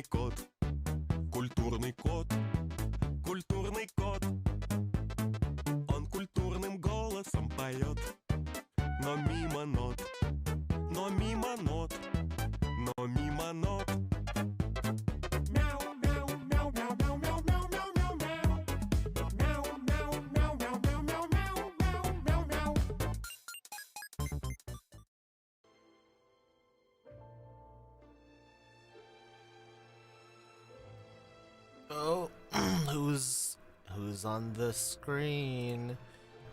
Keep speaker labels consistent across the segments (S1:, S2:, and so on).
S1: кот, культурный кот, культурный кот. Он культурным голосом поет, но мимо нот, но мимо нот, но мимо нот.
S2: Oh, who's on the screen?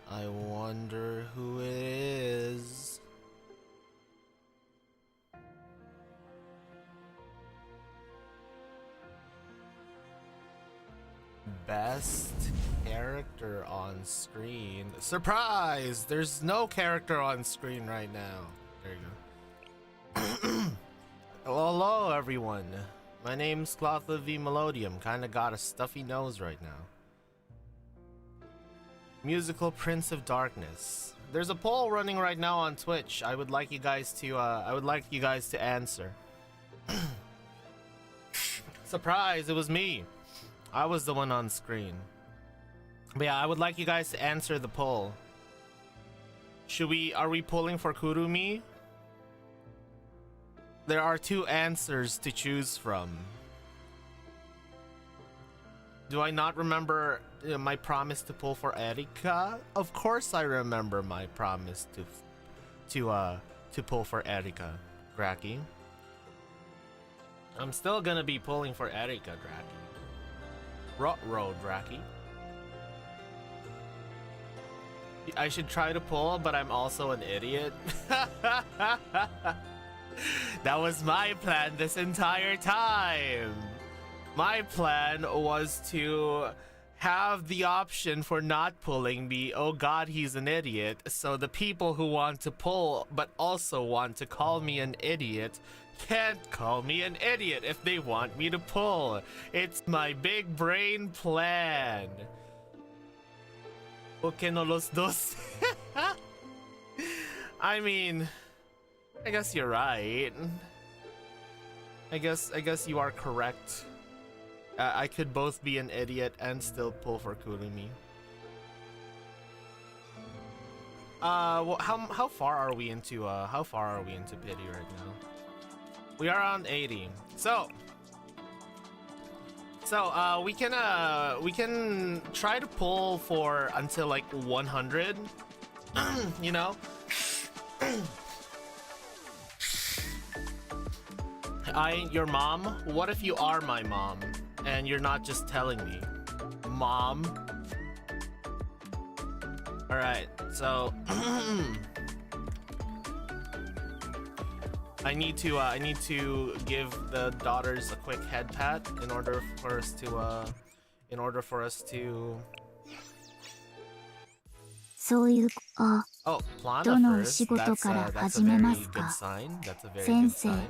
S2: I wonder who it is. Best character on screen. Surprise! There's no character on screen right now. There you go. Hello everyone. My name's Clotha V Melodium. Kinda got a stuffy nose right now. Musical Prince of Darkness. There's a poll running right now on Twitch. I would like you guys to answer. Surprise, it was me. I was the one on screen. But yeah, I would like you guys to answer the poll. Are we polling for Kurumi? There are two answers to choose from. Do I not remember my promise to pull for Erika? Of course I remember my promise to pull for Erika, Graki. I'm still gonna be pulling for Erika, Graki. Road, Graki. I should try to pull, but I'm also an idiot. That was my plan this entire time. My plan was to have the option for not pulling be, oh god, he's an idiot. So the people who want to pull but also want to call me an idiot can't call me an idiot if they want me to pull. It's my big brain plan. ¿Por no los dos? I mean, I guess you're right. I guess you are correct. I could both be an idiot and still pull for Kurumi. Well, how far are we into pity right now? We are on 80. So we can try to pull for until like 100. You know. I ain't your mom? What if you are my mom and you're not just telling me? Mom? Alright, so I need to give the daughters a quick head pat in order for us to
S3: そういう、あ、
S2: Oh, Plana
S3: どのお
S2: first.
S3: 仕事
S2: That's
S3: から
S2: a
S3: 始め
S2: very
S3: ます
S2: good
S3: か
S2: sign. That's a very
S3: 先
S2: good
S3: 生
S2: sign.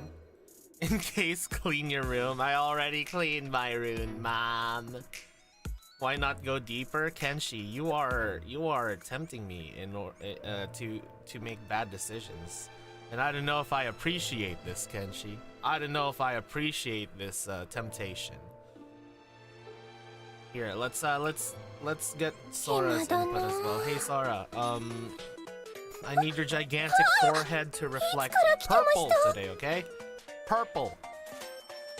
S2: In case, clean your room. I already cleaned my room, Mom. Why not go deeper, Kenshi? You are tempting me to make bad decisions, and I don't know if I appreciate this, Kenshi. I don't know if I appreciate this temptation. Here, let's get Sora's input as well. Hey, Sora. I need your gigantic forehead to reflect purple today, okay? Purple.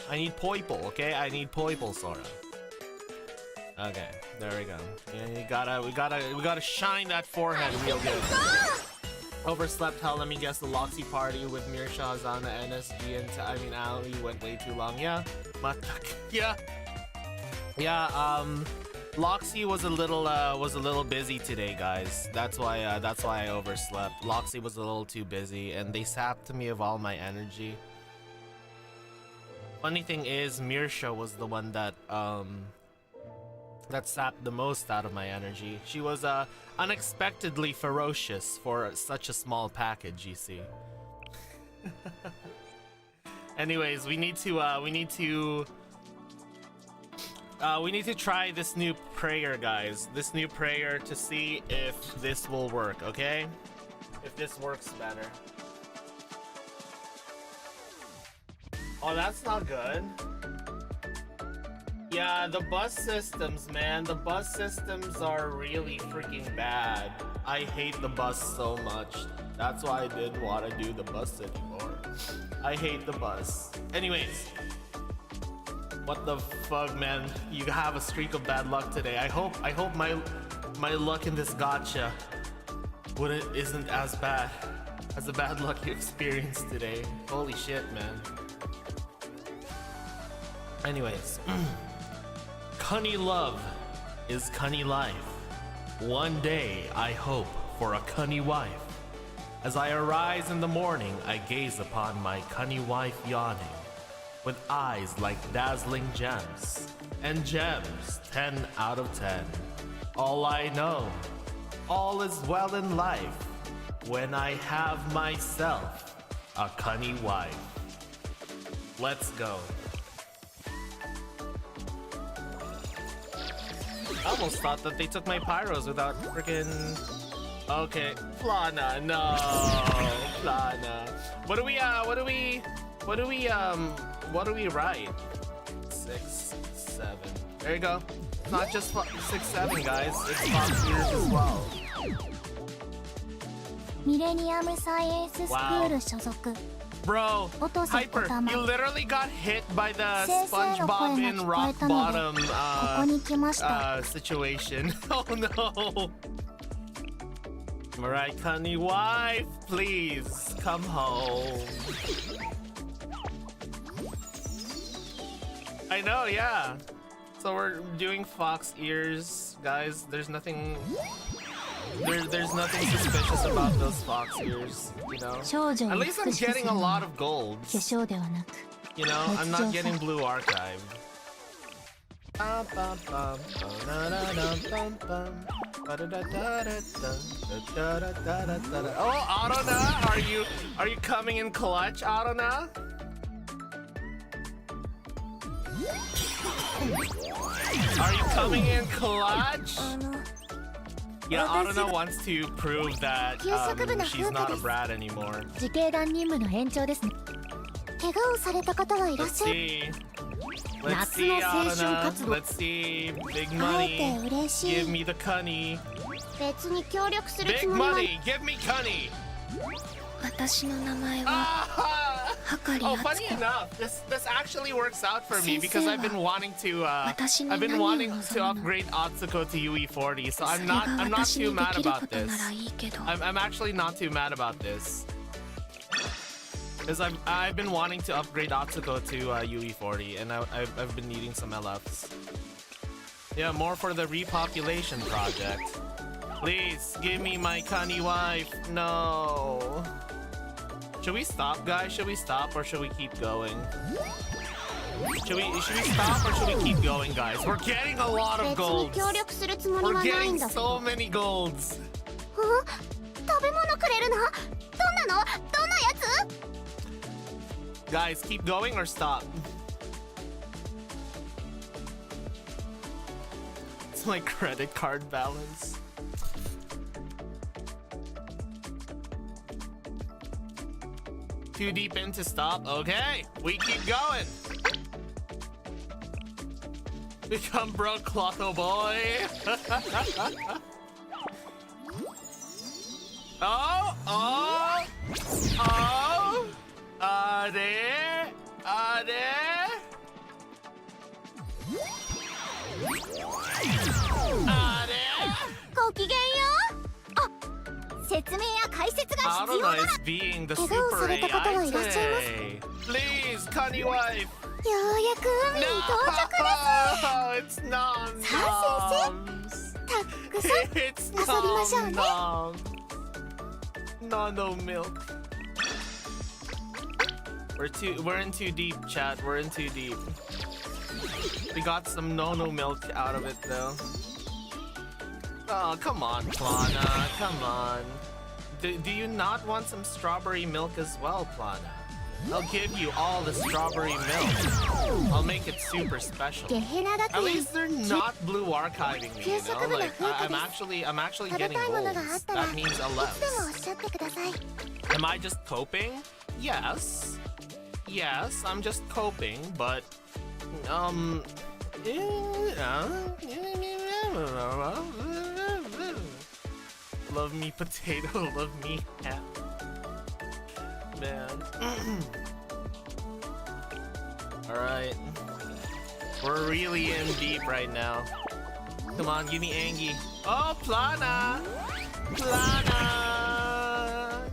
S2: I need purple, okay? I need purple, Sora. Okay, there we go. Yeah, we gotta shine that forehead real good. Overslept hell, let me guess, the Loxy party with Mirsha, Hazana, NSG, and Ali went way too long. Yeah. Yeah, Loxy was a little busy today, guys. That's why I overslept. Loxy was a little too busy, and they sapped me of all my energy. Funny thing is, Mirsha was the one that sapped the most out of my energy. She was unexpectedly ferocious for such a small package, you see. Anyways, we need to try this new prayer, guys. This new prayer to see if this will work, okay? If this works better. Oh, that's not good. Yeah, the bus systems, man. The bus systems are really freaking bad. I hate the bus so much. That's why I didn't want to do the bus anymore. I hate the bus. Anyways, what the fuck, man? You have a streak of bad luck today. I hope my luck in this gacha isn't as bad as the bad luck you experienced today. Holy shit, man. Anyways, Cunny love is cunny life. One day I hope for a cunny wife. As I arise in the morning, I gaze upon my cunny wife yawning, with eyes like dazzling gems, and gems 10 out of 10. All I know, all is well in life when I have myself a cunny wife. Let's go. I almost thought that they took my pyros without freaking. Okay, Plana, no, Plana. What do we write? 6, 7. There you go. It's not just 6, 7, guys. It's Fox Ears as well.
S3: ミレニアムサイエンススクール所属
S2: Bro, Hyper, you literally got hit by the SpongeBob in rock bottom
S3: ここに来ました
S2: situation. Oh no. Alright, Cunny wife, please come home. I know, yeah. So we're doing fox ears, guys. There's nothing suspicious about those fox ears, you know. At least I'm getting a lot of golds.
S3: 化粧ではなく
S2: You know, I'm not getting blue archive. Oh, Arona, are you coming in clutch, Arona? Are you coming in clutch?
S3: あの
S2: Yeah, Arona wants to prove that she's not a brat anymore.
S3: 自警団任務の延長ですね怪我をされた方はいらっ
S2: Let's
S3: しゃる
S2: see. Let's see, Arona. Let's see. Big
S3: 会えて
S2: money.
S3: 嬉し
S2: Give
S3: い
S2: me the cunny.
S3: 別に協力する
S2: Big
S3: つもりは
S2: money. Give me cunny.
S3: 私の名前は
S2: Ah!
S3: はかり
S2: Oh,
S3: あ
S2: funny
S3: つこ
S2: enough, this actually works out for me because I've been wanting to
S3: 私に
S2: I've been
S3: 何を
S2: wanting
S3: 望
S2: to
S3: むの
S2: upgrade Atsuko to UE40, so
S3: そ
S2: I'm
S3: れ
S2: not
S3: が
S2: I'm not
S3: 私
S2: too
S3: にで
S2: mad
S3: きるこ
S2: about
S3: とな
S2: this.
S3: らいいけど
S2: I'm actually not too mad about this. Because I've been wanting to upgrade Atsuko to UE40 and I've been needing some LFs. Yeah, more for the repopulation project. Please give me my cunny wife. No. Should we stop, guys? Should we stop or should we keep going? Should we stop or should we keep going, guys? We're getting a lot
S3: 別
S2: of
S3: に
S2: golds.
S3: 協力するつもり
S2: We're
S3: はない
S2: getting
S3: んだけど
S2: so many golds.
S3: 食べ物くれるのどんなのどんなやつ
S2: Guys, keep going or stop? It's my credit card balance. Too deep in to stop? Okay, we keep going. Become broke, Clotho boy. Oh, oh, oh. Are, are.
S3: ごきげんようあ説明や解説が必要な
S2: Arona
S3: ら
S2: is being the
S3: 怪我を
S2: super
S3: された方はいらっしゃいます
S2: AI today. Please, Cunny wife.
S3: ようやく海に到着です
S2: No, it's nom
S3: さあ
S2: noms.
S3: たくさん
S2: It's
S3: 遊びましょうね
S2: nom nom. No milk. We're in too deep, chat. We're in too deep. We got some no milk out of it though. Oh, come on, Plana. Come on. Do you not want some strawberry milk as well, Plana? I'll give you all the strawberry milk. I'll make it super special.
S3: ゲヘナ
S2: At
S3: 学園
S2: least they're not blue archiving me, you know? Like I'm actually
S3: 食べ
S2: getting
S3: たいものがあ
S2: golds.
S3: ったら
S2: That
S3: い
S2: means
S3: つでも
S2: 11.
S3: おっしゃってください
S2: Am I just coping? Yes. Yes, I'm just coping, but Love me potato, love me hat. Man. Alright. We're really in deep right now. Come on, give me Angie. Oh, Plana! Plana!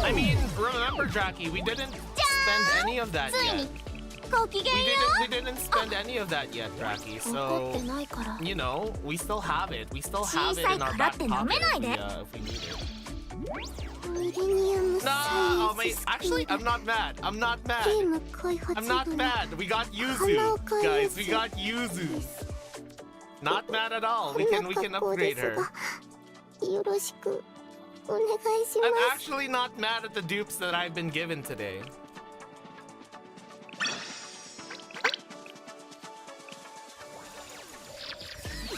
S2: I mean, remember, Jackie, we didn't spend any of that yet.
S3: ごきげんよ
S2: We didn't spend any of that yet, Jackie.
S3: う。分か
S2: So,
S3: ってないから。
S2: you know, we still have it. We still have it in our back pocket if we need it.
S3: ミレニアムサ
S2: No,
S3: イ
S2: mate,
S3: ズ
S2: actually, I'm not mad. I'm not
S3: ゲ
S2: mad.
S3: ーム開発
S2: I'm not
S3: 部の
S2: mad. We got Yuzu,
S3: Hanaoka
S2: guys. We
S3: Yuzu.
S2: got Yuzu. Not mad at all. We can
S3: こんな格好
S2: upgrade
S3: です
S2: her.
S3: がよろしくお願いし
S2: I'm
S3: ます
S2: actually not mad at the dupes that I've been given today.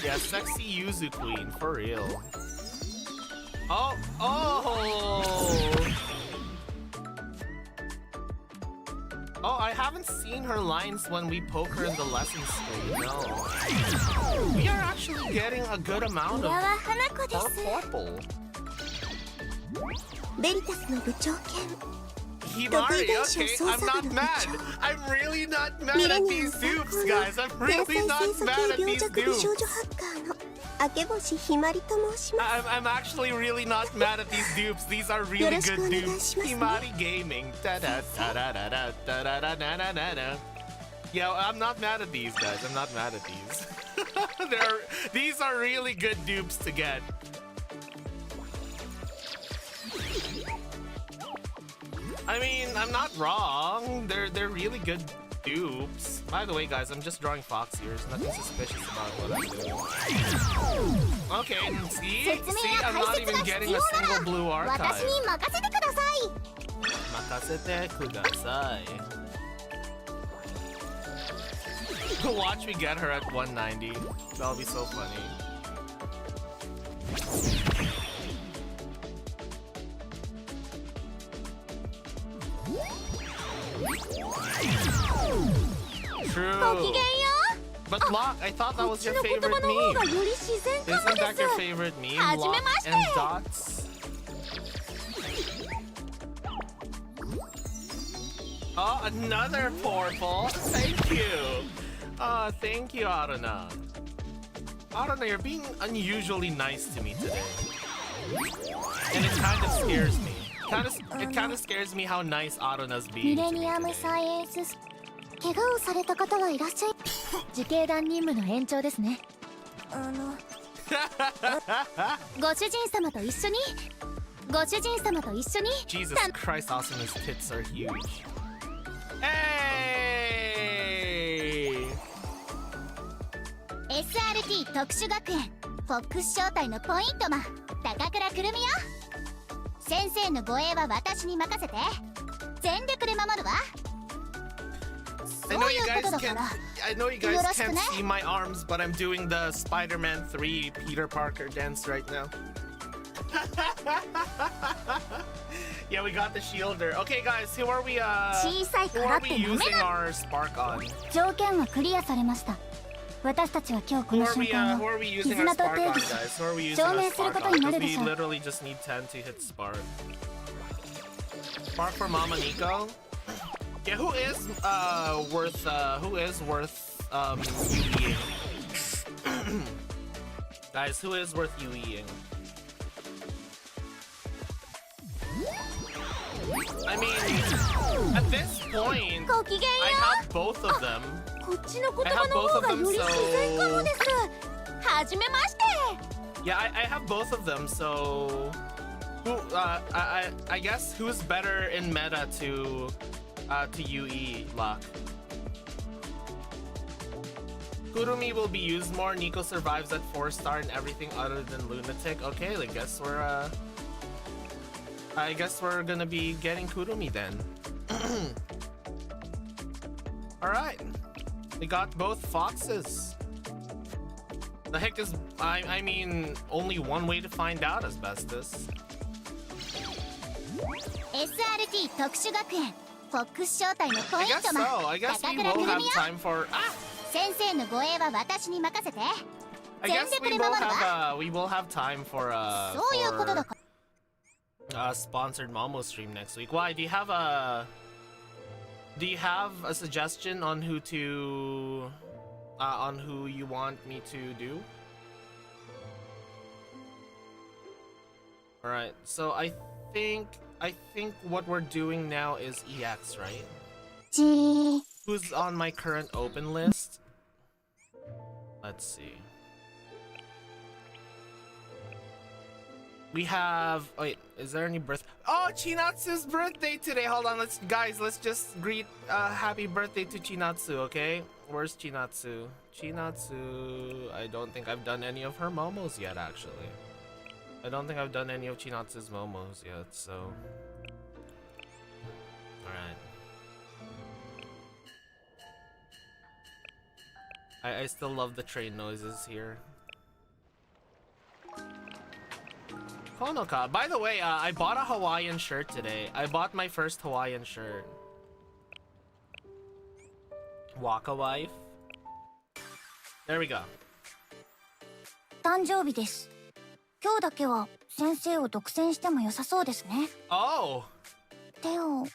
S2: Yeah, sexy Yuzu queen, for real. Oh! Oh, I haven't seen her lines when we poke her in the lesson screen, no. We are actually getting a good amount
S3: 浦
S2: of
S3: 和花子で
S2: our
S3: す
S2: purple.
S3: ベリタスの部長兼
S2: Himari, okay, I'm not mad. I'm really not mad
S3: ミ
S2: at
S3: レニアム
S2: these
S3: 最
S2: dupes,
S3: 高の
S2: guys. I'm
S3: 天
S2: really
S3: 才
S2: not
S3: 清楚
S2: mad
S3: 系
S2: at
S3: 病
S2: these
S3: 弱美少
S2: dupes.
S3: 女ハッカーの明星ひまりと申します
S2: I'm actually really not mad at these dupes. These are really good dupes. Himari Gaming. Da-da-da-da-da-da-da-da-da-da-da. Yeah, I'm not mad at these guys. I'm not mad at these. These are really good dupes to get. I mean, I'm not wrong. They're really good dupes. By the way, guys, I'm just drawing fox ears. Nothing suspicious about what I'm doing. Okay, see, I'm not even getting a single blue
S3: 私
S2: archive.
S3: に任せてください
S2: Makasete kudasai. Watch me get her at 190. That'll be so funny. True.
S3: ごきげんよ
S2: But Locke, I thought that
S3: こっ
S2: was
S3: ち
S2: your
S3: の言
S2: favorite
S3: 葉の方が
S2: meme.
S3: より自然かも
S2: Isn't
S3: で
S2: that your
S3: す
S2: favorite meme?
S3: はじめ
S2: Locke
S3: まして
S2: and dots? Oh, another purple. Thank you. Oh, thank you, Aruna. Aruna, you're being unusually nice to me today. And it kind of scares me. It kind of scares me how nice Aruna's
S3: ミ
S2: being
S3: レ
S2: to me
S3: ニアム
S2: today.
S3: サイエンス怪我をされた方はいらっしゃい自警団任務の延長ですねご主人様と一緒に
S2: Jesus Christ, Asuna's tits are huge. Hey!
S3: SRT 特殊学園フォックス招待のポイントマン高倉くるみよ先生の護衛は私に任せて全力で守るわ
S2: I know you guys can't see my arms, but I'm doing the Spider-Man 3 Peter Parker dance right now. Yeah, we got the shielder. Okay, guys, who are we using our spark on?
S3: 条件はクリアされました私たちは今日こ
S2: Who
S3: の
S2: are
S3: 瞬
S2: we
S3: 間を
S2: using our
S3: 絆と
S2: spark
S3: 定
S2: on,
S3: 義し
S2: guys? Who are we using
S3: 証
S2: our
S3: 明する
S2: spark
S3: ことに
S2: on?
S3: なる
S2: Because
S3: で
S2: we
S3: しょう
S2: literally just need 10 to hit spark. Spark for Mama Nico? Yeah, who is worth UEing? Guys, who is worth UEing? I mean, at this point,
S3: ごきげんよ
S2: I have both of them.
S3: こっちの言葉の方がより自然かもですはじめまして
S2: Yeah, I have both of them, so I guess who's better in meta to UE Locke? Kurumi will be used more. Nico survives at 4-star and everything other than Lunatic. Okay, I guess we're gonna be getting Kurumi then. Alright. We got both foxes. The heck is I mean only one way to find out, Asbestos.
S3: SRT 特殊学園フォックス招待のポ
S2: I
S3: イン
S2: guess
S3: トも
S2: so. I guess
S3: 高
S2: we
S3: 倉
S2: will
S3: くる
S2: have
S3: みよ
S2: time for. Ah!
S3: 先生の護衛は私に任せて
S2: I guess
S3: 全力
S2: we
S3: で
S2: will
S3: 守るわ
S2: have we will have time for
S3: そういうことだ
S2: for
S3: から
S2: sponsored Momo stream next week. Why? Do you have a suggestion on who to on who you want me to do? All right. So I think what we're doing now is EX, right?
S3: じー
S2: Who's on my current open list? Let's see. We have. Wait, is there any birth? Oh, Chinatsu's birthday today. Hold on, let's just greet happy birthday to Chinatsu, okay? Where's Chinatsu? Chinatsu. I don't think I've done any of her momos yet, actually. I don't think I've done any of Chinatsu's momos yet, so. Alright. I still love the train noises here. Konoka. By the way, I bought a Hawaiian shirt today. I bought my first Hawaiian shirt. Waka wife. There we go.
S3: 誕生日です今日だけは先生を独占しても良さそうですね
S2: Oh!
S3: 手を握って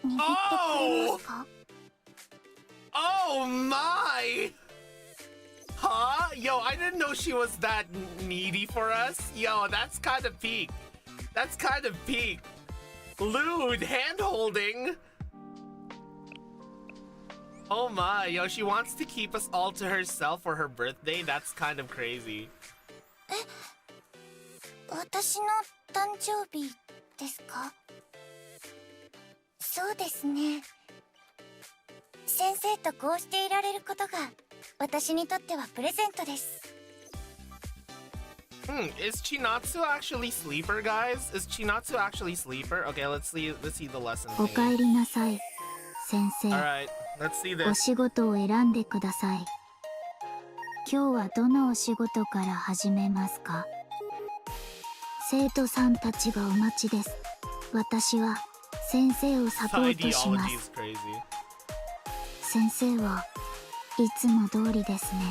S3: くれますか
S2: Oh my! Huh? Yo, I didn't know she was that needy for us. Yo, that's kind of peak. That's kind of peak. Lewd hand holding. Oh my, yo, she wants to keep us all to herself for her birthday. That's kind of crazy.
S3: 私の誕生日ですかそうですね先生とこうしていられることが私にとってはプレゼントです
S2: Is Chinatsu actually sleeper, guys? Is Chinatsu actually sleeper? Okay, let's see the lesson.
S3: おかえりなさい先生
S2: Alright, let's see
S3: お
S2: this.
S3: 仕事を選んでください今日はどのお仕事から始めますか生徒さんたちがお待ちです私は先生をサポートしま
S2: Ideology
S3: す
S2: is crazy.
S3: 先生はいつも通りですね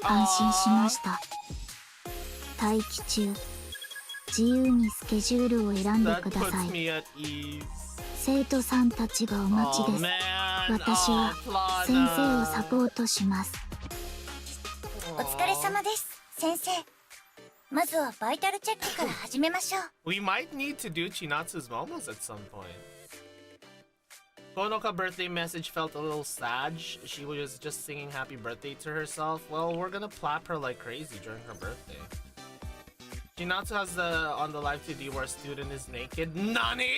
S3: 安心しました待機中自由にスケジュールを選んで
S2: That
S3: くださ
S2: puts
S3: い
S2: me at ease.
S3: 生徒さんたちがお待ち
S2: Oh
S3: です
S2: man.
S3: 私は
S2: Oh,
S3: 先生を
S2: Plana.
S3: サポートしますお疲れ様です先生まずはバイタルチェックから始めましょう
S2: We might need to do Chinatsu's momos at some point. Konoka birthday message felt a little sad. She was just singing happy birthday to herself. Well, we're gonna plap her like crazy during her birthday. Chinatsu has on the live 2D where a student is naked. Nani?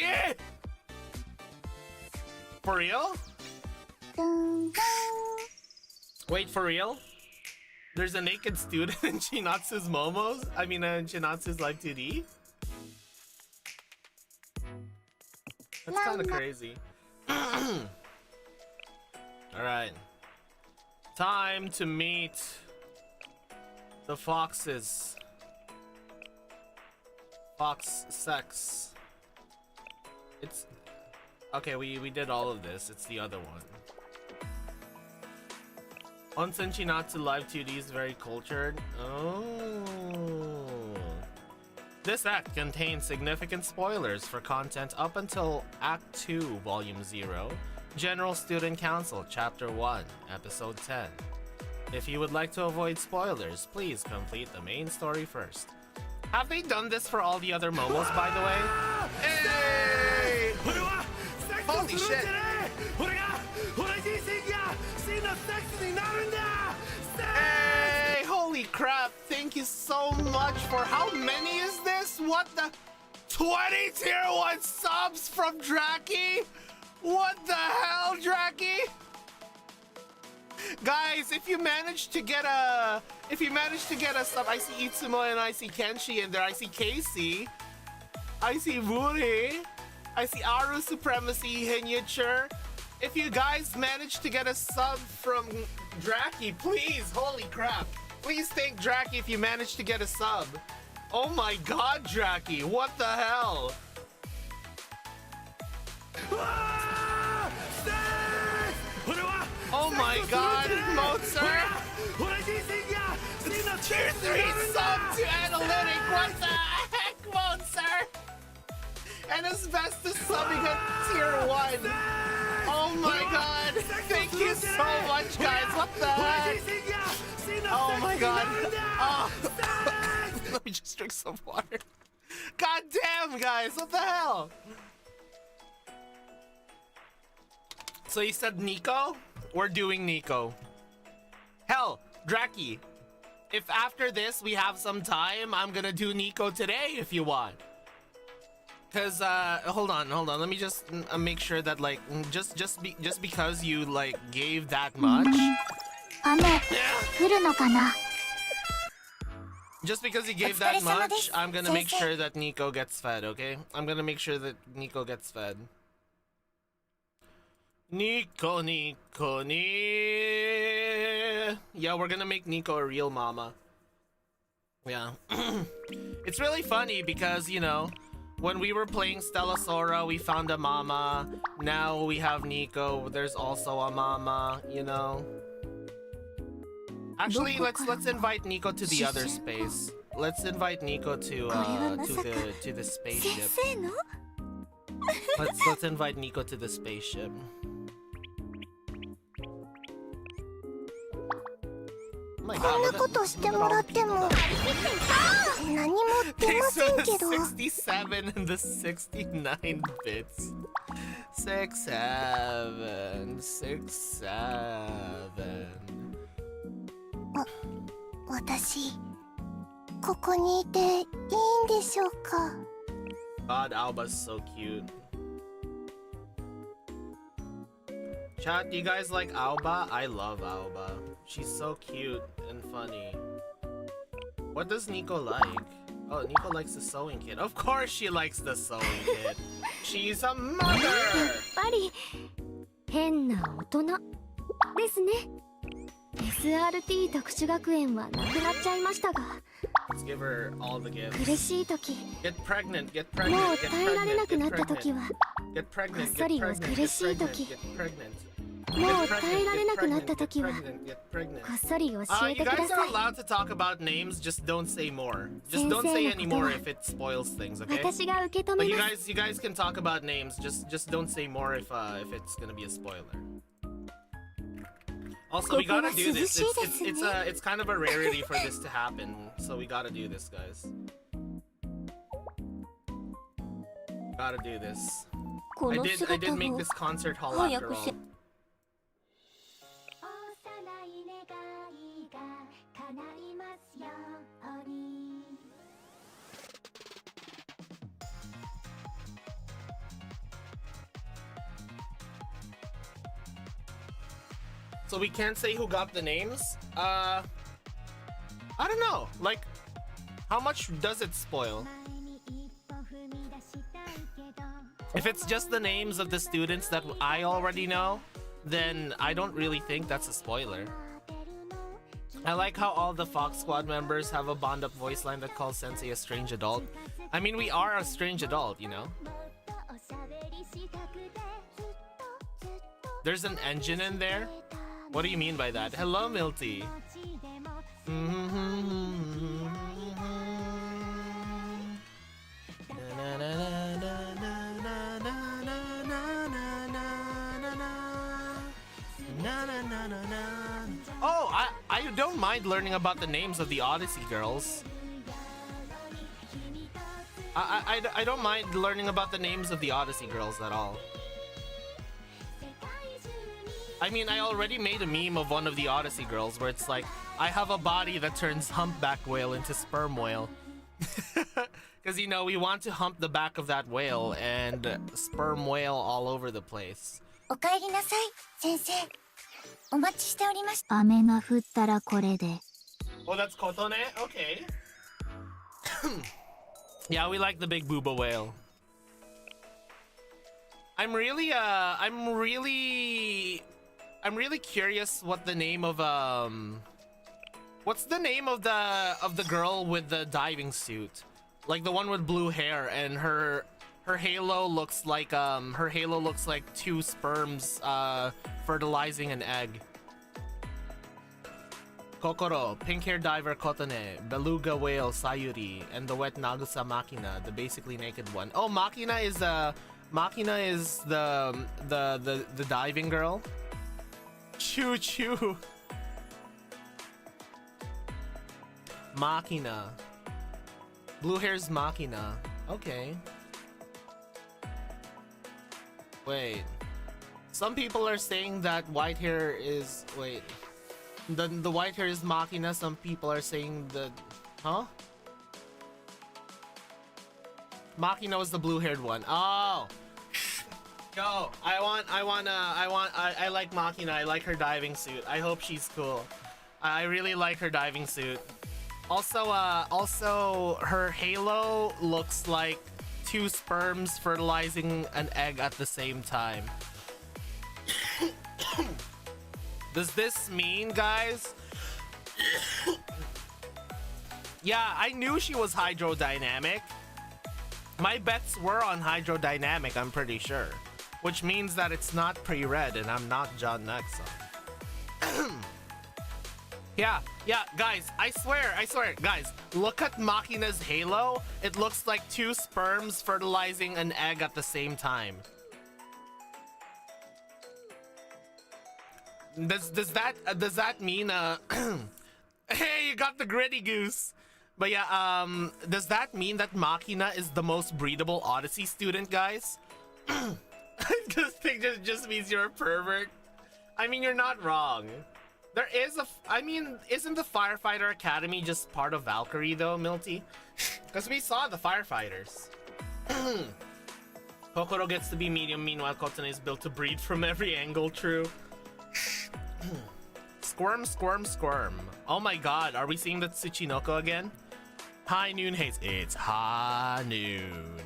S2: For real?
S3: ドンドン
S2: Wait, for real? There's a naked student in Chinatsu's momos? I mean, in Chinatsu's live 2D? That's kind of crazy. Alright. Time to meet the foxes. Fox sex. It's... Okay, we did all of this. It's the other one. Onsen Chinatsu Live 2D is very cultured. Oh. This act contains significant spoilers for content up until Act 2, Volume 0, General Student Council, Chapter 1, Episode 10. If you would like to avoid spoilers, please complete the main story first. Have they done this for all the other momos, by the way? Hey! Holy shit! Hey! Holy crap! Thank you so much for how many is this? What the? 20 tier 1 subs from Draki? What the hell, Draki? Guys, if you manage to get a sub, I see Itsumo and I see Kenshi in there. I see Casey. I see Muri. I see Aru Supremacy, Hinyucher. If you guys manage to get a sub from Draki, please, holy crap. Please thank Draki if you manage to get a sub. Oh my god, Draki, what the hell? Oh my god, Mozart! Tier 3 sub to analytic, what the heck, Mozart? And asbestos subbing at tier 1. Oh my god, thank you so much, guys, what the heck? Oh my god. Oh. Let me just drink some water. God damn, guys, what the hell? So you said Nico? We're doing Nico. Hell, Draki, if after this we have some time, I'm gonna do Nico today if you want. Cause hold on, let me just make sure that like just because you like gave that much.
S3: 雨降るのかな
S2: Just because you gave that much, I'm gonna make sure that Nico gets fed, okay? I'm gonna make sure that Nico gets fed. Nico. Yeah, we're gonna make Nico a real mama. Yeah. It's really funny because, you know, when we were playing Stella Sora, we found a mama. Now we have Nico. There's also a mama, you know. Actually, let's invite Nico to the other space. Let's invite Nico to the spaceship. Let's invite Nico to the spaceship. Oh my
S3: こんな
S2: god,
S3: ことしてもらっても何も出ませんけど
S2: 67 and the 69 bits. 67.
S3: 私ここにいていいんでしょうか
S2: God, Alba's so cute. Chat, do you guys like Alba? I love Alba. She's so cute and funny. What does Nico like? Oh, Nico likes the sewing kit. Of course she likes the sewing kit. She's a mother!
S3: やっぱり変な大人ですね SRT 特殊学園はなくなっちゃいましたが
S2: Let's give her all the gifts.
S3: 苦しい時
S2: Get pregnant, get
S3: も
S2: pregnant,
S3: う
S2: get
S3: 耐えられな
S2: pregnant,
S3: くな
S2: get
S3: った時
S2: pregnant.
S3: は
S2: Get pregnant,
S3: こっ
S2: get
S3: そりは
S2: pregnant,
S3: 苦しい
S2: get
S3: 時
S2: pregnant, get pregnant.
S3: もう耐えられなくなった時は
S2: Get pregnant.
S3: こっそり教え
S2: You
S3: てくだ
S2: guys
S3: さ
S2: are
S3: い
S2: allowed to talk about names, just don't say more. Just don't say any more if it spoils things, okay?
S3: 私が受け止
S2: But
S3: め
S2: you
S3: ます
S2: guys can talk about names, just don't say more if it's gonna be a spoiler. Also, we gotta do this. It's kind of a rarity for this to happen, so we gotta do this, guys. Gotta do this.
S3: こ
S2: I
S3: の
S2: did
S3: 姿
S2: make
S3: を
S2: this concert hall
S3: 早
S2: after
S3: く
S2: all.
S3: し
S2: So we can't say who got the names? I don't know. Like, how much does it spoil? If it's just the names of the students that I already know, then I don't really think that's a spoiler. I like how all the Fox Squad members have a Bond-up voice line that calls Sensei a strange adult. I mean, we are a strange adult, you know? There's an engine in there? What do you mean by that? Hello, Milty. Oh, I don't mind learning about the names of the Odyssey girls. I don't mind learning about the names of the Odyssey girls at all. I mean, I already made a meme of one of the Odyssey girls where it's like, I have a body that turns humpback whale into sperm whale. Because, you know, we want to hump the back of that whale and sperm whale all over the place.
S3: おかえりなさい先生お待ちしておりました雨が降ったらこれで
S2: Oh, that's Kotone? Okay. Yeah, we like the big booba whale. I'm really curious what the name of what's the name of the girl with the diving suit? Like the one with blue hair and her Her halo looks like two sperms fertilizing an egg. Kokoro, pink hair diver Kotone, beluga whale Sayuri, and the wet Nagusa Machina, the basically naked one. Oh, Machina is the diving girl. Choo choo. Machina. Blue hair's Machina. Okay. Wait. Some people are saying that white hair is the white hair is Machina. Some people are saying that, huh? Machina was the blue-haired one. Oh, yo, I like Machina. I like her diving suit. I hope she's cool. I really like her diving suit. Also, her halo looks like two sperms fertilizing an egg at the same time. Does this mean, guys? Yeah, I knew she was hydrodynamic. My bets were on hydrodynamic, I'm pretty sure. Which means that it's not pre-read and I'm not John Nexon. Yeah, guys, I swear, guys, look at Machina's halo. It looks like two sperms fertilizing an egg at the same time. Does that mean hey, you got the gritty goose. But yeah, does that mean that Machina is the most breedable Odyssey student, guys? I just think it just means you're a pervert. I mean, you're not wrong. There is isn't the Firefighter Academy just part of Valkyrie though, Milty? Because we saw the firefighters. Kokoro gets to be medium, meanwhile Kotone is built to breed from every angle, true. Squirm, squirm, squirm. Oh my god, are we seeing the Tsuchinoko again? High noon haze. It's high noon.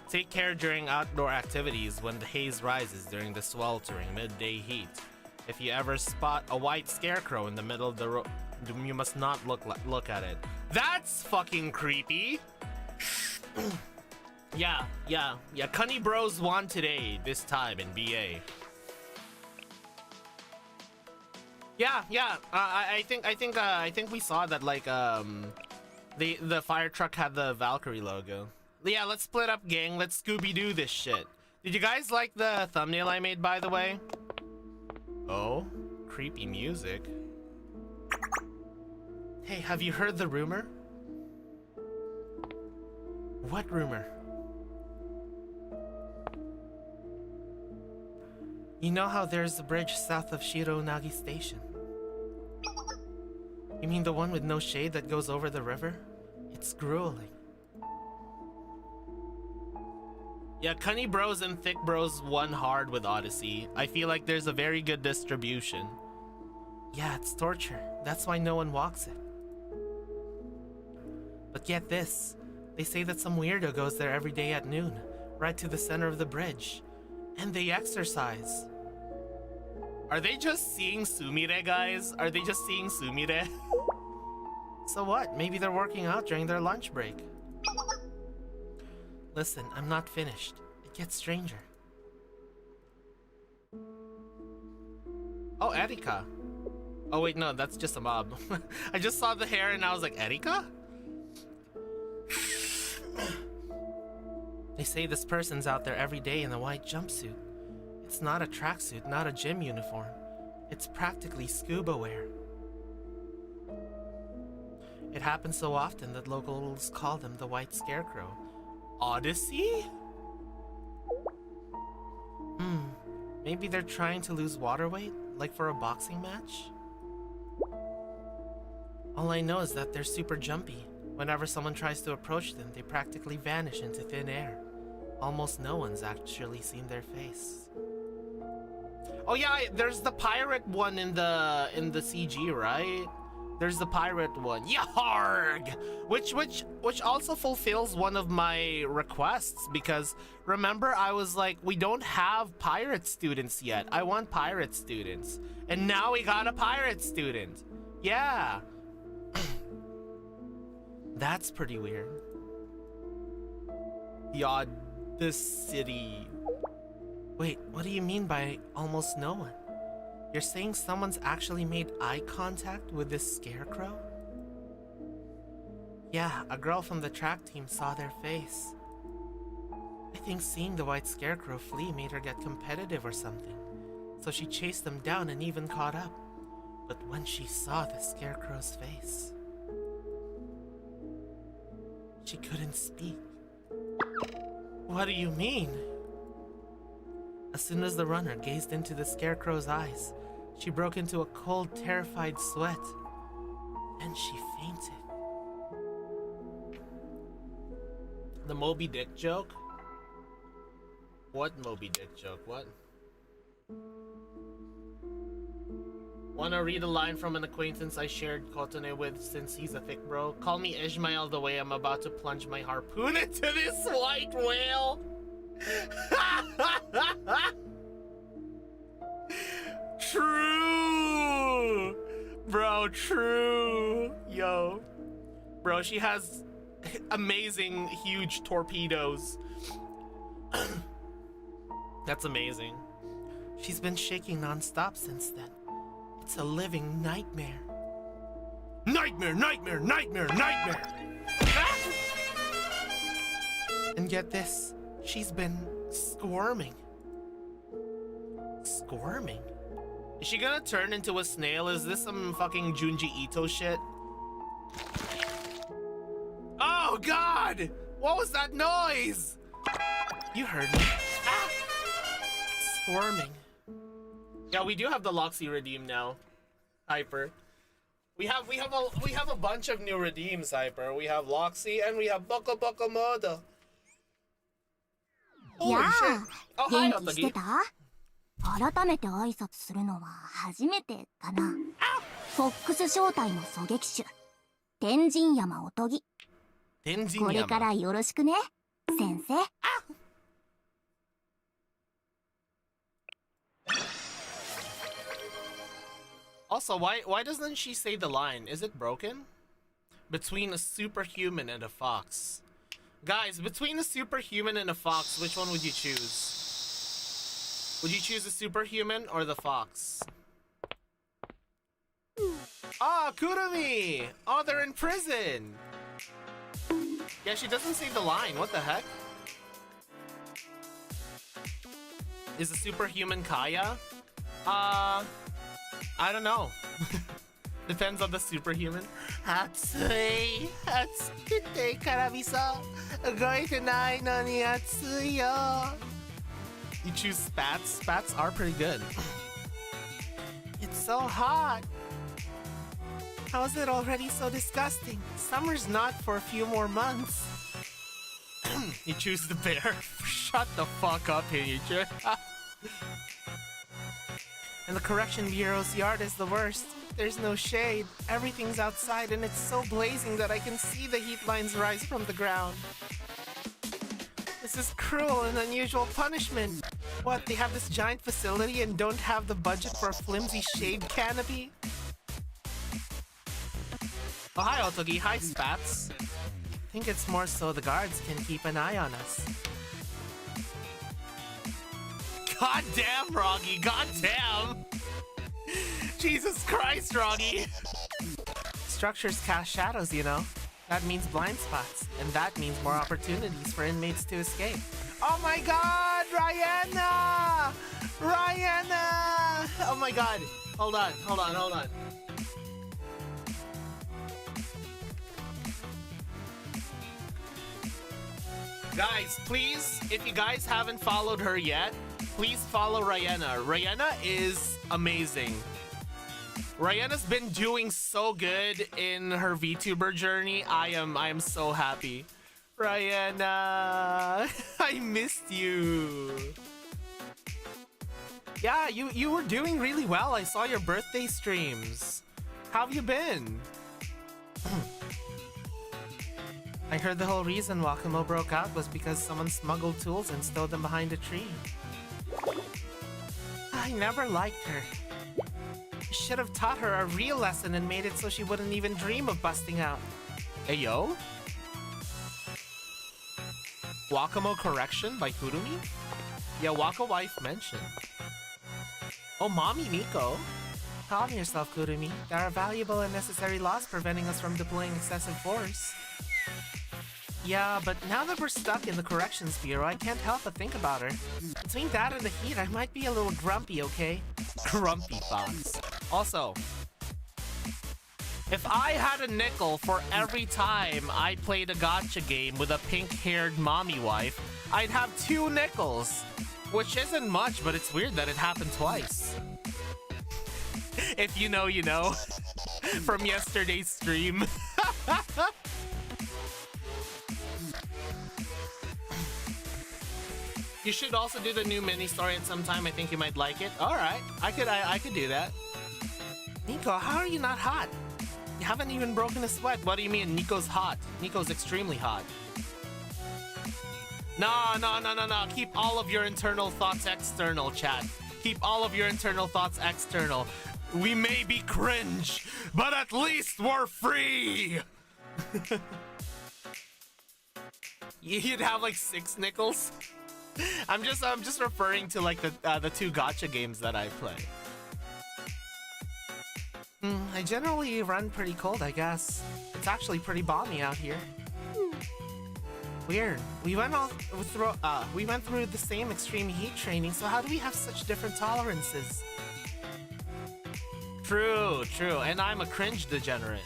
S2: Take care during outdoor activities when the haze rises during the sweltering midday heat. If you ever spot a white scarecrow in the middle of the road, you must not look at it. That's fucking creepy. Yeah. Cunny Bros won today, this time in BA. Yeah. I think we saw that, like, the fire truck had the Valkyrie logo. Yeah, let's split up, gang. Let's Scooby-Doo this shit. Did you guys like the thumbnail I made, by the way? Oh, creepy music. Hey, have you heard the rumor? What rumor? You know how there's a bridge south of Shironagi Station? You mean the one with no shade that goes over the river? It's grueling. Yeah, Cunny Bros and Thick Bros won hard with Odyssey. I feel like there's a very good distribution. Yeah, it's torture. That's why no one walks it. But get this. They say that some weirdo goes there every day at noon, right to the center of the bridge. And they exercise. Are they just seeing Sumire, guys? Are they just seeing Sumire? So what? Maybe they're working out during their lunch break. Listen, I'm not finished. It gets stranger. Oh, Erika. Oh wait, no, that's just a mob. I just saw the hair and I was like, Erika? They say this person's out there every day in a white jumpsuit. It's not a tracksuit, not a gym uniform. It's practically scuba wear. It happens so often that locals call them the White Scarecrow. Odyssey? Maybe they're trying to lose water weight, like for a boxing match? All I know is that they're super jumpy. Whenever someone tries to approach them, they practically vanish into thin air. Almost no one's actually seen their face. Oh yeah, there's the pirate one in the CG, right? There's the pirate one. Yarg! Which also fulfills one of my requests, because remember I was like, we don't have pirate students yet. I want pirate students. And now we got a pirate student. Yeah. That's pretty weird. This city. Wait, what do you mean by almost no one? You're saying someone's actually made eye contact with this scarecrow? Yeah, a girl from the track team saw their face. I think seeing the white scarecrow flee made her get competitive or something. So she chased them down and even caught up. But when she saw the scarecrow's face, she couldn't speak. What do you mean? As soon as the runner gazed into the scarecrow's eyes, she broke into a cold, terrified sweat. And she fainted. The Moby Dick joke? What Moby Dick joke? What? Wanna read a line from an acquaintance I shared Kotone with since he's a thick bro? Call me Ishmael the way I'm about to plunge my harpoon into this white whale. True! Bro, true. Yo. Bro, she has amazing, huge torpedoes. That's amazing. She's been shaking non-stop since then. It's a living nightmare. Nightmare, nightmare, nightmare, nightmare! Ah! And get this, she's been squirming. Squirming? Is she gonna turn into a snail? Is this some fucking Junji Ito shit? Oh god! What was that noise? You heard me. Ah! Squirming. Yeah, we do have the Loxy redeem now. Hyper. We have a bunch of new redeems, Hyper. We have Loxy and we have Boko Boko Modo. Holy shit. Oh, hi,
S3: 元気して
S2: Otagi.
S3: た？改めて挨拶するのは初めてかな。フォックス正体の狙撃手、天神山おとぎ。これからよろしくね、先生。
S2: Also, why doesn't she say the line? Is it broken? Between a superhuman and a fox. Guys, between a superhuman and a fox, which one would you choose? Would you choose the superhuman or the fox? Ah, Kurumi! Oh, they're in prison! Yeah, she doesn't say the line. What the heck? Is the superhuman Kaya? I don't know. Depends on the superhuman. Hatsui, hatsukite karamiso. Goite nai no ni hatsui yo. You choose spats? Spats are pretty good. It's so hot. How is it already so disgusting? Summer's not for a few more months. You choose the bear? Shut the fuck up, Hinichi. And the correction bureau's yard is the worst. There's no shade. Everything's outside and it's so blazing that I can see the heat lines rise from the ground. This is cruel and unusual punishment. What, they have this giant facility and don't have the budget for a flimsy shade canopy? Oh, hi, Otogi. Hi, Spats. I think it's more so the guards can keep an eye on us. God damn, Roggy. God damn. Jesus Christ, Roggy. Structures cast shadows, you know. That means blind spots. And that means more opportunities for inmates to escape. Oh my god, Rihanna! Rihanna! Oh my god. Hold on. Guys, please, if you guys haven't followed her yet, please follow Rihanna. Rihanna is amazing. Rihanna's been doing so good in her VTuber journey. I am so happy. Rihanna, I missed you. Yeah, you were doing really well. I saw your birthday streams. How have you been? I heard the whole reason Wakamo broke out was because someone smuggled tools and stowed them behind a tree. I never liked her. I should have taught her a real lesson and made it so she wouldn't even dream of busting out. Hey, yo? Wakamo correction by Kurumi? Yeah, Waka wife mentioned. Oh, Mommy Nico. Calm yourself, Kurumi. There are valuable and necessary laws preventing us from deploying excessive force. Yeah, but now that we're stuck in the Corrections Bureau, I can't help but think about her. Between that and the heat, I might be a little grumpy, okay? Grumpy thoughts. Also, if I had a nickel for every time I played a gacha game with a pink-haired mommy wife, I'd have 2 nickels. Which isn't much, but it's weird that it happened twice. If you know, you know. From yesterday's stream. You should also do the new mini story at some time. I think you might like it. All right, I could do that. Nico, how are you not hot? You haven't even broken a sweat. What do you mean Nico's hot? Nico's extremely hot. No. Keep all of your internal thoughts external, chat. Keep all of your internal thoughts external. We may be cringe, but at least we're free. You'd have like 6 nickels. I'm just referring to like the 2 gacha games that I play. I generally run pretty cold, I guess. It's actually pretty balmy out here. Weird. We went through the same extreme heat training, so how do we have such different tolerances? True. And I'm a cringe degenerate.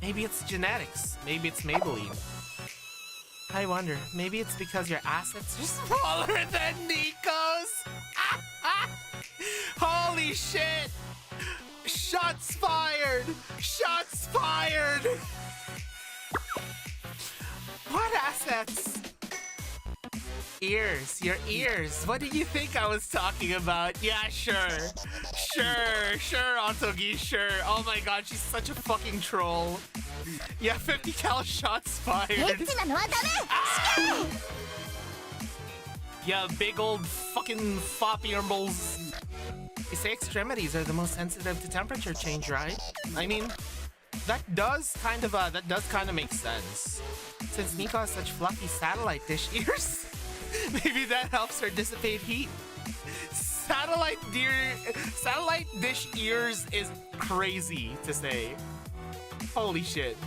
S2: Maybe it's genetics. Maybe it's Maybelline. I wonder, maybe it's because your assets are smaller than Nico's? Holy shit! Shots fired! Shots fired! What assets? Ears, your ears. What did you think I was talking about? Yeah, sure, Otogi, sure. Oh my god, she's such a fucking troll. Yeah, 50 cal shots fired. Ah! Yeah, big old fucking floppy earballs. You say extremities are the most sensitive to temperature change, right? I mean, that does kind of make sense. Since Nico has such fluffy satellite dish ears, maybe that helps her dissipate heat. Satellite dish ears is crazy to say. Holy shit.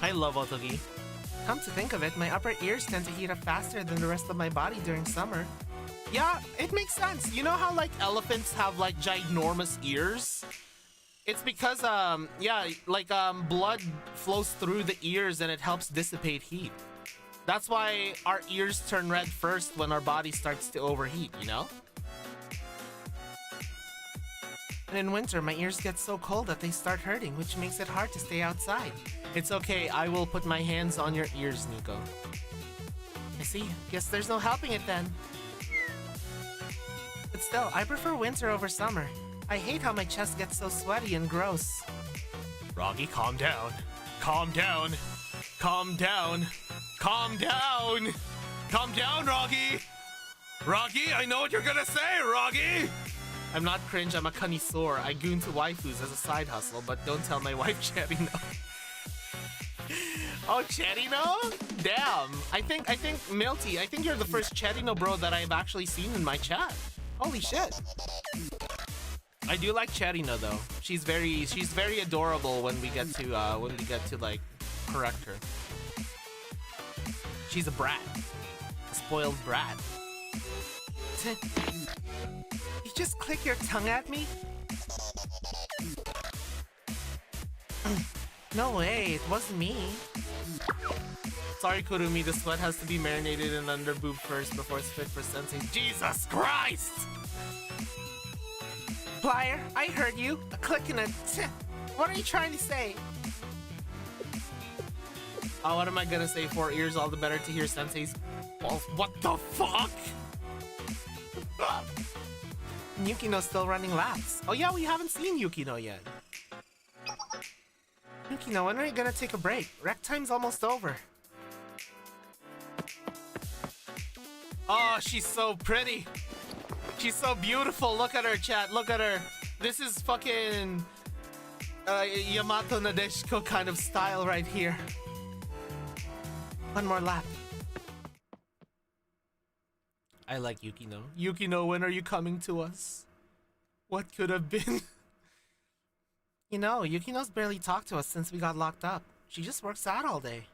S2: I love Otogi. Come to think of it, my upper ears tend to heat up faster than the rest of my body during summer. Yeah, it makes sense. You know how like elephants have like ginormous ears? It's because blood flows through the ears and it helps dissipate heat. That's why our ears turn red first when our body starts to overheat, you know? And in winter, my ears get so cold that they start hurting, which makes it hard to stay outside. It's okay, I will put my hands on your ears, Nico. I see. Guess there's no helping it then. But still, I prefer winter over summer. I hate how my chest gets so sweaty and gross. Roggy, calm down. Calm down. Calm down. Calm down. Calm down, Roggy. Roggy, I know what you're gonna say, Roggy. I'm not cringe, I'm a connoisseur. I goon to waifus as a side hustle, but don't tell my wife Cherino. Oh, Cherino? Damn. I think Milty, I think you're the first Cherino bro that I've actually seen in my chat. Holy shit. I do like Cherino though. She's very adorable when we get to like correct her. She's a brat. A spoiled brat. You just click your tongue at me? No way, it wasn't me. Sorry, Kurumi, the sweat has to be marinated in under boob first before it's fit for sensei. Jesus Christ! Plier, I heard you. A click and a What are you trying to say? Oh, what am I gonna say? 4 ears, all the better to hear sensei's balls. What the fuck? Yukino's still running laps. Oh yeah, we haven't seen Yukino yet. Yukino, when are you gonna take a break? Rec time's almost over. Oh, she's so pretty. She's so beautiful. Look at her, chat. Look at her. This is fucking Yamato Nadeshiko kind of style right here. One more lap. I like Yukino. Yukino, when are you coming to us? What could have been? You know, Yukino's barely talked to us since we got locked up. She just works out all day.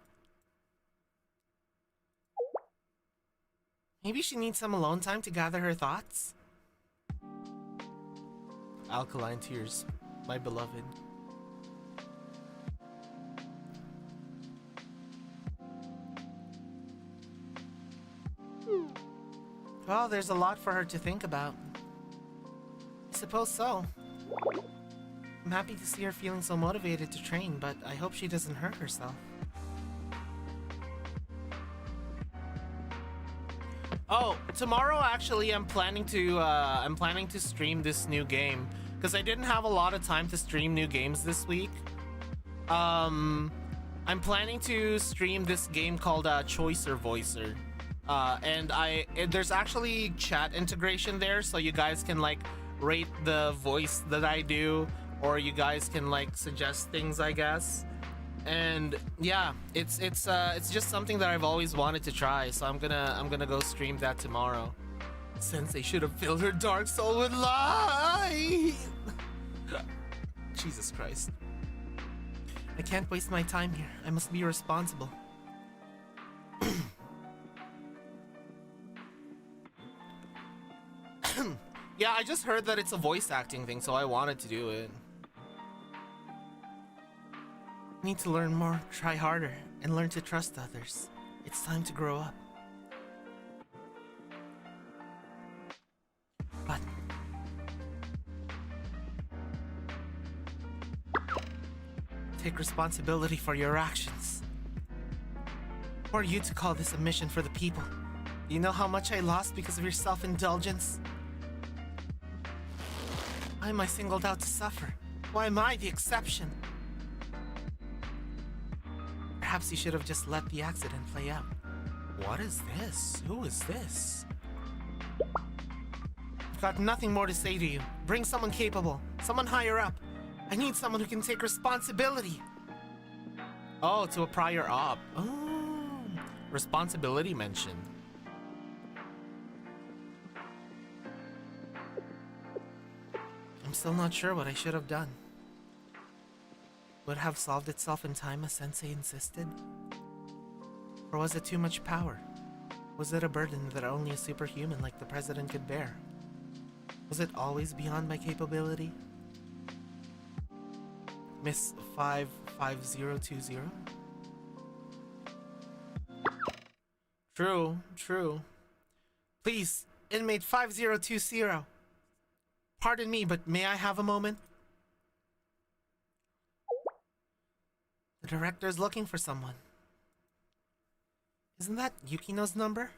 S2: Maybe she needs some alone time to gather her thoughts? Alkaline tears, my beloved. Well, there's a lot for her to think about. I suppose so. I'm happy to see her feeling so motivated to train, but I hope she doesn't hurt herself. Oh, tomorrow actually I'm planning to stream this new game because I didn't have a lot of time to stream new games this week. I'm planning to stream this game called Choicer Voicer. And there's actually chat integration there, so you guys can like rate the voice that I do, or you guys can like suggest things, I guess. And yeah, it's just something that I've always wanted to try, so I'm gonna go stream that tomorrow. Sensei should have filled her dark soul with light. Jesus Christ. I can't waste my time here. I must be responsible. Yeah, I just heard that it's a voice acting thing, so I wanted to do it. Need to learn more, try harder, and learn to trust others. It's time to grow up. But take responsibility for your actions. Who are you to call this a mission for the people? Do you know how much I lost because of your self-indulgence? Why am I singled out to suffer? Why am I the exception? Perhaps you should have just let the accident play out. What is this? Who is this? I've got nothing more to say to you. Bring someone capable, someone higher up. I need someone who can take responsibility. Oh, to a prior op. Oh, responsibility mentioned. I'm still not sure what I should have done. Would it have solved itself in time as Sensei insisted? Or was it too much power? Was it a burden that only a superhuman like the president could bear? Was it always beyond my capability? Miss 55020? True. Please, inmate 5020. Pardon me, but may I have a moment? The director's looking for someone. Isn't that Yukino's number?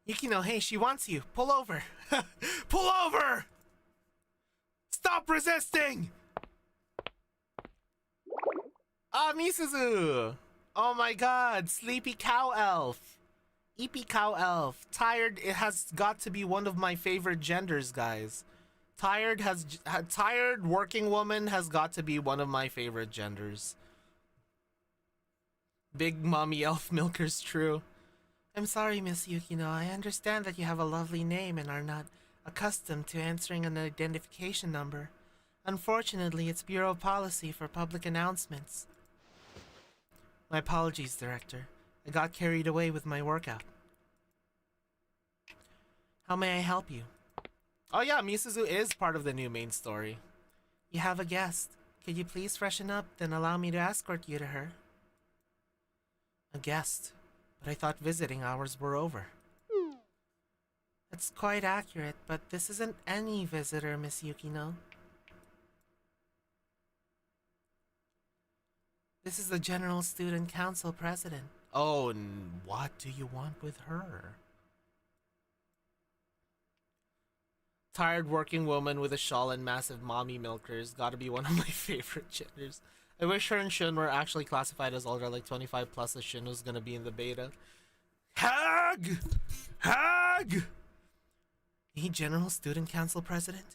S2: Yukino, hey, she wants you. Pull over. Pull over! Stop resisting! Ah, Misuzu! Oh my god, Sleepy Cow Elf. Eepy Cow Elf. Tired, it has got to be one of my favorite genders, guys. Tired working woman has got to be one of my favorite genders. Big mommy elf milker's true. I'm sorry, Miss Yukino. I understand that you have a lovely name and are not accustomed to answering an identification number. Unfortunately, it's bureau policy for public announcements. My apologies, Director. I got carried away with my workout. How may I help you? Oh yeah, Misuzu is part of the new main story. You have a guest. Could you please freshen up, then allow me to escort you to her? A guest? But I thought visiting hours were over. That's quite accurate, but this isn't any visitor, Miss Yukino. This is the General Student Council President. Oh, and what do you want with her? Tired working woman with a shawl and massive mommy milkers. Gotta be one of my favorite genders. I wish her and Shun were actually classified as older, like 25 plus, as Shun was gonna be in the beta. Hag! Hag! Hey, General Student Council President?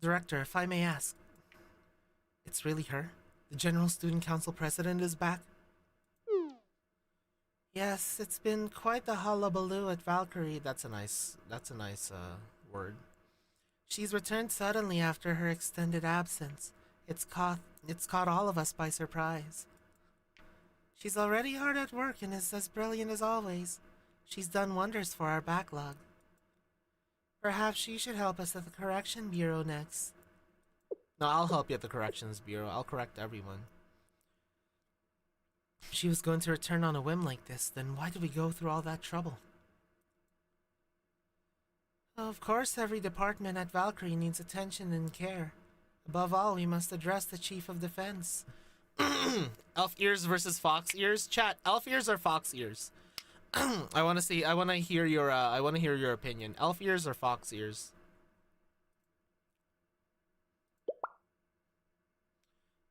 S2: Director, if I may ask, It's really her? The General Student Council President is back? Yes, it's been quite the hullabaloo at Valkyrie. That's a nice word. She's returned suddenly after her extended absence. It's caught all of us by surprise. She's already hard at work and is as brilliant as always. She's done wonders for our backlog. Perhaps she should help us at the Correction Bureau next. No, I'll help you at the Corrections Bureau. I'll correct everyone. If she was going to return on a whim like this, then why did we go through all that trouble? Of course, every department at Valkyrie needs attention and care. Above all, we must address the Chief of Defense. Elf ears versus fox ears? Chat, elf ears or fox ears? I want to hear your opinion. Elf ears or fox ears?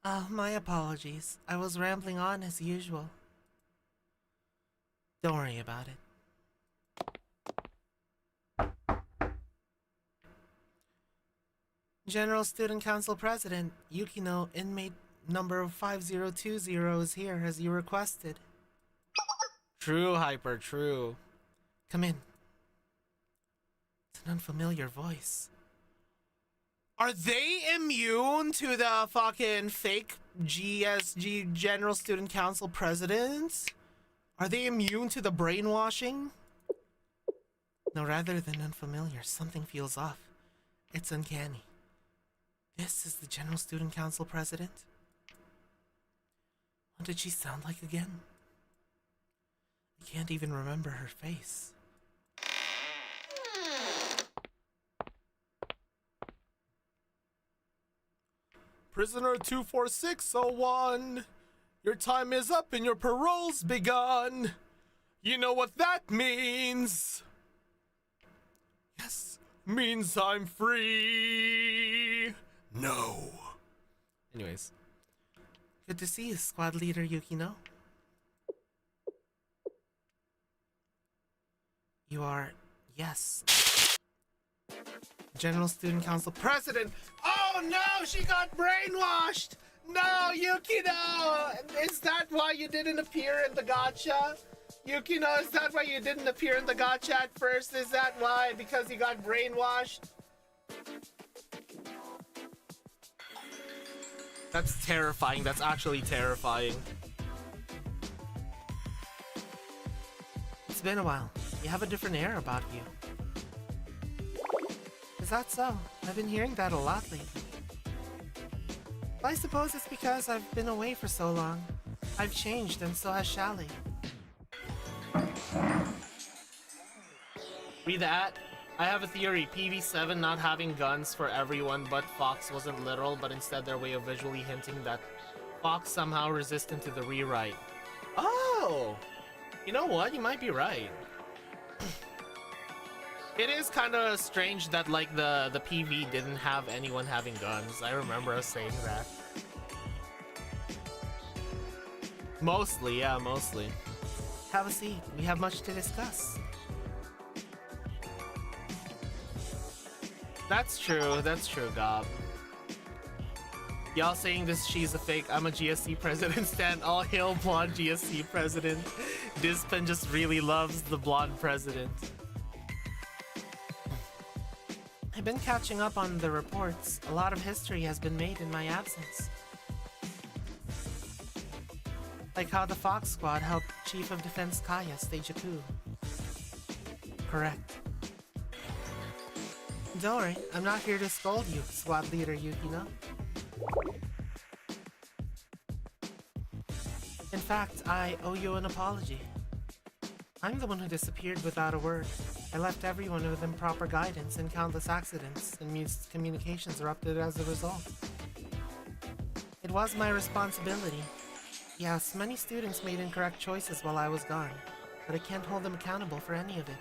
S2: Oh, my apologies. I was rambling on as usual. Don't worry about it. General Student Council President Yukino, inmate number 5020 is here as you requested. True, Hyper, true. Come in. It's an unfamiliar voice. Are they immune to the fucking fake GSG General Student Council presidents? Are they immune to the brainwashing? No, rather than unfamiliar, something feels off. It's uncanny. This is the General Student Council president? What did she sound like again? I can't even remember her face. Prisoner 24601, your time is up and your parole's begun. You know what that means? Yes, means I'm free. No. Anyways, good to see you, Squad Leader Yukino. You are, yes, General Student Council President. Oh no, she got brainwashed! No, Yukino! Is that why you didn't appear in the gacha? Yukino, is that why you didn't appear in the gacha at first? Is that why? Because you got brainwashed? That's terrifying. That's actually terrifying. It's been a while. You have a different air about you. Is that so? I've been hearing that a lot lately. I suppose it's because I've been away for so long. I've changed, and so has Shally. Read that. I have a theory. PV7 not having guns for everyone but Fox wasn't literal, but instead their way of visually hinting that Fox somehow resistant to the rewrite. Oh! You know what? You might be right. It is kind of strange that, like, the PV didn't have anyone having guns. I remember us saying that. Mostly, yeah, mostly. Have a seat. We have much to discuss. That's true, Gob. Y'all saying this, she's a fake. I'm a GSC president stan. All hail blonde GSC president. Dispen just really loves the blonde president. I've been catching up on the reports. A lot of history has been made in my absence. Like how the Fox Squad helped Chief of Defense Kaya stage a coup. Correct. Don't worry, I'm not here to scold you, Squad Leader Yukino. In fact, I owe you an apology. I'm the one who disappeared without a word. I left everyone with improper guidance and countless accidents and miscommunications erupted as a result. It was my responsibility. Yes, many students made incorrect choices while I was gone, but I can't hold them accountable for any of it.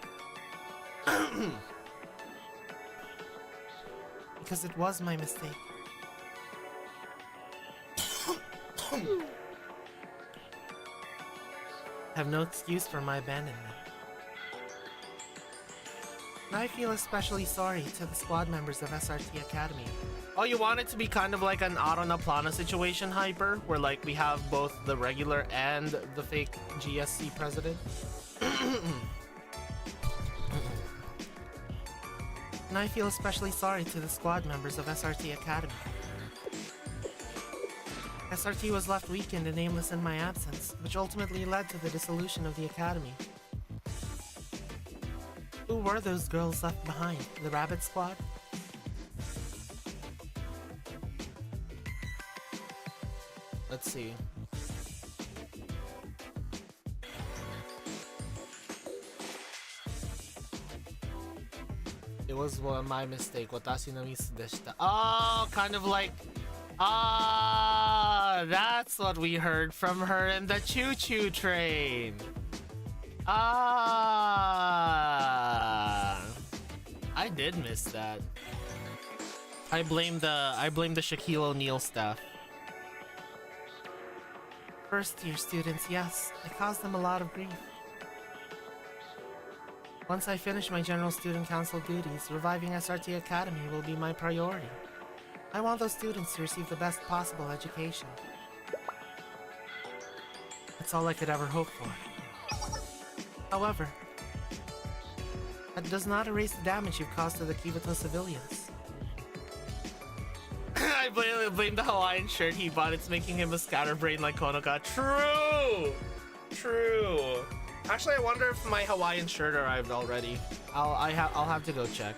S2: Because it was my mistake. I have no excuse for my abandonment. And I feel especially sorry to the squad members of SRT Academy. Oh, you want it to be kind of like an Aranaplana situation, Hyper, where like we have both the regular and the fake GSC president? And I feel especially sorry to the squad members of SRT Academy. SRT was left weakened and aimless in my absence, which ultimately led to the dissolution of the Academy. Who were those girls left behind? The Rabbit Squad? Let's see. It was my mistake. Watashi no misu deshita. Oh, kind of like... Ah, that's what we heard from her in the choo-choo train. Ah, I did miss that. I blame the Shaquille O'Neal staff. First year students, yes, I caused them a lot of grief. Once I finish my General Student Council duties, reviving SRT Academy will be my priority. I want those students to receive the best possible education. That's all I could ever hope for. However, that does not erase the damage you've caused to the Kibito civilians. I blame the Hawaiian shirt he bought. It's making him a scatterbrain like Konoka. True! True. Actually, I wonder if my Hawaiian shirt arrived already. I'll have to go check.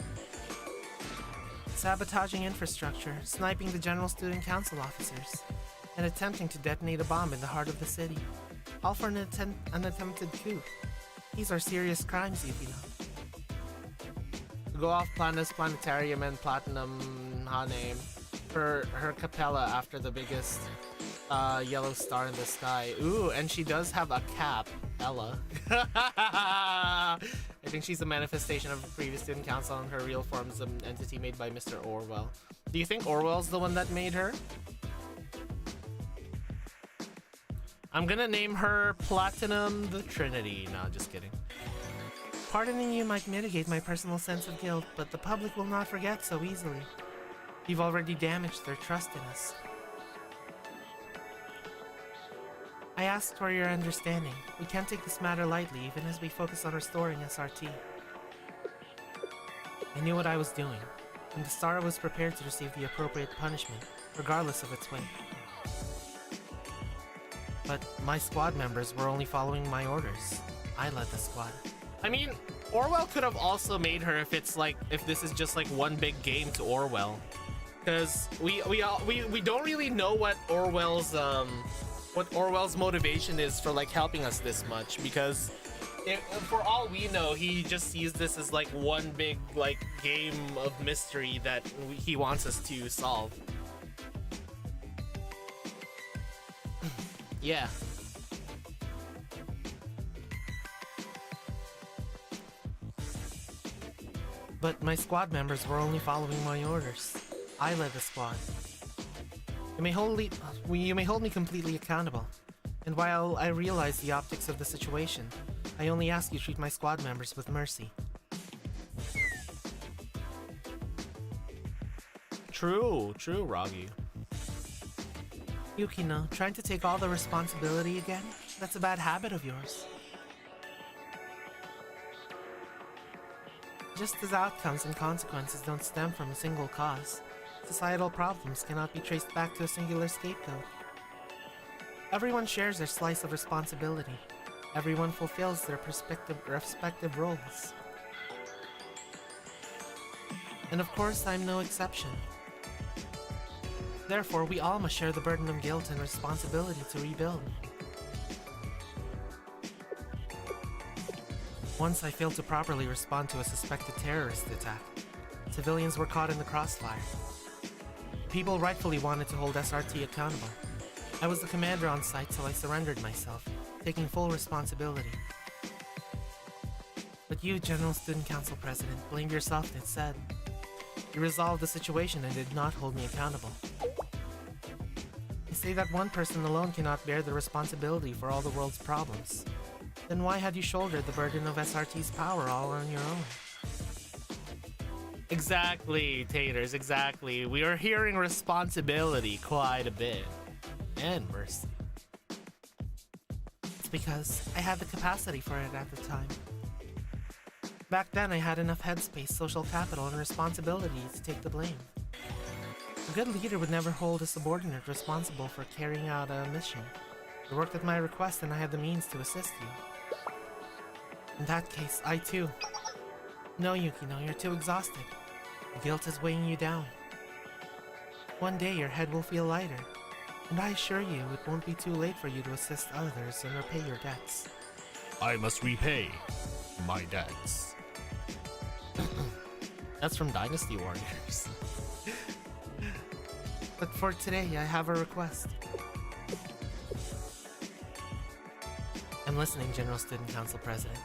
S2: Sabotaging infrastructure, sniping the General Student Council officers, and attempting to detonate a bomb in the heart of the city. All for an attempted coup. These are serious crimes, Yukino. Go off Planus Planetarium and Platinum Hane for her capella after the biggest yellow star in the sky. Ooh, and she does have a cap, Ella. I think she's a manifestation of a previous student council, and her real form is an entity made by Mr. Orwell. Do you think Orwell's the one that made her? I'm gonna name her Platinum the Trinity. No, just kidding. Pardoning you might mitigate my personal sense of guilt, but the public will not forget so easily. You've already damaged their trust in us. I ask for your understanding. We can't take this matter lightly, even as we focus on restoring SRT. I knew what I was doing, and the star was prepared to receive the appropriate punishment, regardless of its weight. But my squad members were only following my orders. I led the squad. I mean, Orwell could have also made her if this is just like one big game to Orwell. Because we don't really know what Orwell's motivation is for like helping us this much, because for all we know, he just sees this as like one big like game of mystery that he wants us to solve. Yeah. But my squad members were only following my orders. I led the squad. You may hold me completely accountable. And while I realize the optics of the situation, I only ask you to treat my squad members with mercy. True, Ragi. Yukino, trying to take all the responsibility again? That's a bad habit of yours. Just as outcomes and consequences don't stem from a single cause, societal problems cannot be traced back to a singular scapegoat. Everyone shares their slice of responsibility. Everyone fulfills their respective roles. And of course, I'm no exception. Therefore, we all must share the burden of guilt and responsibility to rebuild. Once I failed to properly respond to a suspected terrorist attack. Civilians were caught in the crossfire. People rightfully wanted to hold SRT accountable. I was the commander on site, so I surrendered myself, taking full responsibility. But you, General Student Council President, blamed yourself instead. You resolved the situation and did not hold me accountable. You say that one person alone cannot bear the responsibility for all the world's problems. Then why had you shouldered the burden of SRT's power all on your own? Exactly, Taters, exactly. We are hearing responsibility quite a bit. And mercy. It's because I had the capacity for it at the time. Back then, I had enough headspace, social capital, and responsibility to take the blame. A good leader would never hold a subordinate responsible for carrying out a mission. It worked at my request, and I had the means to assist you. In that case, I too. No, Yukino, you're too exhausted. Guilt is weighing you down. One day your head will feel lighter, and I assure you it won't be too late for you to assist others and repay your debts.
S1: I must repay my debts.
S2: That's from Dynasty Warriors. But for today, I have a request. I'm listening, General Student Council President.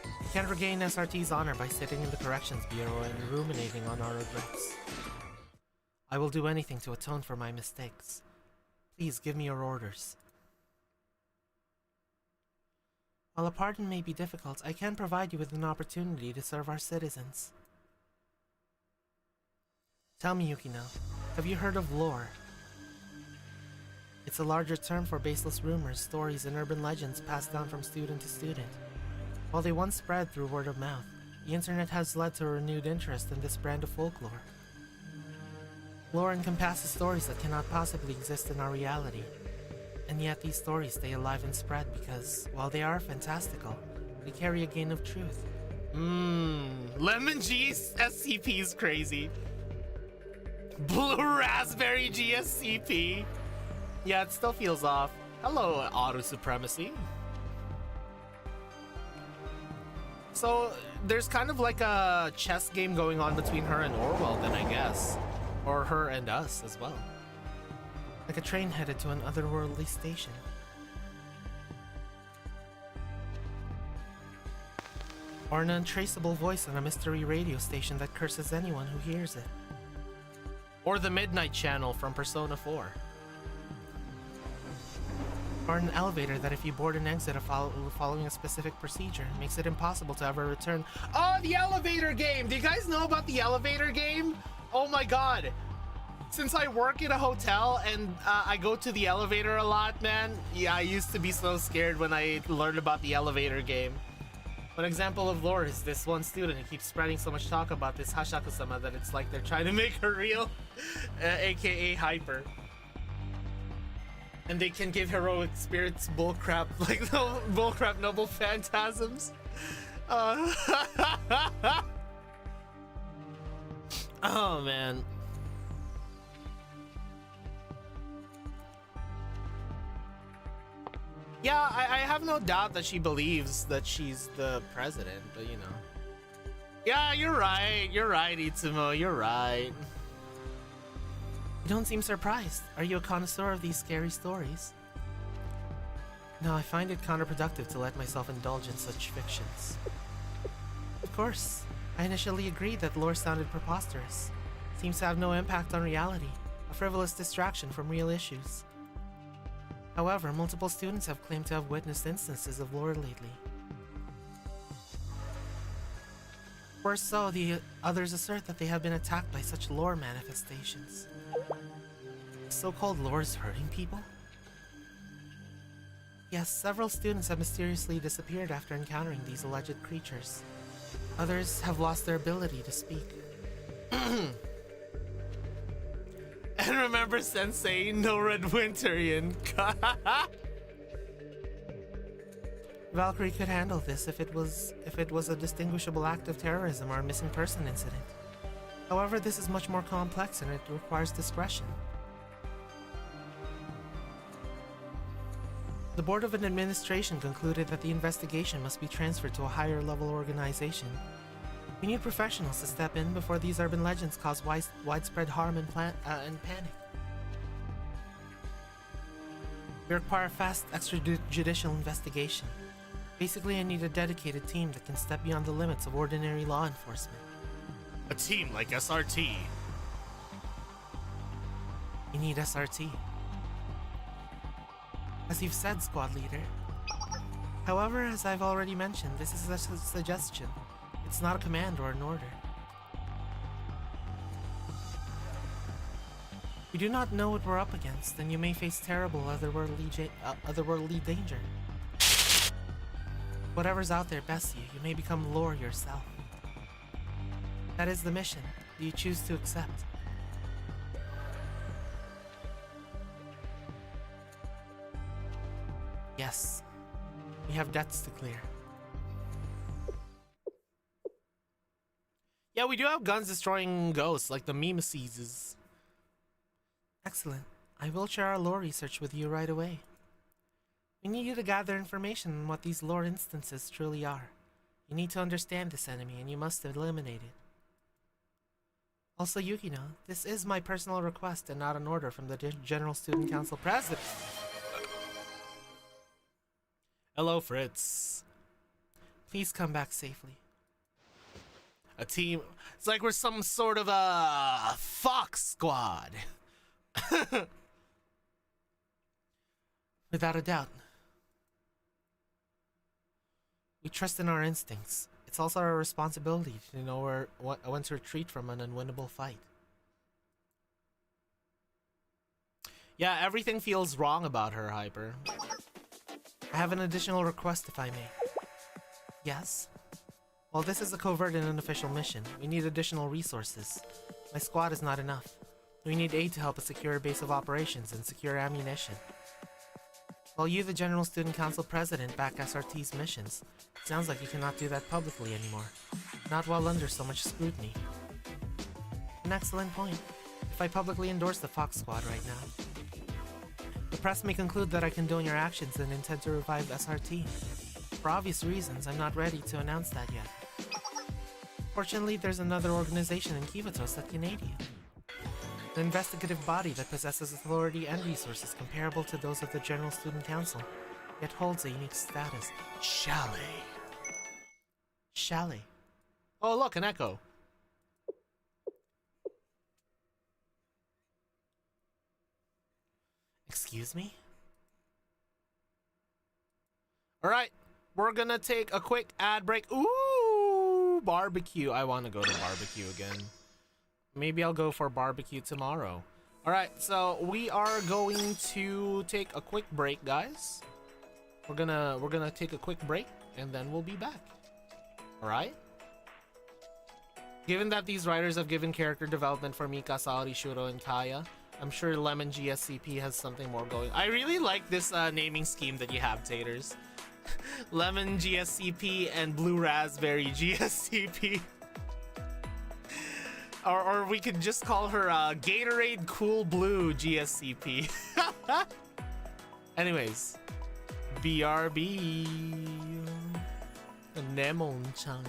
S2: You can't regain SRT's honor by sitting in the Corrections Bureau and ruminating on our regrets. I will do anything to atone for my mistakes. Please give me your orders. While a pardon may be difficult, I can provide you with an opportunity to serve our citizens. Tell me, Yukino, have you heard of lore? It's a larger term for baseless rumors, stories, and urban legends passed down from student to student. While they once spread through word of mouth, the internet has led to a renewed interest in this brand of folklore. Lore encompasses stories that cannot possibly exist in our reality, and yet these stories stay alive and spread because, while they are fantastical, they carry a grain of truth. Lemon G's SCP is crazy. Blue Raspberry GSCP. Yeah, it still feels off. Hello, Auto Supremacy. So, there's kind of like a chess game going on between her and Orwell then, I guess. Or her and us as well. Like a train headed to an otherworldly station. Or an untraceable voice on a mystery radio station that curses anyone who hears it. Or the Midnight Channel from Persona 4. Or an elevator that if you board an exit following a specific procedure, makes it impossible to ever return. Oh, the elevator game! Do you guys know about the elevator game? Oh my god. Since I work in a hotel and I go to the elevator a lot, man, yeah, I used to be so scared when I learned about the elevator game. One example of lore is this one student who keeps spreading so much talk about this Hashaku-sama that it's like they're trying to make her real, aka Hyper. And they can give heroic spirits bullcrap, like no bullcrap noble phantasms. Oh man. Yeah, I have no doubt that she believes that she's the president, but you know. Yeah, you're right, Itsumo, you're right. You don't seem surprised. Are you a connoisseur of these scary stories? No, I find it counterproductive to let myself indulge in such fictions. Of course, I initially agreed that lore sounded preposterous. Seems to have no impact on reality, a frivolous distraction from real issues. However, multiple students have claimed to have witnessed instances of lore lately. Worse so, the others assert that they have been attacked by such lore manifestations. So-called lore is hurting people? Yes, several students have mysteriously disappeared after encountering these alleged creatures. Others have lost their ability to speak. And remember, Sensei, no Red Winterian. Valkyrie could handle this if it was a distinguishable act of terrorism or a missing person incident. However, this is much more complex and it requires discretion. The Board of Administration concluded that the investigation must be transferred to a higher level organization. We need professionals to step in before these urban legends cause widespread harm and panic. We require a fast extrajudicial investigation. Basically, I need a dedicated team that can step beyond the limits of ordinary law enforcement.
S1: A team like SRT.
S2: We need SRT. As you've said, squad leader. However, as I've already mentioned, this is a suggestion. It's not a command or an order. You do not know what we're up against, and you may face terrible otherworldly danger. Whatever's out there bests you, you may become lore yourself. That is the mission. Do you choose to accept? Yes. We have debts to clear. Yeah, we do have guns destroying ghosts, like the Mimeses. Excellent. I will share our lore research with you right away. We need you to gather information on what these lore instances truly are. You need to understand this enemy, and you must eliminate it. Also, Yukino, this is my personal request and not an order from the General Student Council President. Hello, Fritz. Please come back safely. A team. It's like we're some sort of a Fox squad. Without a doubt. We trust in our instincts. It's also our responsibility to know when to retreat from an unwinnable fight. Yeah, everything feels wrong about her, Hyper. I have an additional request, if I may. Yes? Well, this is a covert and unofficial mission. We need additional resources. My squad is not enough. We need aid to help us secure a base of operations and secure ammunition. While you, the General Student Council President, back SRT's missions, it sounds like you cannot do that publicly anymore. Not while under so much scrutiny. An excellent point. If I publicly endorse the Fox Squad right now, the press may conclude that I condone your actions and intend to revive SRT. For obvious reasons, I'm not ready to announce that yet. Fortunately, there's another organization in Kivatos that can aid you. An investigative body that possesses authority and resources comparable to those of the General Student Council, yet holds a unique status. Chalet. Chalet. Oh, look, an echo. Excuse me? Alright, we're gonna take a quick ad break. Ooh, barbecue. I want to go to barbecue again. Maybe I'll go for barbecue tomorrow. Alright, so we are going to take a quick break, guys. We're gonna take a quick break and then we'll be back. Alright? Given that these writers have given character development for Mika, Saori, Shuro, and Kaya, I'm sure Lemon GSCP has something more going. I really like this naming scheme that you have, Taters. Lemon GSCP and Blue Raspberry GSCP. Or we could just call her Gatorade Cool Blue GSCP. Anyways, BRB. Nemon-chan.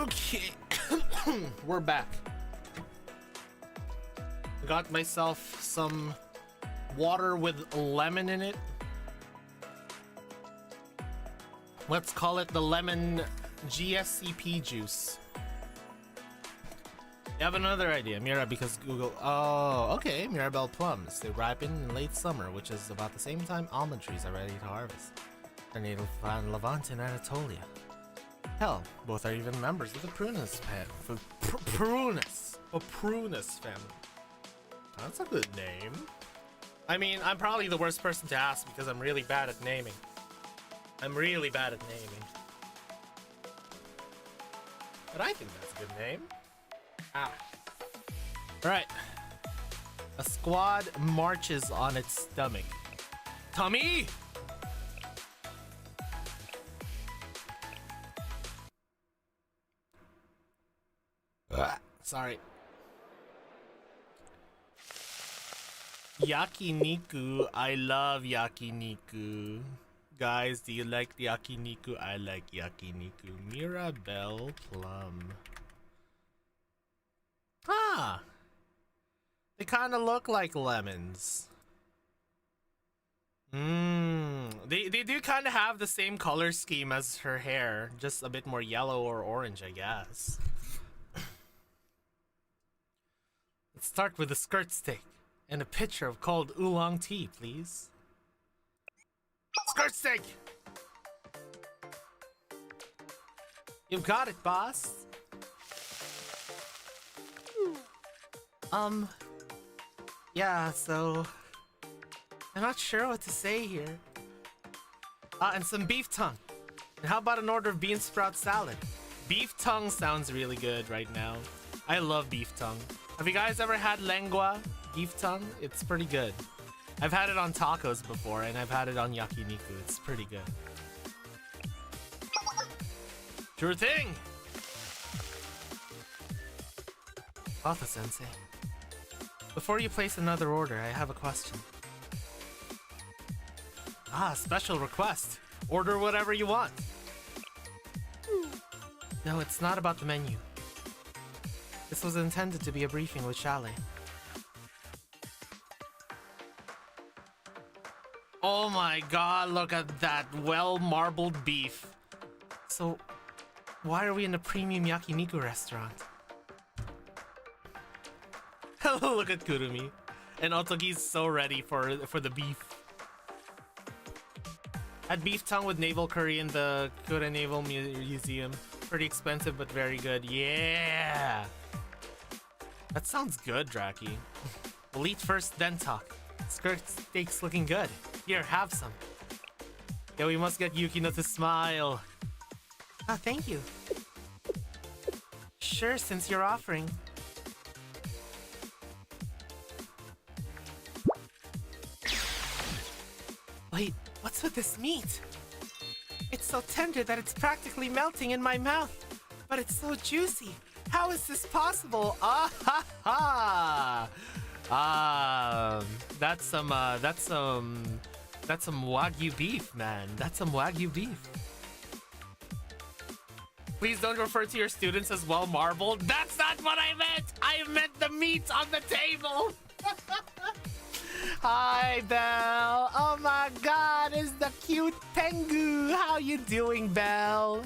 S2: Okay, we're back. Got myself some water with lemon in it. Let's call it the lemon GSCP juice. You have another idea, Mira, because Google... Oh, okay, Mirabelle plums. They ripen in late summer, which is about the same time almond trees are ready to harvest. They're native to Levant and Anatolia. Hell, both are even members of the Prunus family. That's a good name. I mean, I'm probably the worst person to ask because I'm really bad at naming. I'm really bad at naming. But I think that's a good name. Ah. Alright. A squad marches on its stomach. Tommy! Sorry. Yakiniku. I love yakiniku. Guys, do you like yakiniku? I like yakiniku. Mirabelle plum. Ah! They kind of look like lemons. They do kind of have the same color scheme as her hair, just a bit more yellow or orange, I guess. Let's start with a skirt steak and a pitcher of cold oolong tea, please. Skirt steak! You've got it, boss. Yeah, so... I'm not sure what to say here. And some beef tongue. And how about an order of bean sprout salad? Beef tongue sounds really good right now. I love beef tongue. Have you guys ever had lengua beef tongue? It's pretty good. I've had it on tacos before, and I've had it on yakiniku. It's pretty good. Sure thing! Otha-sensei. Before you place another order, I have a question. Ah, special request. Order whatever you want. No, it's not about the menu. This was intended to be a briefing with Chalet. Oh my god, look at that well-marbled beef. So, why are we in a premium yakiniku restaurant? Look at Kurumi. And Otogi's so ready for the beef. Had beef tongue with naval curry in the Kure Naval Museum. Pretty expensive, but very good. Yeah! That sounds good, Draki. We'll eat first, then talk. Skirt steak's looking good. Here, have some. Yeah, we must get Yukino to smile. Ah, thank you. Sure, since you're offering. Wait, what's with this meat? It's so tender that it's practically melting in my mouth. But it's so juicy. How is this possible? Ah ha ha! That's some Wagyu beef, man. That's some Wagyu beef. Please don't refer to your students as well marbled. That's not what I meant! I meant the meat on the table! Hi, Belle. Oh my god, it's the cute Tengu. How you doing, Belle?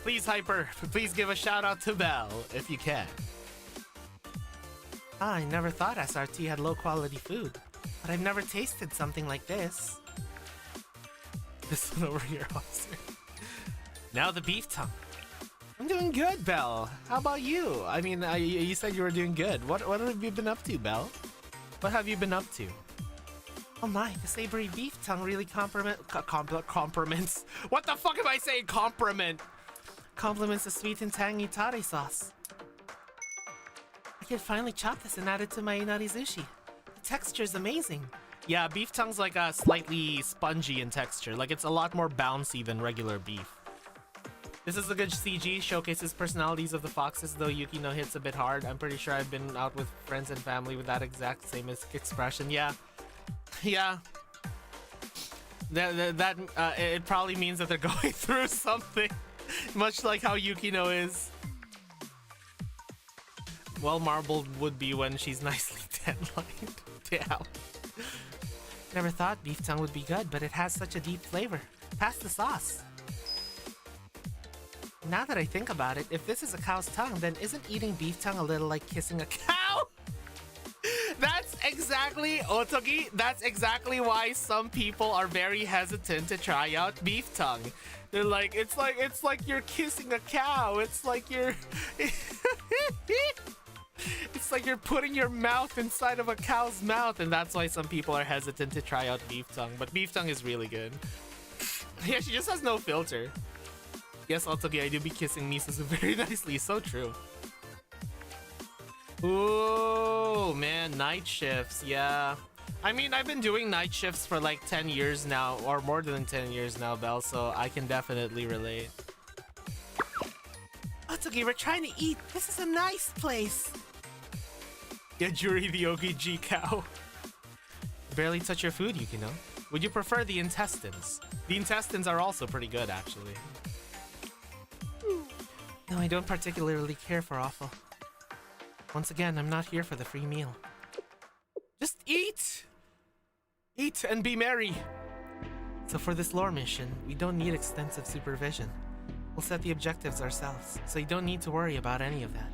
S2: Please, Hyper, please give a shout out to Belle, if you can. Ah, I never thought SRT had low quality food, but I've never tasted something like this. This one over here, officer. Now the beef tongue. I'm doing good, Belle. How about you? I mean, you said you were doing good. What have you been up to, Belle? What have you been up to? Oh my, the savory beef tongue really compliments... What the fuck am I saying? Compliments the sweet and tangy tare sauce. I can finally chop this and add it to my inari sushi. The texture's amazing. Yeah, beef tongue's like slightly spongy in texture. Like, it's a lot more bouncy than regular beef. This is a good CG, showcases personalities of the foxes, though Yukino hits a bit hard. I'm pretty sure I've been out with friends and family with that exact same expression. Yeah. Yeah. It probably means that they're going through something, much like how Yukino is. Well marbled would be when she's nicely deadlined. Damn. Never thought beef tongue would be good, but it has such a deep flavor. Pass the sauce. Now that I think about it, if this is a cow's tongue, then isn't eating beef tongue a little like kissing a cow? That's exactly, Otogi, that's exactly why some people are very hesitant to try out beef tongue. They're like, it's like you're kissing a cow. It's like you're it's like you're putting your mouth inside of a cow's mouth, and that's why some people are hesitant to try out beef tongue. But beef tongue is really good. Yeah, she just has no filter. Yes, Otogi, I do be kissing Misazu very nicely. So true. Ooh, man, night shifts, yeah. I mean, I've been doing night shifts for like 10 years now, or more than 10 years now, Belle, so I can definitely relate. Otogi, we're trying to eat. This is a nice place. Yeah, Juri the Ogiji cow. Barely touch your food, Yukino. Would you prefer the intestines? The intestines are also pretty good, actually. No, I don't particularly care for offal. Once again, I'm not here for the free meal. Just eat! Eat and be merry! So for this lore mission, we don't need extensive supervision. We'll set the objectives ourselves, so you don't need to worry about any of that.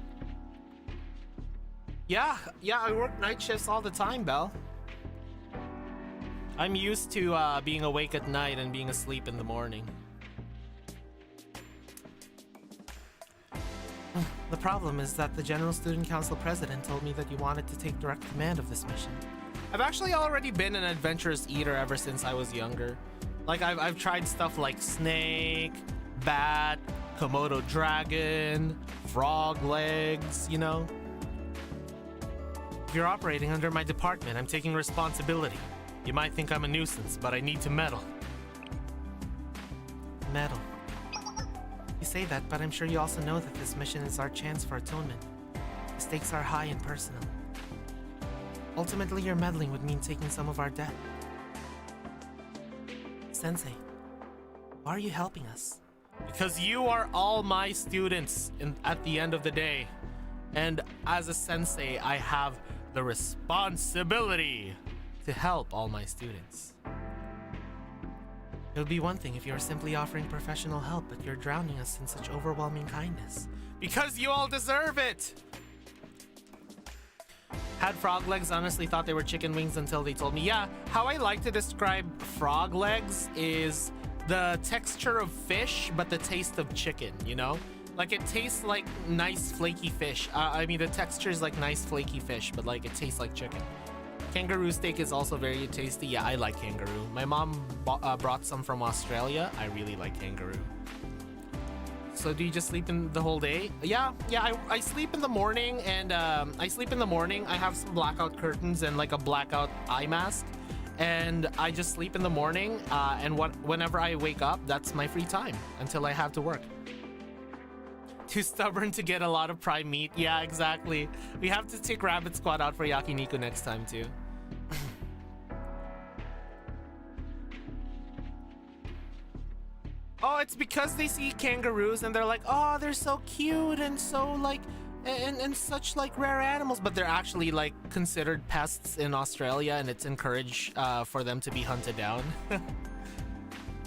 S2: Yeah, I work night shifts all the time, Belle. I'm used to being awake at night and being asleep in the morning. The problem is that the General Student Council President told me that you wanted to take direct command of this mission. I've actually already been an adventurous eater ever since I was younger. Like, I've tried stuff like snake, bat, Komodo dragon, frog legs, you know? If you're operating under my department, I'm taking responsibility. You might think I'm a nuisance, but I need to meddle. Meddle. You say that, but I'm sure you also know that this mission is our chance for atonement. The stakes are high and personal. Ultimately, your meddling would mean taking some of our debt. Sensei, why are you helping us? Because you are all my students at the end of the day. And as a sensei, I have the responsibility to help all my students. It would be one thing if you were simply offering professional help, but you're drowning us in such overwhelming kindness. Because you all deserve it! Had frog legs, honestly thought they were chicken wings until they told me. Yeah, how I like to describe frog legs is the texture of fish, but the taste of chicken, you know? Like, it tastes like nice flaky fish. I mean, the texture is like nice flaky fish, but like, it tastes like chicken. Kangaroo steak is also very tasty. Yeah, I like kangaroo. My mom brought some from Australia. I really like kangaroo. So do you just sleep in the whole day? Yeah, I sleep in the morning, and I have some blackout curtains and like a blackout eye mask, and I just sleep in the morning, and whenever I wake up, that's my free time until I have to work. Too stubborn to get a lot of prime meat. Yeah, exactly. We have to take Rabbit Squad out for yakiniku next time too. Oh, it's because they see kangaroos and they're like, oh, they're so cute and so like, and such like rare animals, but they're actually like considered pests in Australia, and it's encouraged for them to be hunted down.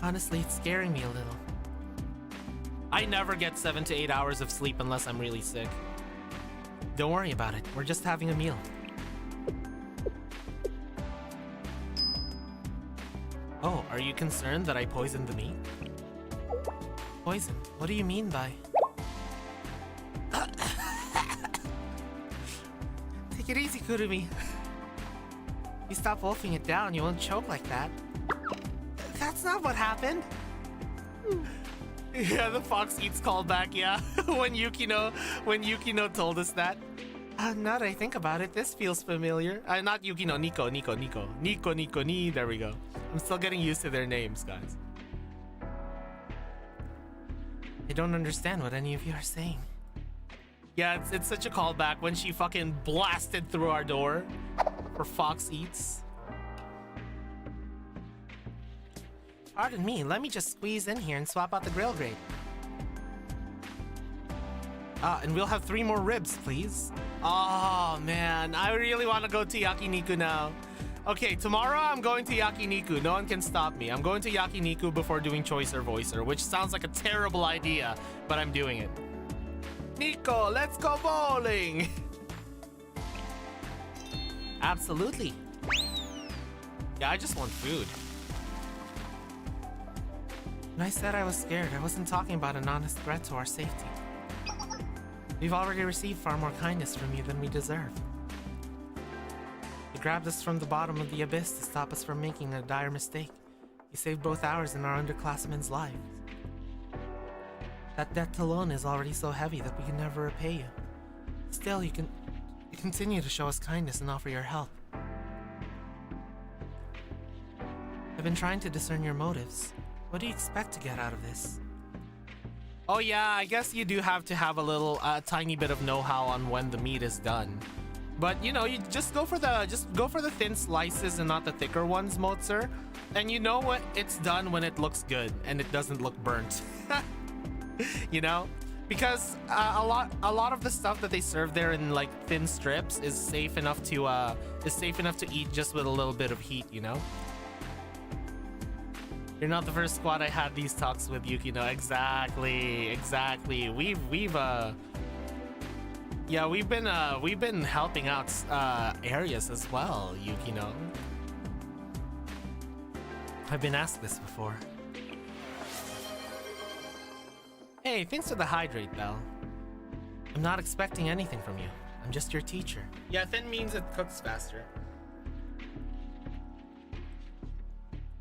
S2: Honestly, it's scaring me a little. I never get 7 to 8 hours of sleep unless I'm really sick. Don't worry about it. We're just having a meal. Oh, are you concerned that I poisoned the meat? Poison? What do you mean by? Take it easy, Kurumi. You stop wolfing it down, you won't choke like that. That's not what happened. Yeah, the Fox Eats callback, yeah. when Yukino told us that. Now that I think about it, this feels familiar. Not Yukino, Nico. Nico, there we go. I'm still getting used to their names, guys. I don't understand what any of you are saying. Yeah, it's such a callback when she fucking blasted through our door for Fox Eats. Pardon me, let me just squeeze in here and swap out the grill grate. And we'll have 3 more ribs, please. Oh, man, I really want to go to Yakiniku now. Okay, tomorrow I'm going to Yakiniku. No one can stop me. I'm going to Yakiniku before doing Choicer Voicer, which sounds like a terrible idea, but I'm doing it. Nico, let's go bowling! Absolutely. Yeah, I just want food. When I said I was scared, I wasn't talking about an honest threat to our safety. We've already received far more kindness from you than we deserve. You grabbed us from the bottom of the abyss to stop us from making a dire mistake. You saved both ours and our underclassmen's lives. That debt alone is already so heavy that we can never repay you. Still, you continue to show us kindness and offer your help. I've been trying to discern your motives. What do you expect to get out of this? Oh yeah, I guess you do have to have a little, tiny bit of know-how on when the meat is done. But you know, you just go for the thin slices and not the thicker ones, Mozart. And you know what? It's done when it looks good and it doesn't look burnt. You know, because a lot of the stuff that they serve there in like thin strips is safe enough to eat just with a little bit of heat. You know. You're not the first squad I had these talks with, Yukino. Exactly. We've been helping out areas as well, Yukino. I've been asked this before. Hey, thanks for the hydrate, Belle. I'm not expecting anything from you. I'm just your teacher. Yeah, thin means it cooks faster.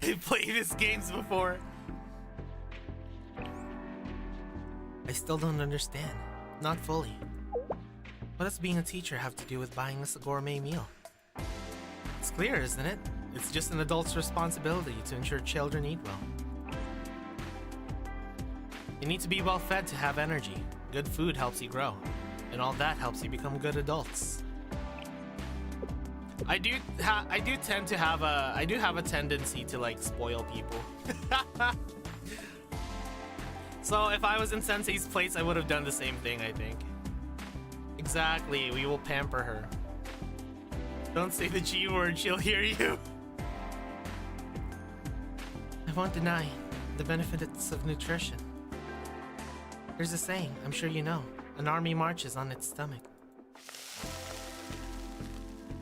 S2: I've played these games before. I still don't understand. Not fully. What does being a teacher have to do with buying us a gourmet meal? It's clear, isn't it? It's just an adult's responsibility to ensure children eat well. You need to be well fed to have energy. Good food helps you grow. And all that helps you become good adults. I do have a tendency to like spoil people. So if I was in Sensei's place, I would have done the same thing, I think. Exactly, we will pamper her. Don't say the G word, she'll hear you. I won't deny the benefits of nutrition. There's a saying, I'm sure you know, an army marches on its stomach.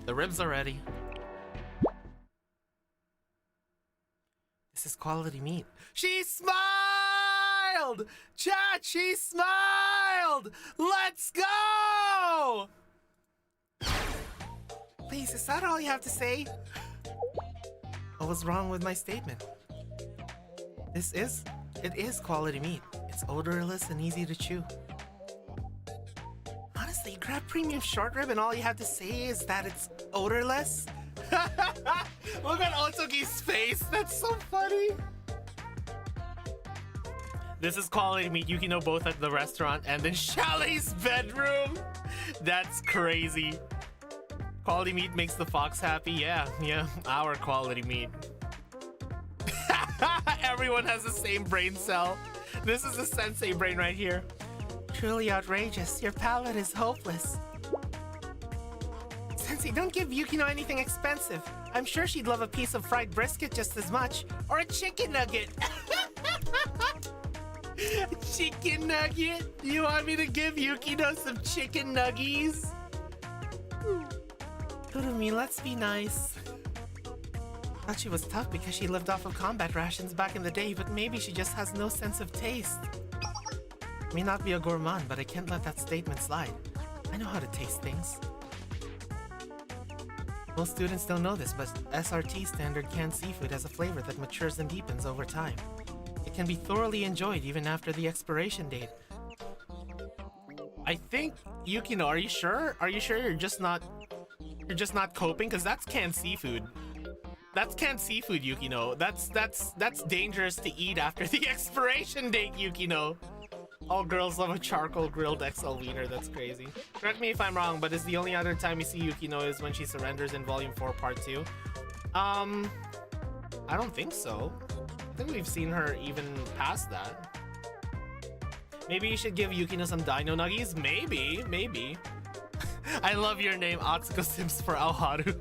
S2: The ribs are ready. This is quality meat. She smiled! Chat, she smiled! Let's go! Please, is that all you have to say? What was wrong with my statement? It is quality meat. It's odorless and easy to chew. Honestly, grab premium short rib and all you have to say is that it's odorless? Look at Otsuki's face, that's so funny. This is quality meat, Yukino both at the restaurant and in Chalet's bedroom. That's crazy. Quality meat makes the fox happy. Yeah, our quality meat. Everyone has the same brain cell. This is the sensei brain right here. Truly outrageous. Your palate is hopeless. Sensei, don't give Yukino anything expensive. I'm sure she'd love a piece of fried brisket just as much. Or a chicken nugget. Chicken nugget? You want me to give Yukino some chicken nuggies? Kurumi, let's be nice. Thought she was tough because she lived off of combat rations back in the day, but maybe she just has no sense of taste. May not be a gourmand, but I can't let that statement slide. I know how to taste things. Most students don't know this, but SRT standard canned seafood has a flavor that matures and deepens over time. It can be thoroughly enjoyed even after the expiration date. I think, Yukino, are you sure? Are you sure you're just not coping? Because that's canned seafood. That's canned seafood, Yukino. That's dangerous to eat after the expiration date, Yukino. All girls love a charcoal grilled XL wiener. That's crazy. Correct me if I'm wrong, but is the only other time we see Yukino is when she surrenders in Volume 4, Part 2? I don't think so. I think we've seen her even past that. Maybe you should give Yukino some Dino Nuggies? Maybe, maybe. I love your name, Atsuko Sims for Aoharu.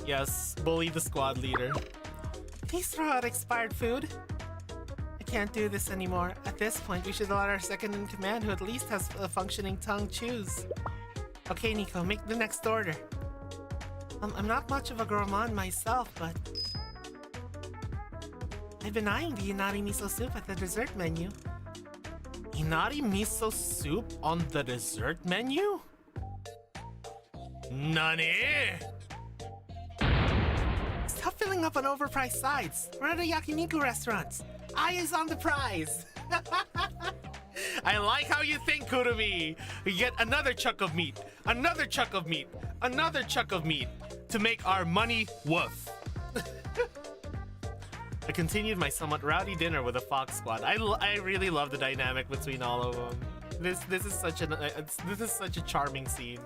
S2: Yes, bully the squad leader. Please throw out expired food. I can't do this anymore. At this point, we should let our second in command, who at least has a functioning tongue, choose. Okay, Nico, make the next order. I'm not much of a gourmand myself, but I've been eyeing the Inari miso soup at the dessert menu. Inari miso soup on the dessert menu? Nani? Stop filling up on overpriced sides. We're at a yakiniku restaurant. Eye is on the prize. I like how you think, Kurumi. We get another chunk of meat, another chunk of meat, another chunk of meat to make our money worth. I continued my somewhat rowdy dinner with the Fox Squad. I really love the dynamic between all of them. This is such a charming scene.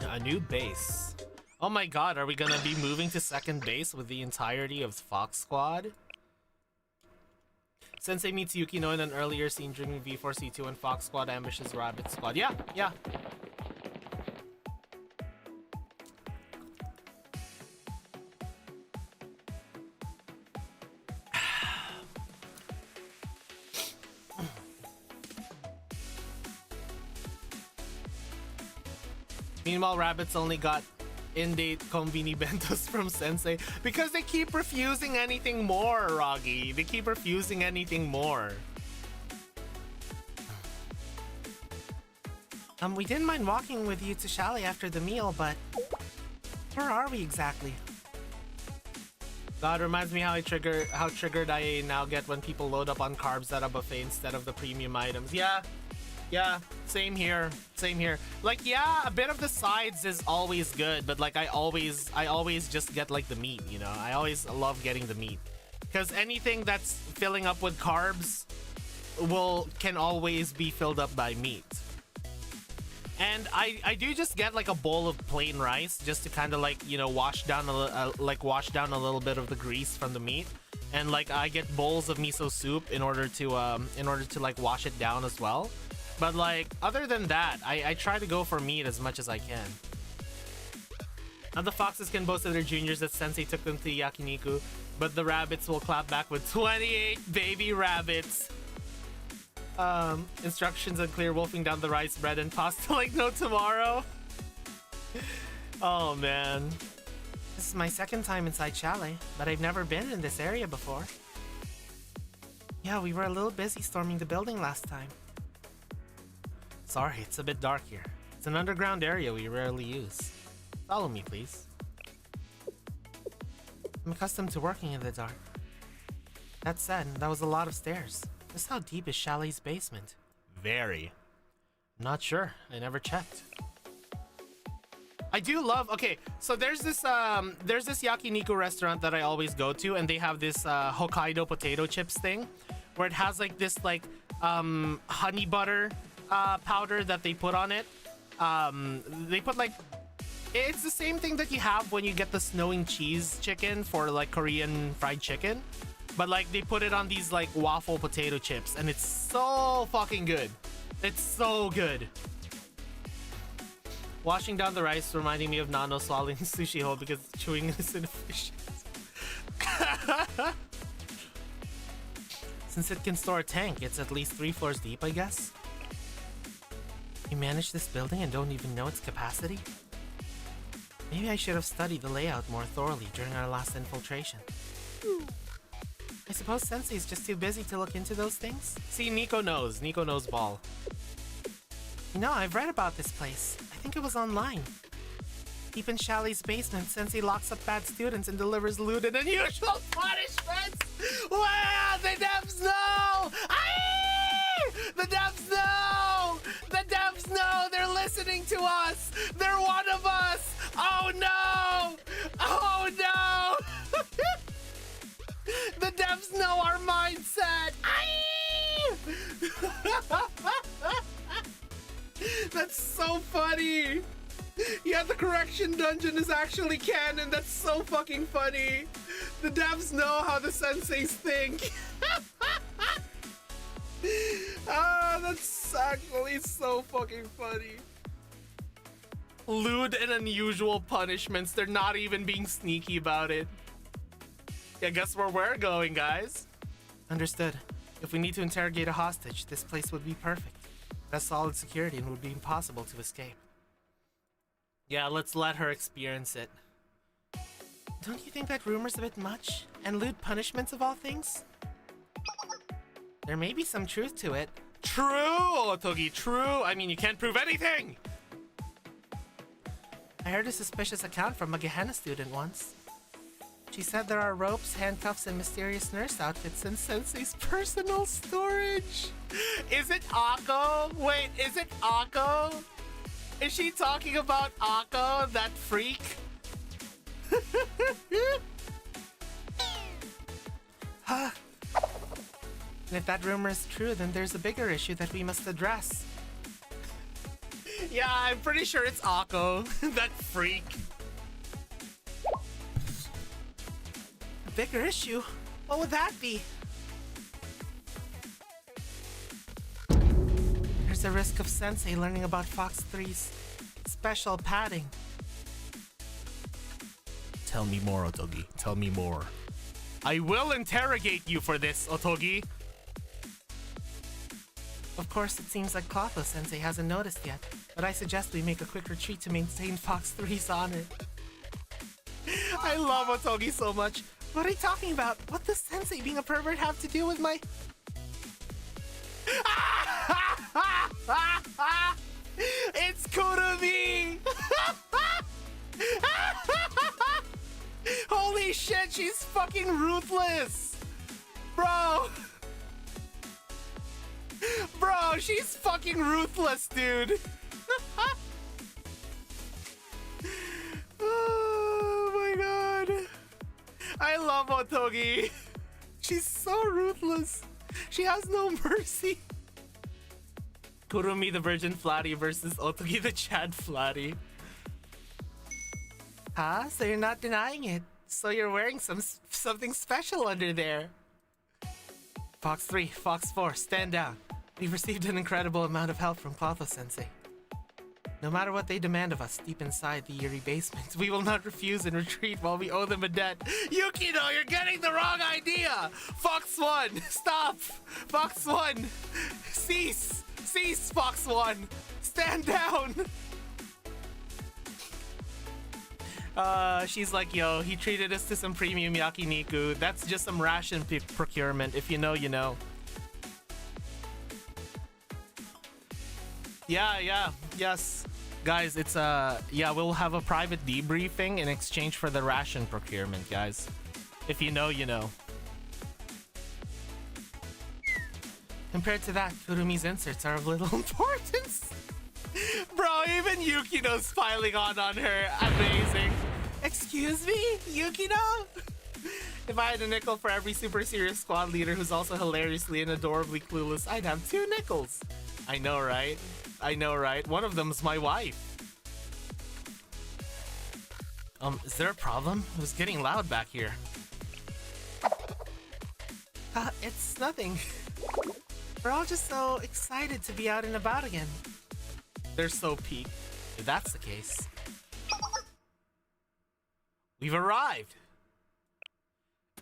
S2: A new base. Oh my god, are we gonna be moving to second base with the entirety of Fox Squad? Sensei meets Yukino in an earlier scene during V4C2 and Fox Squad ambushes Rabbit Squad. Yeah, yeah. Meanwhile, Rabbits only got in-date konbini bentos from Sensei because they keep refusing anything more, Roggy. They keep refusing anything more. We didn't mind walking with you to Chalet after the meal, but where are we exactly? God, reminds me how triggered I now get when people load up on carbs at a buffet instead of the premium items. Yeah, same here. Same here. Like, yeah, a bit of the sides is always good, but like I always just get like the meat, you know? I always love getting the meat. Because anything that's filling up with carbs can always be filled up by meat. And I do just get like a bowl of plain rice just to kind of like, you know, wash down a little bit of the grease from the meat. And like I get bowls of miso soup in order to like wash it down as well. But like, other than that, I try to go for meat as much as I can. Now the foxes can boast to their juniors that Sensei took them to yakiniku, but the rabbits will clap back with 28 baby rabbits. Instructions unclear, wolfing down the rice, bread, and pasta like no tomorrow. Oh man. This is my second time inside Chalet, but I've never been in this area before. Yeah, we were a little busy storming the building last time. Sorry, it's a bit dark here. It's an underground area we rarely use. Follow me, please. I'm accustomed to working in the dark. That said, that was a lot of stairs. Just how deep is Chalet's basement? Very. I'm not sure. I never checked. I do love... Okay, so there's this yakiniku restaurant that I always go to, and they have this Hokkaido potato chips thing, where it has like this like honey butter powder that they put on it. They put like... It's the same thing that you have when you get the snowing cheese chicken for like Korean fried chicken. But like they put it on these like waffle potato chips, and it's so fucking good. It's so good. Washing down the rice reminding me of Nano swallowing sushi hole because chewing is inefficient. Since it can store a tank, it's at least 3 floors deep, I guess. You manage this building and don't even know its capacity? Maybe I should have studied the layout more thoroughly during our last infiltration. I suppose Sensei's just too busy to look into those things? See, Nico knows. Nico knows ball. You know, I've read about this place. I think it was online. Deep in Chalet's basement, Sensei locks up bad students and delivers loot and unusual punishments! Wow! The devs know! Aye! The devs know! The devs know! They're listening to us! They're one of us! Oh no! Oh no! The devs know our mindset! Aye! That's so funny! Yeah, the correction dungeon is actually canon. That's so fucking funny. The devs know how the senseis think. Ah, that's actually so fucking funny. Lewd and unusual punishments. They're not even being sneaky about it. Yeah, guess where we're going, guys. Understood. If we need to interrogate a hostage, this place would be perfect. It has solid security and would be impossible to escape. Yeah, let's let her experience it. Don't you think that rumor's a bit much? And lewd punishments of all things? There may be some truth to it. True, Otogi, true. I mean, you can't prove anything. I heard a suspicious account from a Gehenna student once. She said there are ropes, handcuffs, and mysterious nurse outfits in Sensei's personal storage. Is it Akko? Wait, is it Akko? Is she talking about Akko, that freak? Huh. And if that rumor is true, then there's a bigger issue that we must address. Yeah, I'm pretty sure it's Akko, that freak. A bigger issue? What would that be? There's a risk of Sensei learning about Fox 3's special padding. Tell me more, Otogi. Tell me more. I will interrogate you for this, Otogi. Of course, it seems like Clotho Sensei hasn't noticed yet, but I suggest we make a quick retreat to maintain Fox 3's honor. I love Otogi so much. What are you talking about? What does Sensei being a pervert have to do with my... It's Kurumi! Holy shit, she's fucking ruthless! Bro! Bro, she's fucking ruthless, dude! Oh my god. I love Otogi. She's so ruthless. She has no mercy. Kurumi the Virgin Flatty versus Otogi the Chad Flatty. Huh? So you're not denying it. So you're wearing something special under there. Fox 3, Fox 4, stand down. We've received an incredible amount of help from Clotho Sensei. No matter what they demand of us deep inside the eerie basement, we will not refuse and retreat while we owe them a debt. Yukino, you're getting the wrong idea! Fox 1, stop! Fox 1, cease! Cease, Fox 1! Stand down! She's like, yo, he treated us to some premium yakiniku. That's just some ration procurement. If you know, you know. Yeah, yes. Guys, it's, yeah, we'll have a private debriefing in exchange for the ration procurement, guys. If you know, you know. Compared to that, Kurumi's inserts are of little importance. Bro, even Yukino's piling on her. Amazing. Excuse me, Yukino? If I had a nickel for every super serious squad leader who's also hilariously and adorably clueless, I'd have 2 nickels. I know, right? I know, right? One of them's my wife. Is there a problem? It was getting loud back here. It's nothing. We're all just so excited to be out and about again. They're so peaked. If that's the case. We've arrived!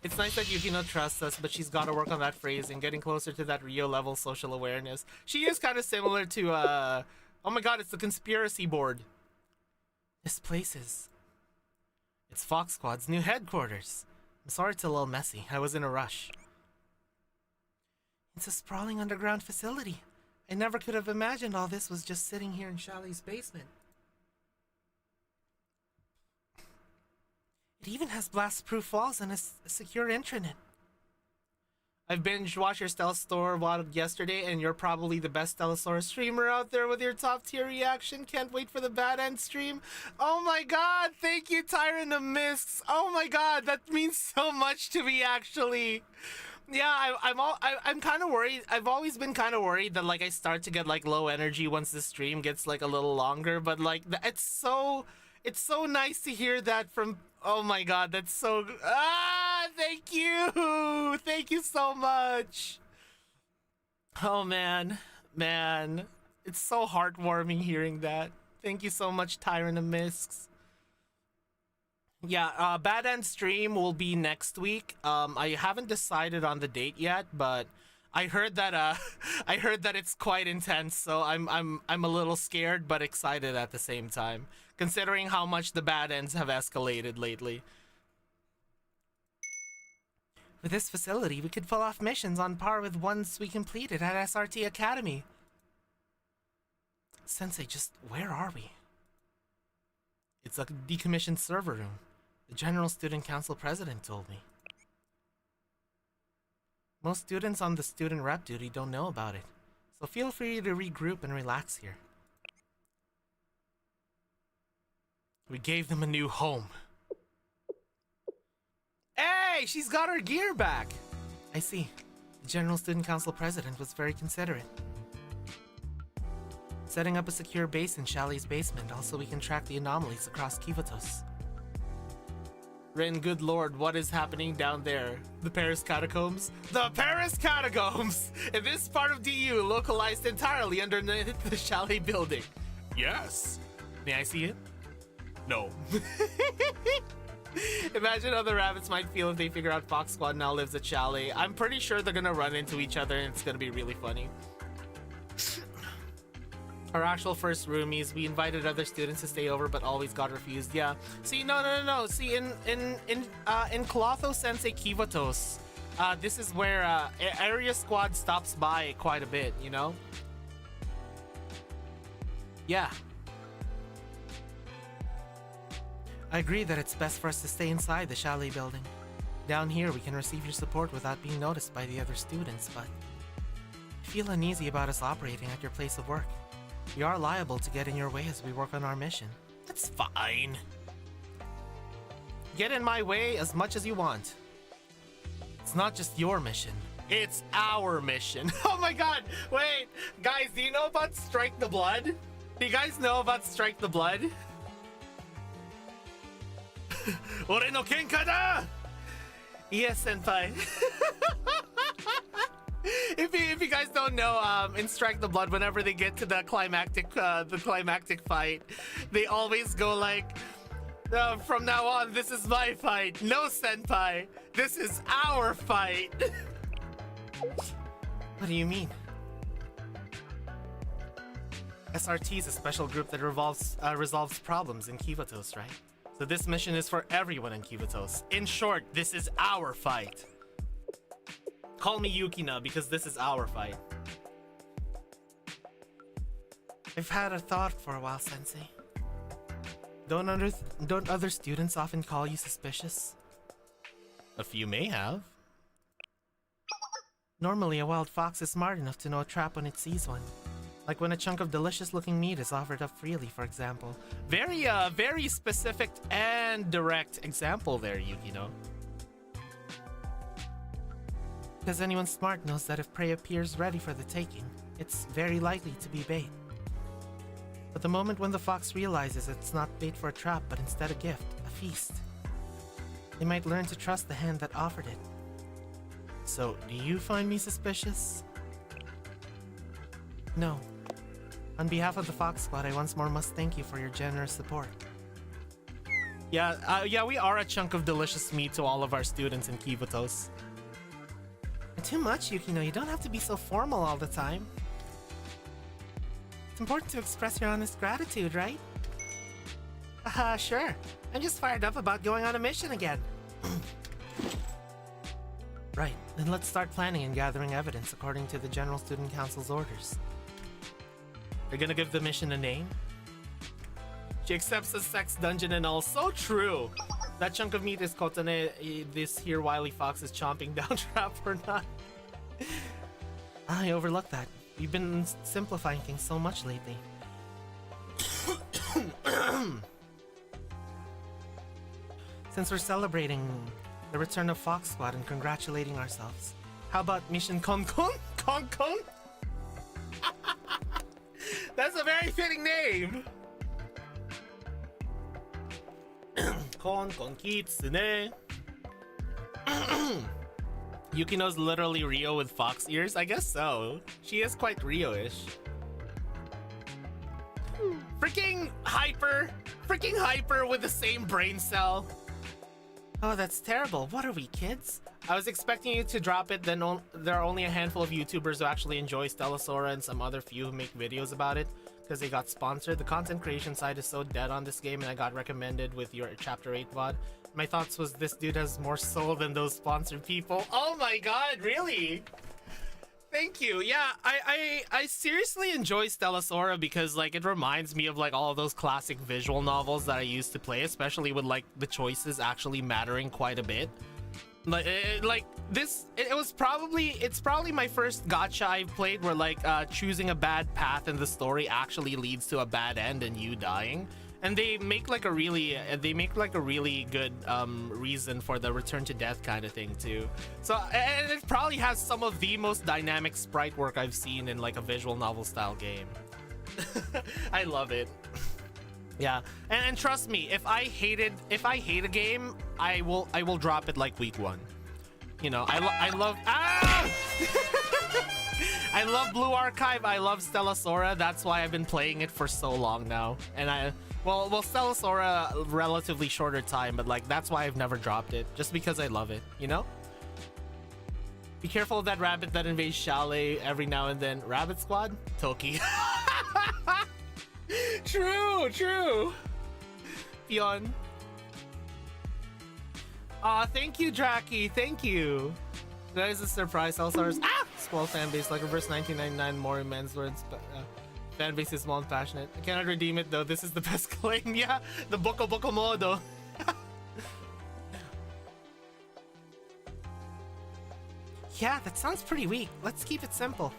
S2: It's nice that Yukino trusts us, but she's gotta work on that phrasing, getting closer to that Rio level social awareness. She is kind of similar to, oh my god, it's the conspiracy board. This place is... It's Fox Squad's new headquarters. I'm sorry it's a little messy. I was in a rush. It's a sprawling underground facility. I never could have imagined all this was just sitting here in Charlie's basement. It even has blast-proof walls and a secure intranet. I've binge-watched your Stealth Store VOD yesterday, and you're probably the best Stellasaurus streamer out there with your top-tier reaction. Can't wait for the Bad End stream. Oh my god, thank you, Tyrant of Mists. Oh my god, that means so much to me, actually. Yeah, I'm kind of worried. I've always been kind of worried that like I start to get like low energy once the stream gets like a little longer. But like it's so nice to hear that from. Oh my god, that's so. Thank you so much. Oh man, it's so heartwarming hearing that. Thank you so much, Tyrant of Misks. Yeah, Bad End stream will be next week. I haven't decided on the date yet, but I heard that I heard that it's quite intense, so I'm a little scared but excited at the same time, considering how much the bad ends have escalated lately. With this facility, we could pull off missions on par with ones we completed at SRT Academy. Sensei, just where are we? It's a decommissioned server room. The General Student Council President told me. Most students on the student rep duty don't know about it, so feel free to regroup and relax here. We gave them a new home. Hey, she's got her gear back! I see. The General Student Council President was very considerate. Setting up a secure base in Chalet's basement, also we can track the anomalies across Kivatos. Rin, good lord, what is happening down there? The Paris Catacombs? The Paris Catacombs! In this part of DU, localized entirely underneath the Chalet building. Yes. May I see it? No. Imagine how the rabbits might feel if they figure out Fox Squad now lives at Chalet. I'm pretty sure they're gonna run into each other and it's gonna be really funny. Our actual first roomies, we invited other students to stay over but always got refused. Yeah. See, no. See, in Clotho Sensei Kivatos, this is where Area Squad stops by quite a bit, you know? Yeah. I agree that it's best for us to stay inside the Chalet building. Down here, we can receive your support without being noticed by the other students, but I feel uneasy about us operating at your place of work. We are liable to get in your way as we work on our mission. That's fine. Get in my way as much as you want. It's not just your mission. It's our mission. Oh my god! Wait! Guys, do you know about Strike the Blood? Do you guys know about Strike the Blood? Ore no kenka da! Yes, senpai. If you guys don't know, in Strike the Blood, whenever they get to the climactic fight, they always go like, from now on, this is my fight. No, senpai, this is our fight. What do you mean? SRT is a special group that resolves problems in Kivatos, right? So this mission is for everyone in Kivatos. In short, this is our fight. Call me Yukina because this is our fight. I've had a thought for a while, Sensei. Don't other students often call you suspicious? A few may have. Normally, a wild fox is smart enough to know a trap when it sees one. Like when a chunk of delicious-looking meat is offered up freely, for example. Very specific and direct example there, Yukino. Because anyone smart knows that if prey appears ready for the taking, it's very likely to be bait. But the moment when the fox realizes it's not bait for a trap, but instead a gift, a feast, they might learn to trust the hand that offered it. So, do you find me suspicious? No. On behalf of the Fox Squad, I once more must thank you for your generous support. Yeah, we are a chunk of delicious meat to all of our students in Kivatos. Too much, Yukino. You don't have to be so formal all the time. It's important to express your honest gratitude, right? Sure. I'm just fired up about going on a mission again. Right, then let's start planning and gathering evidence according to the General Student Council's orders. You're gonna give the mission a name? She accepts the sex dungeon and all. So true! That chunk of meat is Kotane, this here wily fox is chomping down trap or not. I overlooked that. You've been simplifying things so much lately. Since we're celebrating the return of Fox Squad and congratulating ourselves, How about Mission Konkon? Konkon? That's a very fitting name. Konkon Kitsune. Yukino's literally Rio with fox ears? I guess so. She is quite Rio-ish. Freaking hyper with the same brain cell. Oh, that's terrible. What are we, kids? I was expecting you to drop it, then there are only a handful of YouTubers who actually enjoy Stellasora and some other few who make videos about it because they got sponsored. The content creation side is so dead on this game and I got recommended with your Chapter 8 VOD. My thoughts was this dude has more soul than those sponsored people. Oh my god, really? Thank you. Yeah, I seriously enjoy Stellasora because like it reminds me of like all of those classic visual novels that I used to play, especially with like the choices actually mattering quite a bit. It's probably my first gacha I've played where like choosing a bad path in the story actually leads to a bad end and you dying. And they make like a really good reason for the return to death kind of thing too. So and it probably has some of the most dynamic sprite work I've seen in like a visual novel style game. I love it. Yeah, and trust me, if I hate a game, I will drop it like week 1. You know, I love I love Blue Archive. I love Stellasora. That's why I've been playing it for so long now. And well, Stellasora relatively shorter time, but like that's why I've never dropped it, just because I love it. You know. Be careful of that rabbit that invades Chalet every now and then. Rabbit Squad, Toki. True. Beyond. Aw, thank you, Draki. Thank you. That is a surprise. All-Stars. Small fan base, like reverse 1999 more immense words. But, fan base is small and passionate. I cannot redeem it though. This is the best claim. Yeah, the Boko Boko Modo. Yeah, that sounds pretty weak. Let's keep it simple.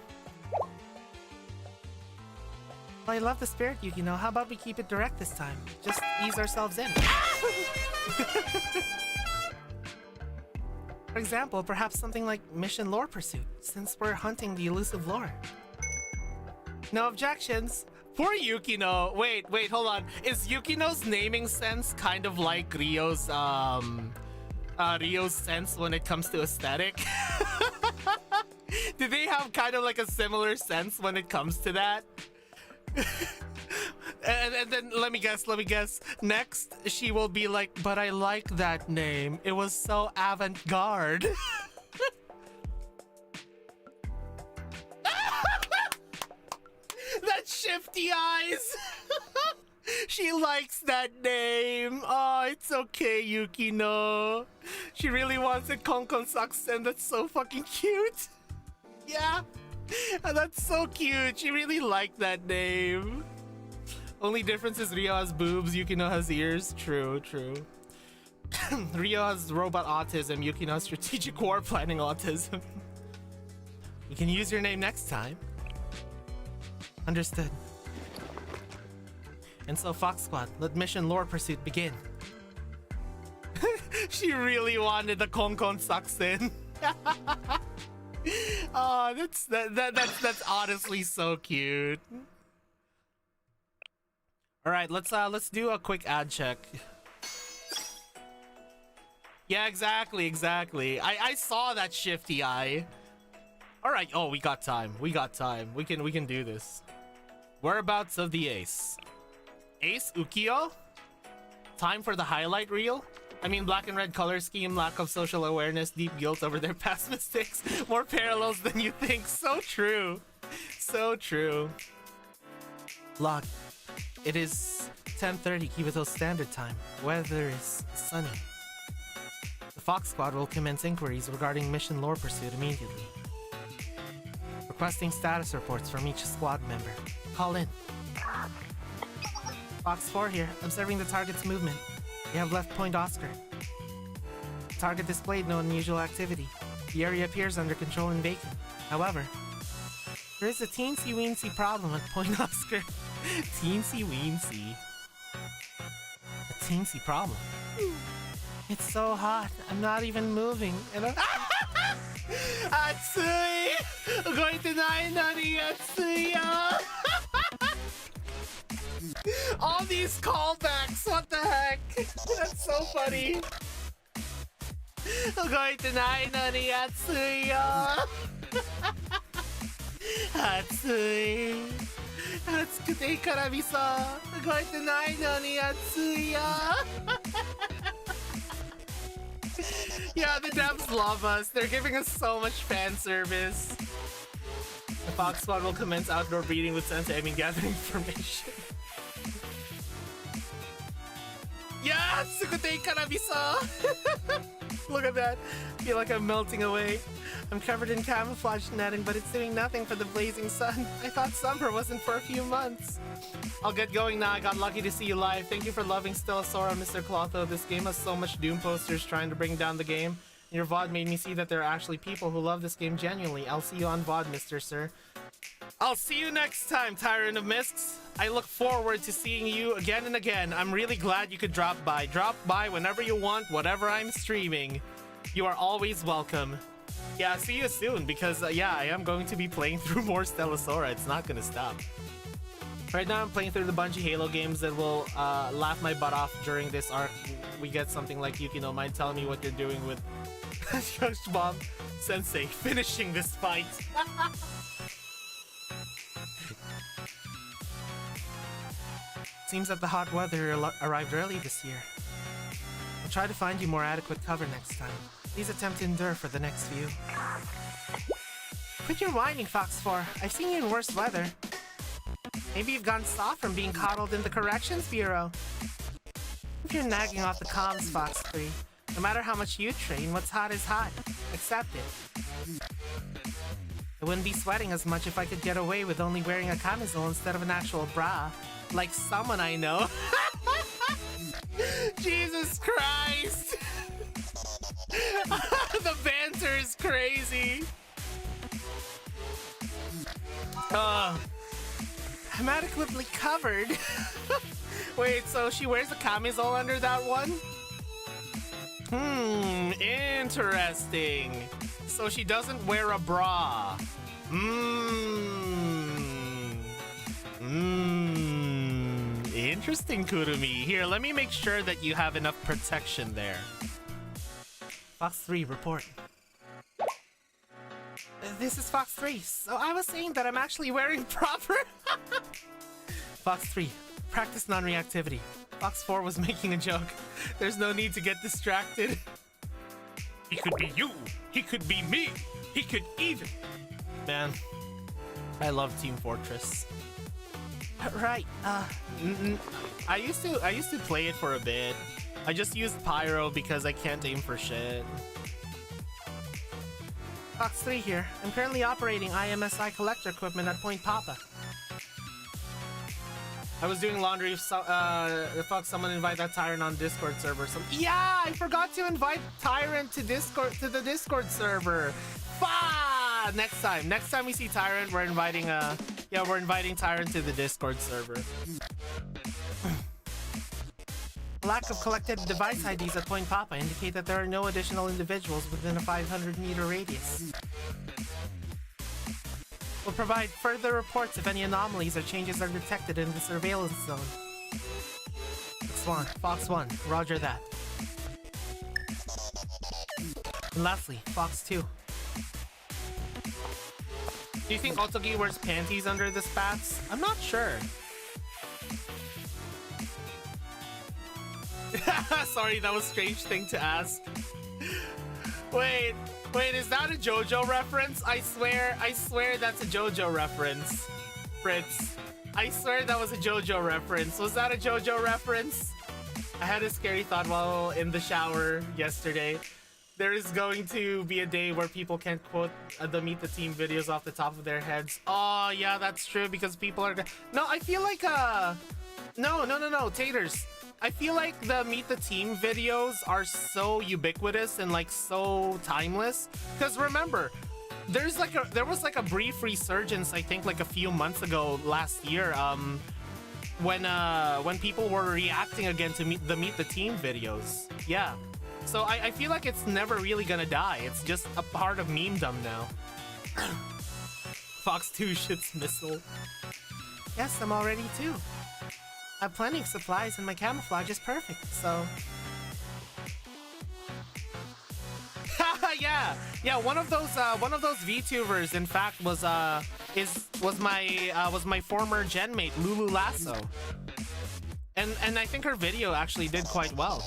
S2: Well, I love the spirit, Yukino. How about we keep it direct this time? Just ease ourselves in. For example, perhaps something like Mission Lore Pursuit, since we're hunting the elusive lore. No objections. Poor Yukino. Wait, hold on. Is Yukino's naming sense kind of like Rio's sense when it comes to aesthetic? Do they have kind of like a similar sense when it comes to that? and then let me guess. Next, she will be like, but I like that name. It was so avant-garde. That shifty eyes. She likes that name. Oh, it's okay, Yukino. She really wants it. Konkon sucks, and that's so fucking cute. Yeah. That's so cute. She really liked that name. Only difference is Rio has boobs, Yukino has ears. True. Rio has robot autism, Yukino has strategic war planning autism. We can use your name next time. Understood. And so, Fox Squad, let Mission Lore Pursuit begin. She really wanted the Konkon sucks in. Oh, that's honestly so cute. All right, let's do a quick ad check. Yeah, exactly. I saw that shifty eye. All right. Oh, we got time. We can do this. Whereabouts of the ace? Ace Ukio? Time for the highlight reel? I mean, black and red color scheme, lack of social awareness, deep guilt over their past mistakes. More parallels than you think. So true. Log. It is 10:30 Kyoto Standard Time. Weather is sunny. The Fox Squad will commence inquiries regarding Mission Lore Pursuit immediately. Requesting status reports from each squad member. Call in. Fox 4 here, observing the target's movement. You have left Point Oscar. Target displayed no unusual activity. The area appears under control and vacant. However, there is a teensy-weensy problem at Point Oscar. Teensy-weensy. A teensy problem? It's so hot, I'm not even moving. And Atsui! Going to nine nani Atsuya! All these callbacks, what the heck? That's so funny. Going to nine nani Atsuya! Atsui! Atsukute karabisa! Going to nine nani Atsuya! Yeah, the devs love us. They're giving us so much fan service. The Fox Squad will commence outdoor breeding with Sensei. I mean, gathering information. Yeah, Tsukute Karabisa! Look at that. I feel like I'm melting away. I'm covered in camouflage netting, but it's doing nothing for the blazing sun. I thought summer wasn't for a few months. I'll get going now. I got lucky to see you live. Thank you for loving Stellasora, Mr. Clotho. This game has so much Doom posters trying to bring down the game. Your VOD made me see that there are actually people who love this game genuinely. I'll see you on VOD, Mr. Sir. I'll see you next time, Tyrant of Mists. I look forward to seeing you again and again. I'm really glad you could drop by. Drop by whenever you want, whatever I'm streaming. You are always welcome. Yeah, see you soon, because yeah, I am going to be playing through more Stellasora. It's not gonna stop. Right now I'm playing through the Bungie Halo games that will laugh my butt off during this arc. We get something like Yukino Mind telling me what they're doing with Bomb Sensei finishing this fight. Seems that the hot weather arrived early this year. I'll try to find you more adequate cover next time. Please attempt to endure for the next few. Quit your whining, Fox 4. I've seen you in worse weather. Maybe you've gone soft from being coddled in the Corrections Bureau. If you're nagging off the comms, Fox 3, no matter how much you train, what's hot is hot. Accept it. I wouldn't be sweating as much if I could get away with only wearing a camisole instead of an actual bra. Like someone I know. Jesus Christ! The banter is crazy. I'm adequately covered. Wait, so she wears a camisole under that one? Interesting. So she doesn't wear a bra. Interesting, Kurumi. Here, let me make sure that you have enough protection there. Fox 3, report. This is Fox 3. So I was saying that I'm actually wearing proper... Fox 3, practice non-reactivity. Fox 4 was making a joke. There's no need to get distracted. He could be you. He could be me. He could even... Man, I love Team Fortress. Right, I used to play it for a bit. I just used Pyro because I can't aim for shit. Fox 3 here. I'm currently operating IMSI collector equipment at Point Papa. I was doing laundry. Fuck, someone invite that Tyrant on Discord server. Yeah, I forgot to invite Tyrant to the Discord server. Fuck! Next time we see Tyrant, we're inviting Tyrant to the Discord server. Lack of collected device IDs at Point Papa indicate that there are no additional individuals within a 500-meter radius. We'll provide further reports if any anomalies or changes are detected in the surveillance zone. Fox 1, roger that. And lastly, Fox 2. Do you think Otogi wears panties under the spats? I'm not sure. Sorry, that was a strange thing to ask. Wait, is that a JoJo reference? I swear that's a JoJo reference. Fritz, I swear that was a JoJo reference. Was that a JoJo reference? I had a scary thought while in the shower yesterday. There is going to be a day where people can't quote the Meet the Team videos off the top of their heads. Oh, yeah, that's true, because people are... No, I feel like, No, Taters. I feel like the Meet the Team videos are so ubiquitous and, like, so timeless. Because remember, there was like a brief resurgence, I think, like a few months ago last year, when people were reacting again to the Meet the Team videos. Yeah. So I feel like it's never really gonna die. It's just a part of memedom now. Fox 2 shoots missile. Yes, I'm all ready too. I have plenty of supplies and my camouflage is perfect, so... yeah, one of those VTubers, in fact, was my former gen mate, Lulu Lasso. And I think her video actually did quite well.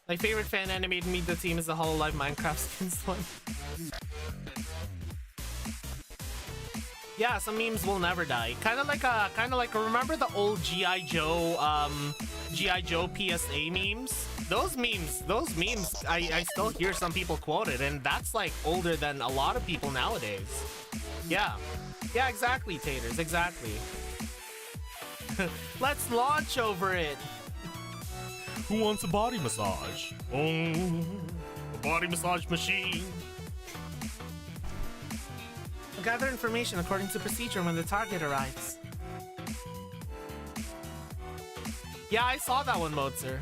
S2: My favorite fan animated Meet the Team is the Hololive Minecraft skins one. Yeah, some memes will never die. Kind of like remember the old GI Joe PSA memes? Those memes, I still hear some people quote it, and that's like older than a lot of people nowadays. Yeah, exactly, Taters, exactly. Let's launch over it.
S1: Who wants a body massage? Oh, a body massage machine.
S2: Gather information according to procedure when the target arrives. Yeah, I saw that one, Mozart.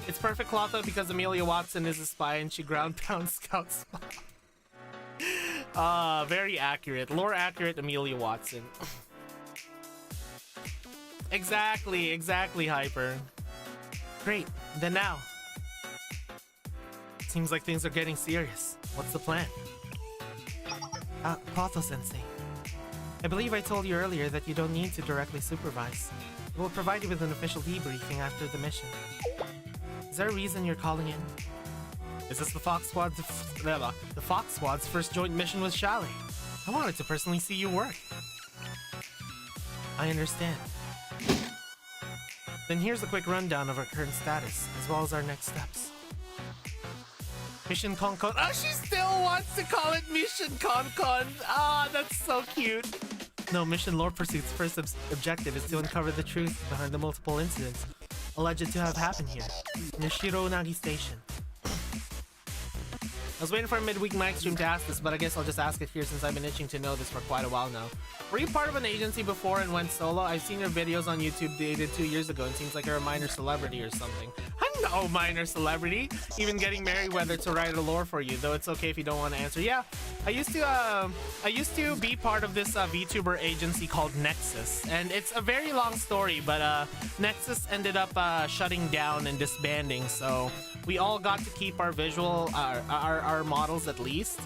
S2: It's perfect Clotho because Amelia Watson is a spy and she ground pound Scout spy. Very accurate. Lore accurate Amelia Watson. Exactly, Hyper. Great, then now. Seems like things are getting serious. What's the plan? Clotho-sensei. I believe I told you earlier that you don't need to directly supervise. We'll provide you with an official debriefing after the mission. Is there a reason you're calling in? Is this the Fox Squad's first joint mission with Chalet? I wanted to personally see you work. I understand. Then here's a quick rundown of our current status, as well as our next steps. Mission Concon. Oh, she still wants to call it Mission Concon. Ah, that's so cute. No, Mission Lore Pursuit's first objective is to uncover the truth behind the multiple incidents alleged to have happened here, near Shironagi Station. I was waiting for a midweek mic stream to ask this, but I guess I'll just ask it here since I've been itching to know this for quite a while now. Were you part of an agency before and went solo? I've seen your videos on YouTube dated 2 years ago and seems like you're a minor celebrity or something. I'm no minor celebrity. Even getting Merryweather to write a lore for you, though it's okay if you don't want to answer. Yeah, I used to be part of this VTuber agency called Nexus, and it's a very long story, but Nexus ended up shutting down and disbanding, so we all got to keep our visual, our models at least.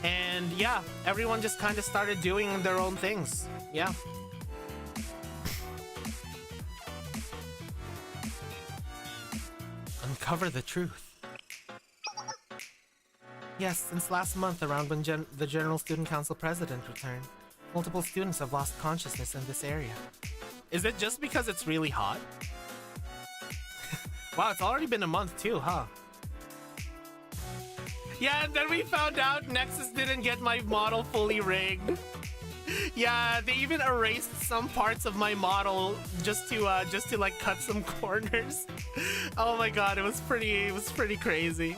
S2: And yeah, everyone just kind of started doing their own things. Yeah. Uncover the truth. Yes, since last month, around when the General Student Council President returned, multiple students have lost consciousness in this area. Is it just because it's really hot? Wow, it's already been a month too, huh? Yeah, and then we found out Nexus didn't get my model fully rigged. Yeah, they even erased some parts of my model just to like cut some corners. Oh my god, it was pretty crazy.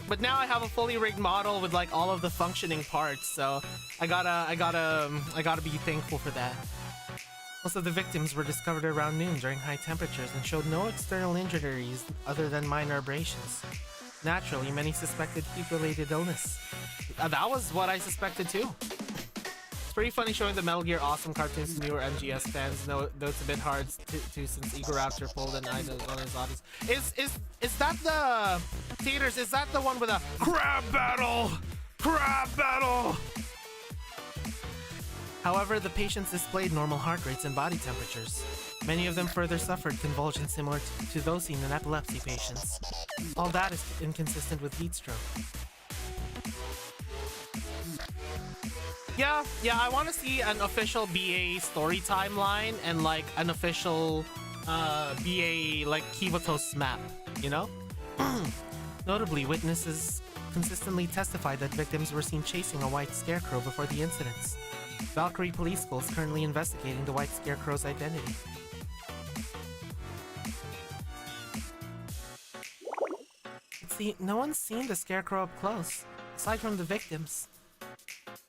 S2: But now I have a fully rigged model with like all of the functioning parts, so I gotta be thankful for that. Most of the victims were discovered around noon during high temperatures and showed no external injuries other than minor abrasions. Naturally, many suspected heat-related illness. That was what I suspected too. It's pretty funny showing the Metal Gear Awesome cartoons to newer MGS fans, though it's a bit hard to since Egoraptor pulled an idol on his audience. Is that the theaters? Is that the one with a crab battle? Crab battle! However, the patients displayed normal heart rates and body temperatures. Many of them further suffered convulsions similar to those seen in epilepsy patients. All that is inconsistent with heat stroke. Yeah, I want to see an official BA story timeline and like an official BA like Kivotos map, you know? Notably, witnesses consistently testified that victims were seen chasing a white scarecrow before the incidents. Valkyrie Police School is currently investigating the white scarecrow's identity. See, no one's seen the scarecrow up close, aside from the victims.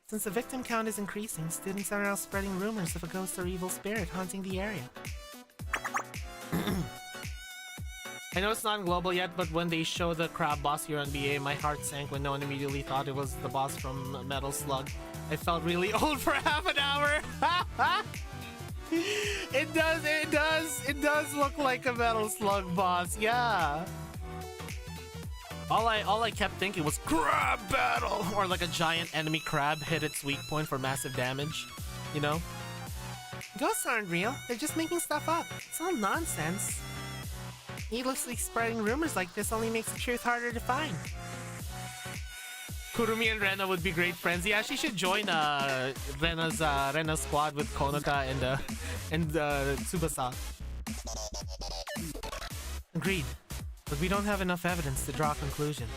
S2: Since the victim count is increasing, students are now spreading rumors of a ghost or evil spirit haunting the area. I know it's not global yet, but when they show the crab boss here on BA, my heart sank when no one immediately thought it was the boss from Metal Slug. I felt really old for half an hour. It does look like a Metal Slug boss, yeah. All I kept thinking was crab battle, or like a giant enemy crab hit its weak point for massive damage, you know? Ghosts aren't real, they're just making stuff up. It's all nonsense. Needlessly spreading rumors like this only makes the truth harder to find. Kurumi and Rena would be great friends. Yeah, she should join Rena's squad with Konoka and Tsubasa. Agreed, but we don't have enough evidence to draw a conclusion.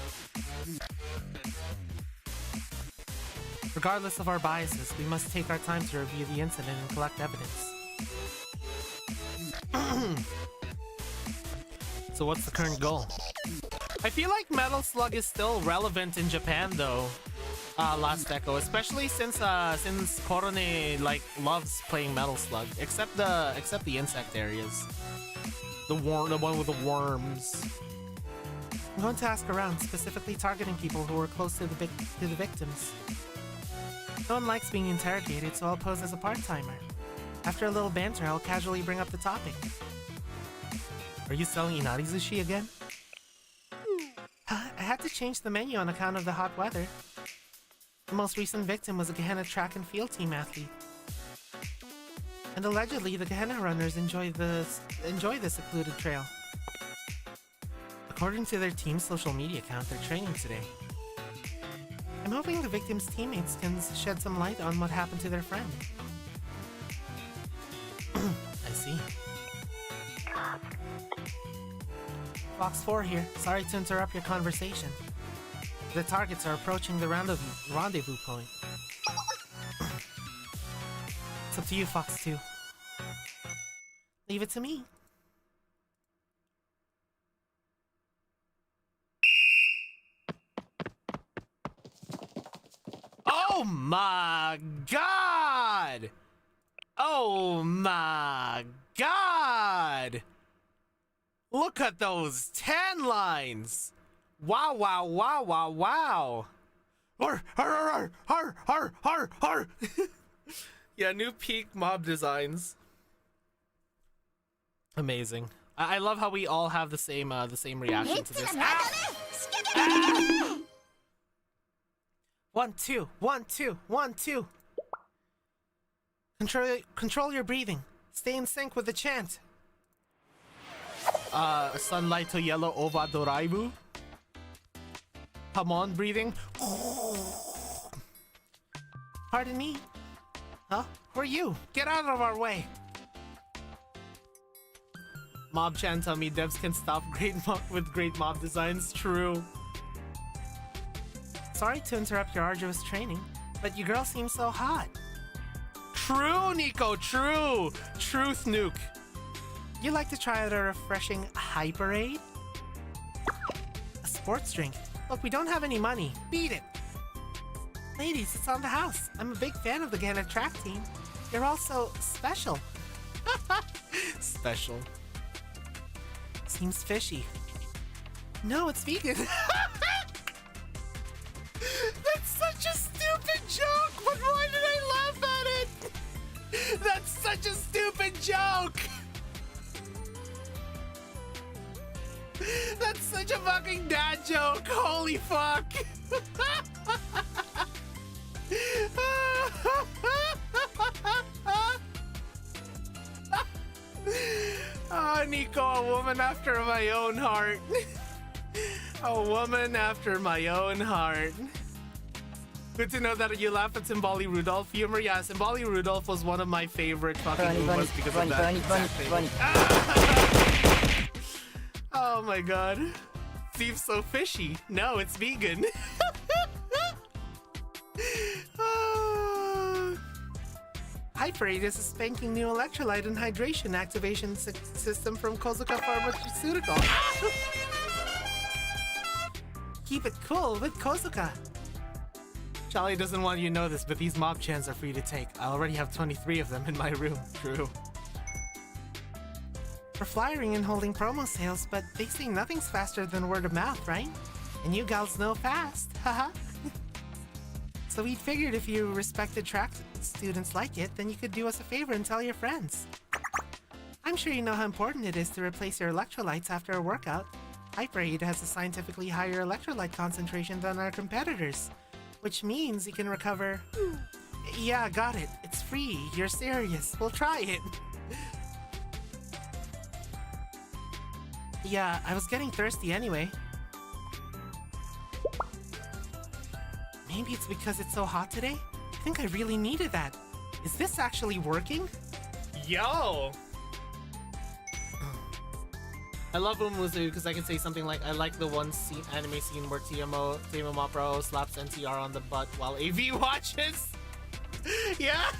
S2: Regardless of our biases, we must take our time to review the incident and collect evidence. So what's the current goal? I feel like Metal Slug is still relevant in Japan though, Last Echo, especially since Korone like loves playing Metal Slug, except the insect areas. The one with the worms. I'm going to ask around, specifically targeting people who are close to the victims. No one likes being interrogated, so I'll pose as a part-timer. After a little banter, I'll casually bring up the topic. Are you selling Inari Sushi again? I had to change the menu on account of the hot weather. The most recent victim was a Gehenna track and field team athlete. And allegedly, the Gehenna runners enjoy the secluded trail. According to their team's social media account, they're training today. I'm hoping the victim's teammates can shed some light on what happened to their friend. I see. Fox 4 here. Sorry to interrupt your conversation. The targets are approaching the rendezvous point. It's up to you, Fox 2. Leave it to me. Oh my god! Oh my god! Look at those tan lines! Wow, wow, wow, wow, wow! Har. Yeah, new peak mob designs. Amazing. I love how we all have the same reaction to this. Ah! 1, 2, 1, 2, 1, 2. Control your breathing. Stay in sync with the chant. Sunlight to yellow ova doraibu. Come on, breathing. Pardon me. Huh? Who are you? Get out of our way. Mob Chan tell me devs can stop with great mob designs. True. Sorry to interrupt your arduous training, but your girl seems so hot. True, Nico, true! Truth nuke. You like to try out a refreshing Hyperade? A sports drink. Look, we don't have any money. Beat it! Ladies, it's on the house. I'm a big fan of the Gehenna track team. You're all so special. Special. Seems fishy. No, it's vegan. That's such a stupid joke, but why did I laugh at it? That's such a stupid joke! That's such a fucking dad joke, holy fuck! Oh, Nico, a woman after my own heart. A woman after my own heart. Good to know that you laugh at Simbali Rudolph humor. Yeah, Simbali Rudolph was one of my favorite fucking Goombas because of that exact thing. Oh my god. Seems so fishy. No, it's vegan. Hyperade is a spanking new electrolyte and hydration activation system from Kozuka Pharmaceutical. Keep it cool with Kozuka. Charlie doesn't want you to know this, but these mob chants are free to take. I already have 23 of them in my room. True. for flyering and holding promo sales, but they say nothing's faster than word of mouth, right? And you gals know fast, haha. So we figured if you respected track students like it, then you could do us a favor and tell your friends. I'm sure you know how important it is to replace your electrolytes after a workout. Hyperade has a scientifically higher electrolyte concentration than our competitors, which means you can recover... Yeah, got it. It's free. You're serious. We'll try it. Yeah, I was getting thirsty anyway. Maybe it's because it's so hot today? I think I really needed that. Is this actually working? Yo! I love Umuzu because I can say something like, I like the one scene, anime scene where Timo Mapro slaps NTR on the butt while AV watches. Yeah!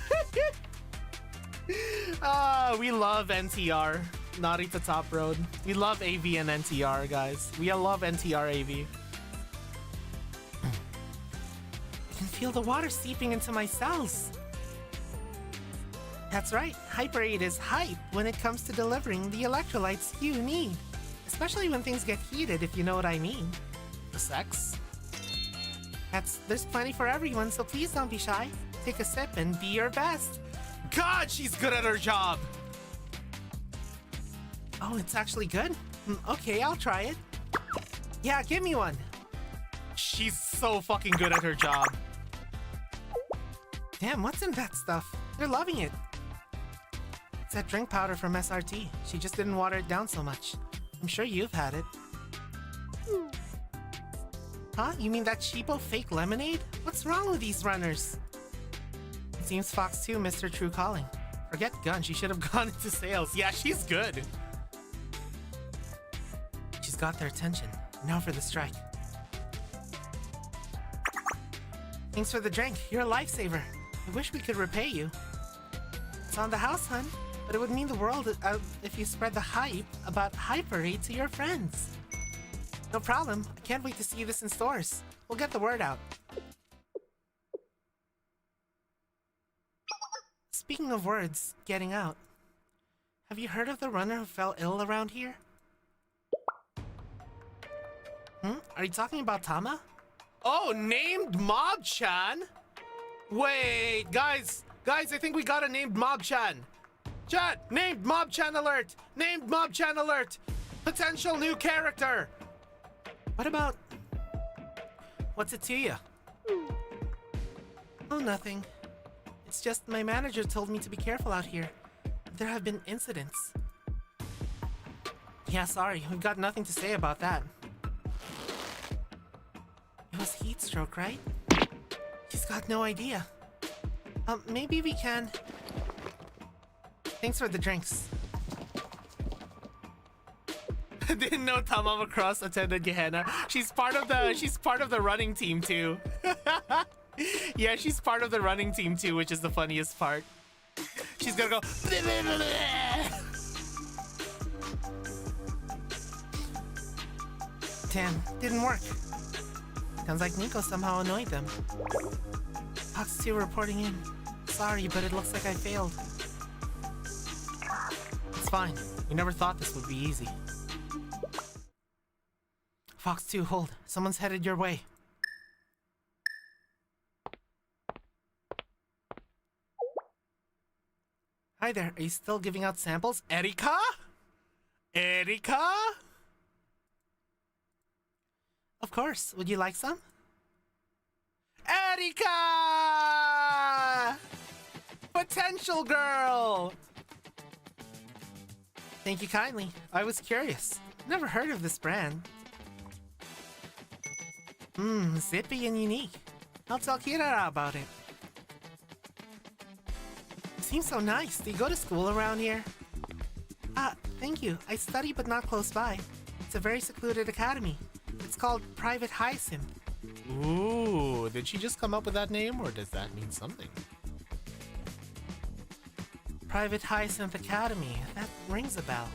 S2: We love NTR. Narita Top Road. We love AV and NTR, guys. We love NTR AV. I can feel the water seeping into my cells. That's right, Hyperade is hype when it comes to delivering the electrolytes you need. Especially when things get heated, if you know what I mean. The sex? There's plenty for everyone, so please don't be shy. Take a sip and be your best. God, she's good at her job! Oh, it's actually good? Okay, I'll try it. Yeah, give me one. She's so fucking good at her job. Damn, what's in that stuff? They're loving it. It's that drink powder from SRT. She just didn't water it down so much. I'm sure you've had it. Huh? You mean that cheapo fake lemonade? What's wrong with these runners? It seems Fox 2 missed her true calling. Forget Gun, she should have gone into sales. Yeah, she's good. She's got their attention. Now for the strike. Thanks for the drink. You're a lifesaver. I wish we could repay you. It's on the house, hun. But it would mean the world if you spread the hype about Hyperade to your friends. No problem. I can't wait to see this in stores. We'll get the word out. Speaking of words, getting out. Have you heard of the runner who fell ill around here? Are you talking about Tama? Oh, named Mob-chan? Wait, guys, I think we got a named Mob-chan. Chat, named Mob-chan alert! Named Mob-chan alert! Potential new character! What about... What's it to you? Oh, nothing. It's just my manager told me to be careful out here. There have been incidents. Yeah, sorry, we've got nothing to say about that. It was heat stroke, right? She's got no idea. Maybe we can... Thanks for the drinks. Didn't know Tamama Cross attended Gehenna. She's part of the running team too. Yeah, she's part of the running team too, which is the funniest part. She's gonna go. Damn, didn't work. Sounds like Nico somehow annoyed them. Fox 2 reporting in. Sorry, but it looks like I failed. It's fine. We never thought this would be easy. Fox 2, hold. Someone's headed your way. Hi there. Are you still giving out samples? Erika? Erika? Of course. Would you like some? Erika! Potential girl! Thank you kindly. I was curious. Never heard of this brand. Zippy and unique. I'll tell Kirara about it. You seem so nice. Do you go to school around here? Thank you. I study but not close by. It's a very secluded academy. It's called Private Hyacinth. Ooh, did she just come up with that name or does that mean something? Private Hyacinth Academy. That rings a bell.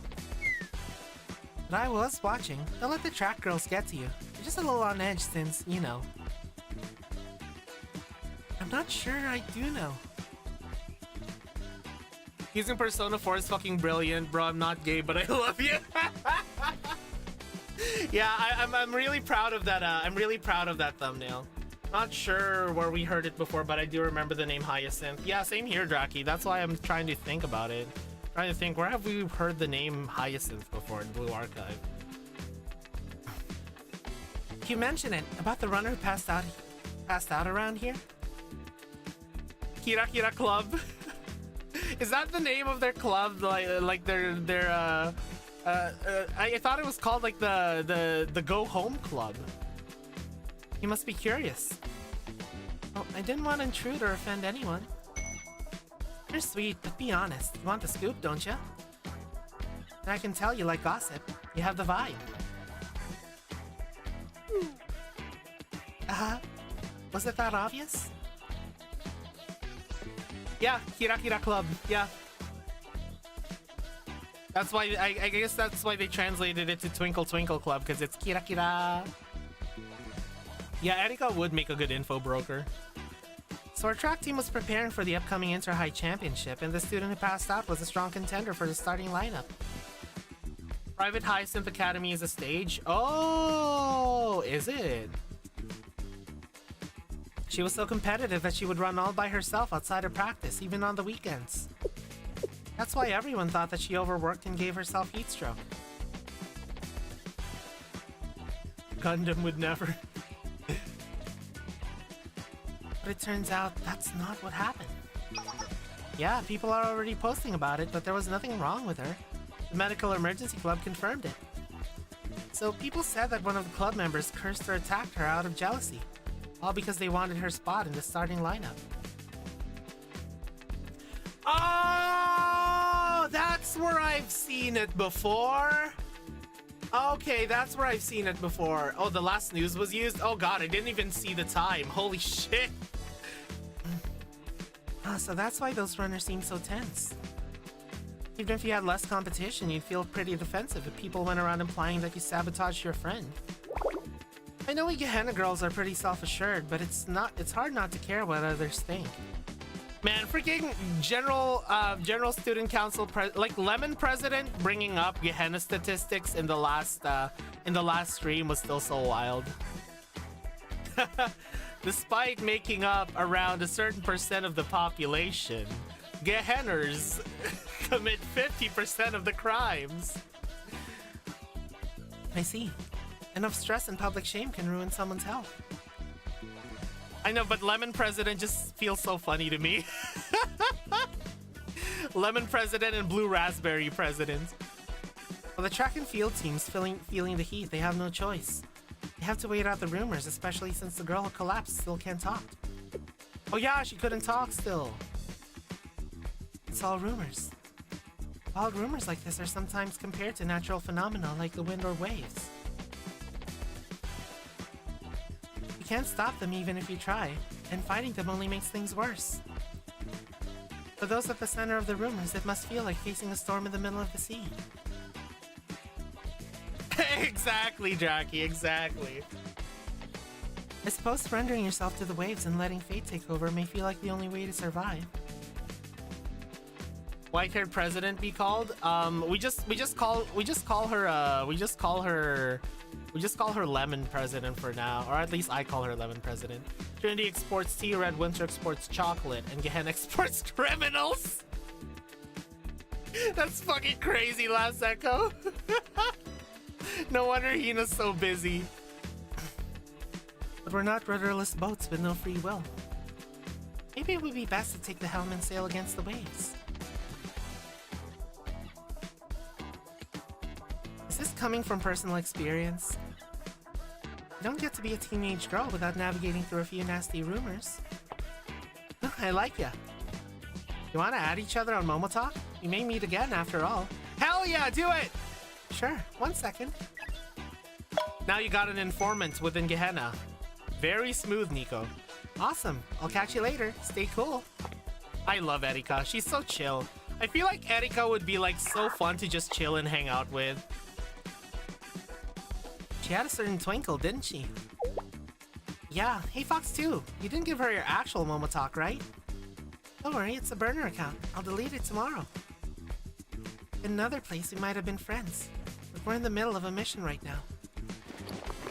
S2: But I was watching. Don't let the track girls get to you. You're just a little on edge since, you know. I'm not sure I do know. Using Persona 4 is fucking brilliant, bro. I'm not gay, but I love you. Yeah, I'm really proud of that. I'm really proud of that thumbnail. Not sure where we heard it before, but I do remember the name Hyacinth. Yeah, same here, Draki. That's why I'm trying to think about it. Trying to think, where have we heard the name Hyacinth before in Blue Archive? You mentioned it about the runner who passed out around here. Kira Kira Club. Is that the name of their club? Like their I thought it was called like the Go Home Club. You must be curious. Oh, I didn't want to intrude or offend anyone. You're sweet, but be honest. You want the scoop, don't you? And I can tell you like gossip. You have the vibe. Was it that obvious? Yeah, Kira Kira Club. Yeah. That's why I guess that's why they translated it to Twinkle Twinkle Club, because it's Kira Kira. Yeah, Erika would make a good info broker. So our track team was preparing for the upcoming Inter-High Championship, and the student who passed out was a strong contender for the starting lineup. Private Hyacinth Academy is a stage. Oh, is it? She was so competitive that she would run all by herself outside of practice, even on the weekends. That's why everyone thought that she overworked and gave herself heat stroke. Gundam would never. But it turns out that's not what happened. Yeah, people are already posting about it, but there was nothing wrong with her. The Medical Emergency Club confirmed it. So people said that one of the club members cursed or attacked her out of jealousy, all because they wanted her spot in the starting lineup. Oh, that's where I've seen it before. Okay, that's where I've seen it before. Oh, the last news was used? Oh god, I didn't even see the time. Holy shit. So that's why those runners seem so tense. Even if you had less competition, you'd feel pretty defensive if people went around implying that you sabotaged your friend. I know we Gehenna girls are pretty self-assured, but it's hard not to care what others think. Man, freaking general student council like Lemon President bringing up Gehenna statistics in the last stream was still so wild. Despite making up around a certain percent of the population, Gehenners commit 50% of the crimes. I see. Enough stress and public shame can ruin someone's health. I know, but Lemon President just feels so funny to me. Lemon President and Blue Raspberry President. Well, the track and field team's feeling the heat. They have no choice. They have to wait out the rumors, especially since the girl who collapsed still can't talk. Oh yeah, she couldn't talk still. It's all rumors. Wild rumors like this are sometimes compared to natural phenomena like the wind or waves. You can't stop them even if you try, and fighting them only makes things worse. For those at the center of the rumors, it must feel like facing a storm in the middle of the sea. Exactly, Jackie, exactly. I suppose surrendering yourself to the waves and letting fate take over may feel like the only way to survive. White-haired president be called? We just call her Lemon President for now, or at least I call her Lemon President. Trinity exports tea, Red Winter exports chocolate, and Gehenna exports criminals. That's fucking crazy, Last Echo. No wonder Hina's so busy. But we're not rudderless boats with no free will. Maybe it would be best to take the helm and sail against the waves. Is this coming from personal experience? You don't get to be a teenage girl without navigating through a few nasty rumors. I like ya. You wanna add each other on Momotalk? We may meet again after all. Hell yeah, do it! Sure, 1 second. Now you got an informant within Gehenna. Very smooth, Nico. Awesome, I'll catch you later. Stay cool. I love Erika, she's so chill. I feel like Erika would be like so fun to just chill and hang out with. She had a certain twinkle, didn't she? Yeah, hey Fox 2, you didn't give her your actual Momotalk, right? Don't worry, it's a burner account. I'll delete it tomorrow. In another place, we might have been friends. But we're in the middle of a mission right now.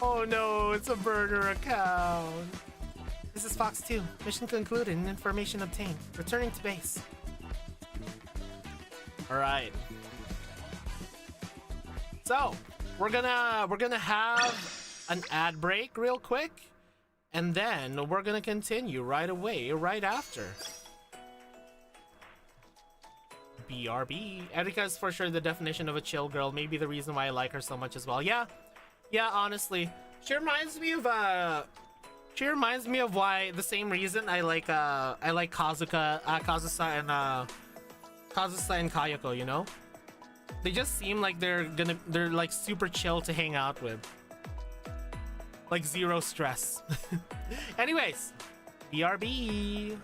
S2: Oh no, it's a burner account. This is Fox 2. Mission concluded and information obtained. Returning to base. Alright. So, we're gonna have an ad break real quick. And then we're gonna continue right away, right after. BRB. Erika is for sure the definition of a chill girl. Maybe the reason why I like her so much as well. Yeah, honestly. She reminds me of why the same reason I like Kazusa and Kayako, you know? They just seem like they're like super chill to hang out with. Like zero stress. Anyways, BRB.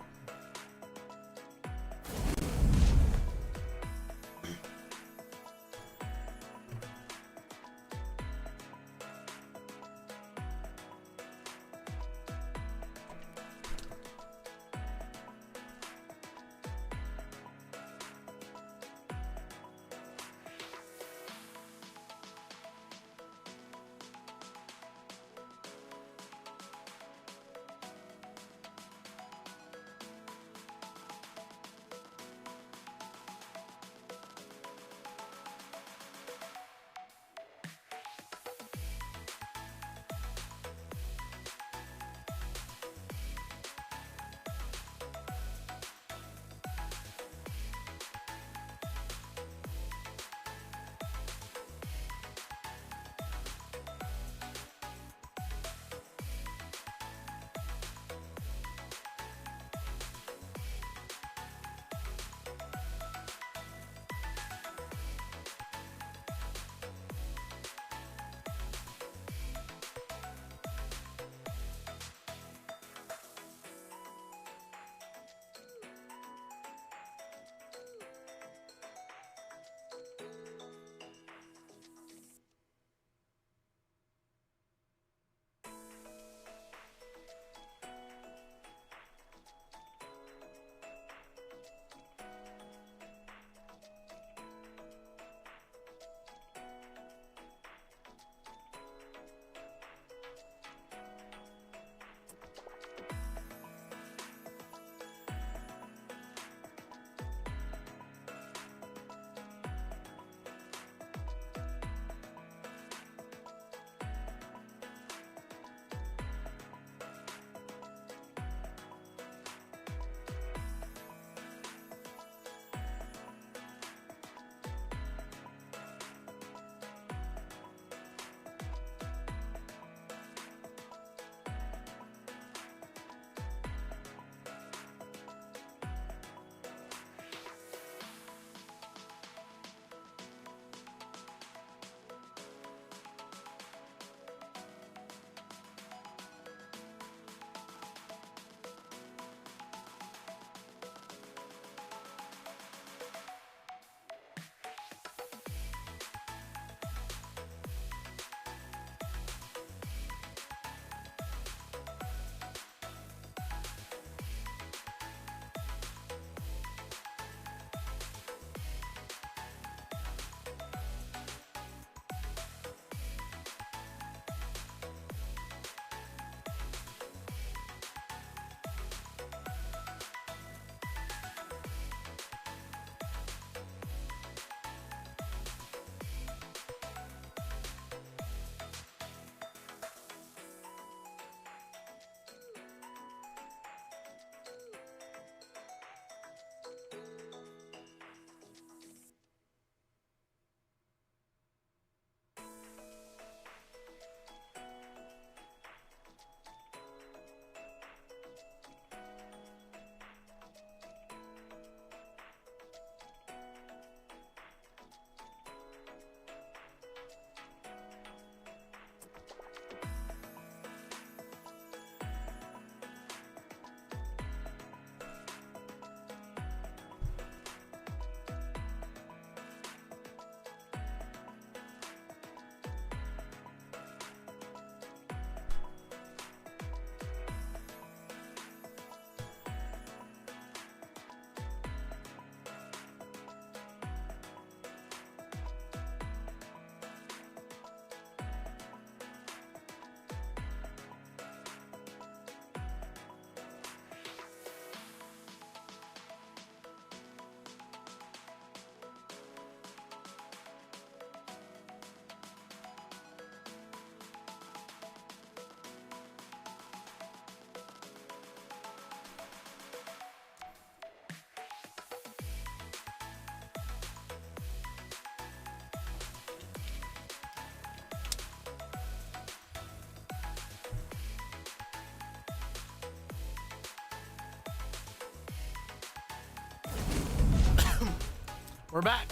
S2: We're back.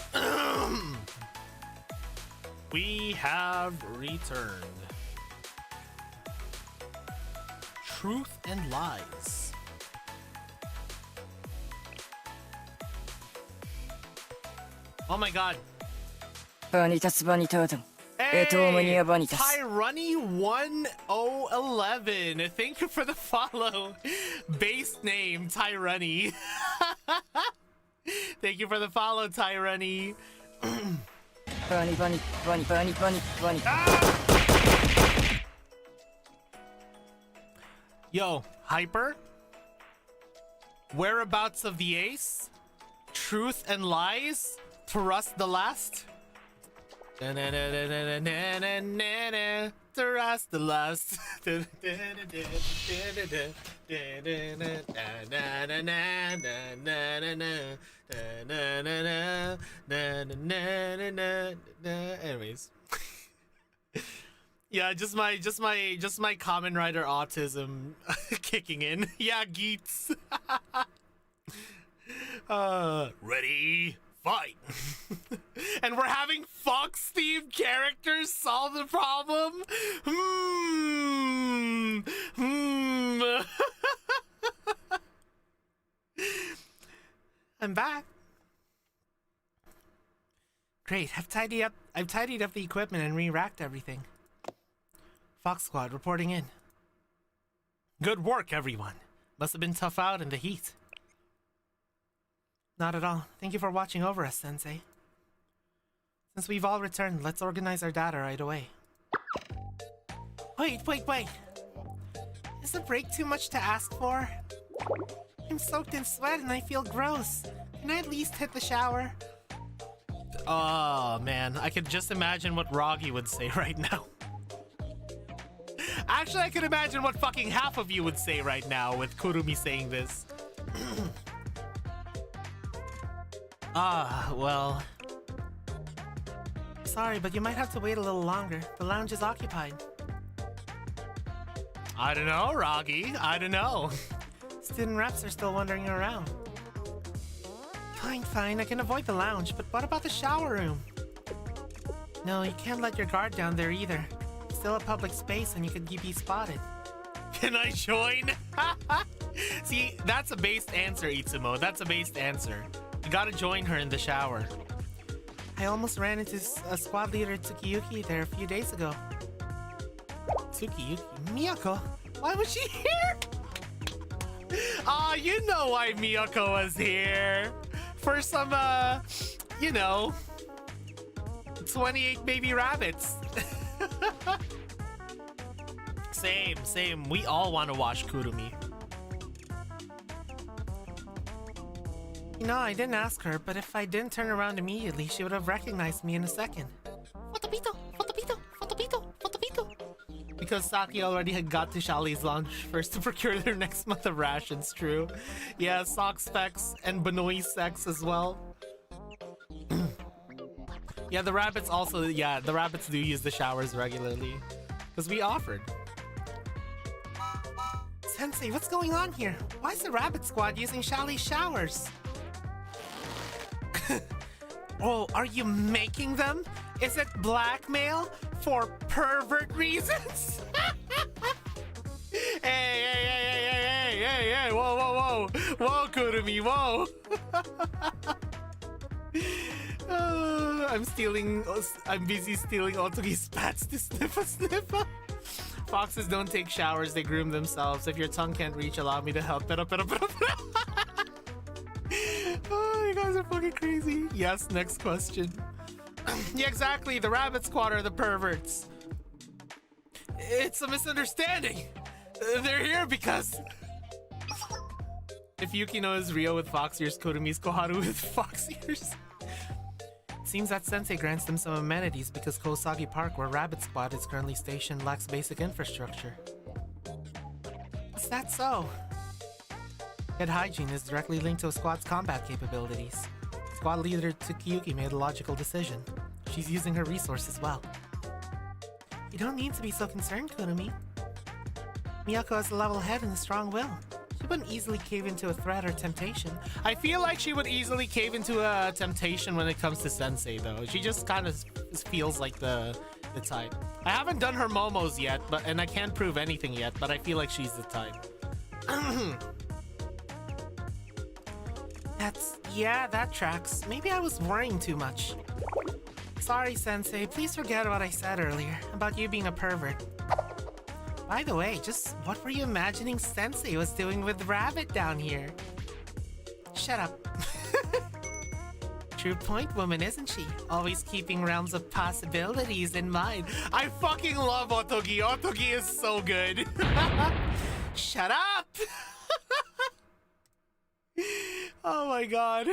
S2: We have returned. Truth and lies. Oh my god.
S4: Vanitas vanitatum.
S2: Hey,
S4: Etomania vanitas.
S2: Tyrunny1011. Thank you for the follow. Base name Tyrunny. Thank you for the follow, Tyrunny.
S4: Vani.
S2: Yo, Hyper? Whereabouts of the ace? Truth and lies? To rust the last? To rust the last. Anyways. Yeah, just my Kamen Rider autism kicking in. Yeah, Geets. Ready, fight. And we're having Fox themed characters solve the problem. I'm back. Great, I've tidied up the equipment and re-racked everything. Fox Squad reporting in. Good work, everyone. Must have been tough out in the heat. Not at all. Thank you for watching over us, Sensei. Since we've all returned, let's organize our data right away. Wait. Is the break too much to ask for? I'm soaked in sweat and I feel gross. Can I at least hit the shower? Oh, man. I could just imagine what Roggy would say right now. Actually, I could imagine what fucking half of you would say right now with Kurumi saying this. Well... Sorry, but you might have to wait a little longer. The lounge is occupied. I don't know, Roggy. I don't know. Student reps are still wandering around. Fine. I can avoid the lounge, but what about the shower room? No, you can't let your guard down there either. It's still a public space and you could be spotted. Can I join? See, that's a based answer, Itsumo. That's a based answer. You gotta join her in the shower. I almost ran into a squad leader, Tsukiyuki, there a few days ago. Tsukiyuki? Miyako? Why was she here? You know why Miyako was here. For some, 28 baby rabbits. Same. We all want to watch Kurumi. You know, I didn't ask her, but if I didn't turn around immediately, she would have recognized me in a second. Fotopito! Because Saki already had got to Shali's lounge first to procure their next month of rations, true. Yeah, sock specs and Banoi sex as well. Yeah, the rabbits do use the showers regularly. Because we offered. Sensei, what's going on here? Why is the rabbit squad using Shali's showers? Oh, are you making them? Is it blackmail for pervert reasons? Hey, whoa, Kurumi, whoa. I'm busy stealing Otsuki's spats to sniffa. Foxes don't take showers, they groom themselves. If your tongue can't reach, allow me to help. Oh, you guys are fucking crazy. Yes, next question. Yeah, exactly. The rabbit squad are the perverts. It's a misunderstanding. They're here because... If Yukino is Rio with fox ears, Kurumi's Koharu with fox ears. Seems that Sensei grants them some amenities because Kosagi Park, where Rabbit Squad is currently stationed, lacks basic infrastructure. Is that so? Head hygiene is directly linked to a squad's combat capabilities. Squad leader Tsukiyuki made a logical decision. She's using her resources well. You don't need to be so concerned, Kurumi. Miyako has a level head and a strong will. She wouldn't easily cave into a threat or temptation. I feel like she would easily cave into a temptation when it comes to Sensei, though. She just kind of feels like the type. I haven't done her momos yet, and I can't prove anything yet, but I feel like she's the type. Yeah, that tracks. Maybe I was worrying too much. Sorry, Sensei. Please forget what I said earlier about you being a pervert. By the way, just what were you imagining Sensei was doing with Rabbit down here? Shut up. True point, woman, isn't she? Always keeping realms of possibilities in mind. I fucking love Otogi. Otogi is so good. Shut up! Oh my god.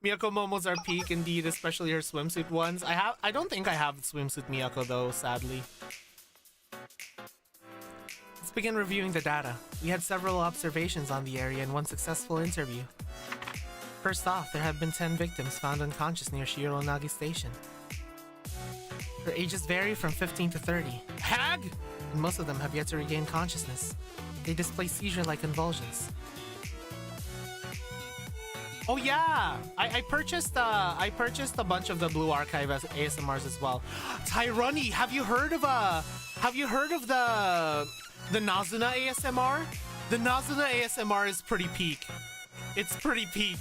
S2: Miyako momos are peak indeed, especially her swimsuit ones. I don't think I have swimsuit Miyako though, sadly. Let's begin reviewing the data. We had several observations on the area and one successful interview. First off, there have been 10 victims found unconscious near Shironagi Station. Their ages vary from 15 to 30. Hag! And most of them have yet to regain consciousness. They display seizure-like convulsions. Oh yeah! I purchased a bunch of the Blue Archive ASMRs as well. Tyrunny, have you heard of the Nazuna ASMR? The Nazuna ASMR is pretty peak. It's pretty peak.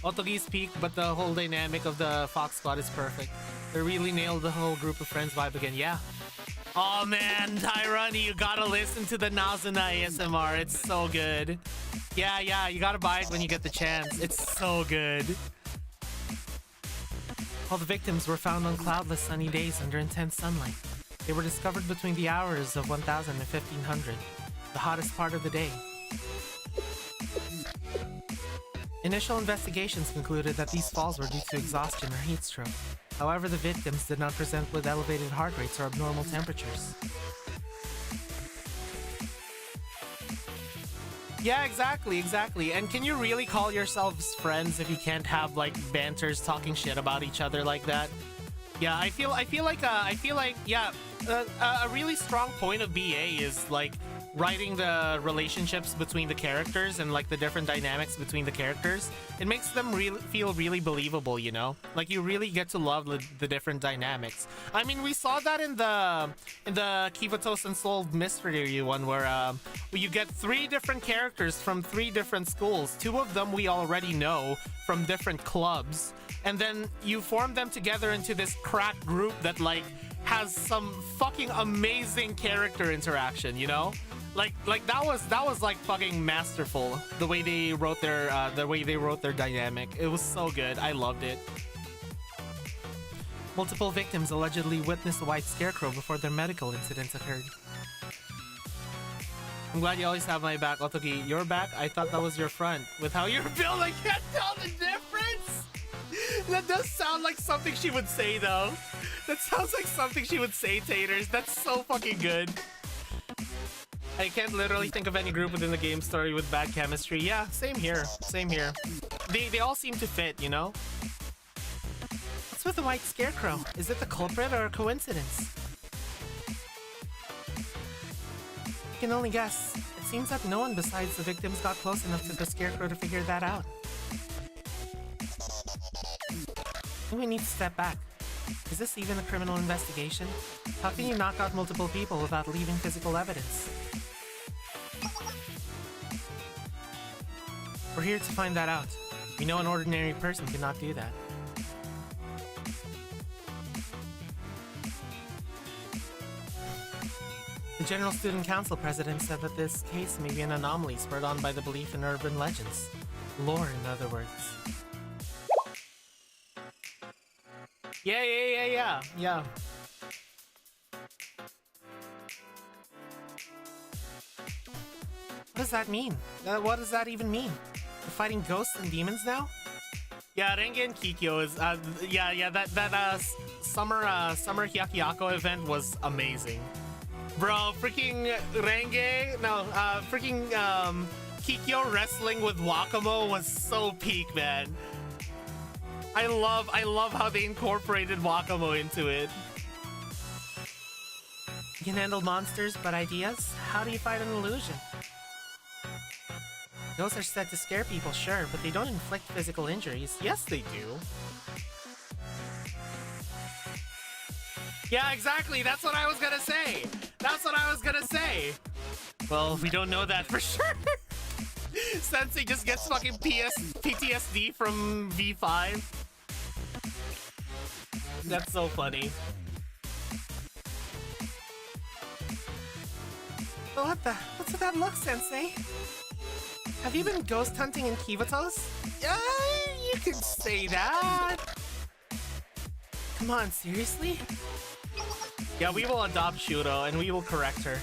S2: Otogi's peak, but the whole dynamic of the Fox Squad is perfect. They really nailed the whole group of friends vibe again, yeah. Oh man, Tyrunny, you gotta listen to the Nazuna ASMR. It's so good. Yeah, you gotta buy it when you get the chance. It's so good. All the victims were found on cloudless sunny days under intense sunlight. They were discovered between the hours of 1000 and 1500, the hottest part of the day. Initial investigations concluded that these falls were due to exhaustion or heat stroke. However, the victims did not present with elevated heart rates or abnormal temperatures. Yeah, exactly. And can you really call yourselves friends if you can't have like banters talking shit about each other like that? Yeah, I feel like a really strong point of BA is like writing the relationships between the characters and like the different dynamics between the characters. It makes them feel really believable, you know? Like you really get to love the different dynamics. I mean, we saw that in the Kivatos Unsolved Mystery one where you get 3 different characters from 3 different schools. 2 of them we already know from different clubs. And then you form them together into this crack group that like has some fucking amazing character interaction, you know? Like that was like fucking masterful the way they wrote their dynamic. It was so good. I loved it. Multiple victims allegedly witnessed a white scarecrow before their medical incidents occurred. I'm glad you always have my back, Otogi. Your back? I thought that was your front. With how you're built, I can't tell the difference. That does sound like something she would say, though. That sounds like something she would say, Taters. That's so fucking good. I can't literally think of any group within the game story with bad chemistry. Yeah, same here. Same here. They all seem to fit, you know? What's with the white scarecrow? Is it the culprit or a coincidence? I can only guess. It seems that no one besides the victims got close enough to the scarecrow to figure that out. I think we need to step back. Is this even a criminal investigation? How can you knock out multiple people without leaving physical evidence? We're here to find that out. We know an ordinary person cannot do that. The General Student Council president said that this case may be an anomaly spurred on by the belief in urban legends. Lore, in other words. Yeah. What does that mean? What does that even mean? We're fighting ghosts and demons now? Yeah, Renge and Kikyo is, that summer Hyakyako event was amazing. Bro, freaking Kikyo wrestling with Wakamo was so peak, man. I love how they incorporated Wakamo into it. can handle monsters, but ideas? How do you fight an illusion? Those are said to scare people, sure, but they don't inflict physical injuries. Yes, they do. Yeah, exactly. That's what I was gonna say. That's what I was gonna say. Well, we don't know that for sure. Sensei just gets fucking PTSD from V5. That's so funny. What's with that look, Sensei? Have you been ghost hunting in Kivatos? Yeah, you can say that. Come on, seriously? Yeah, we will adopt Shuro and we will correct her.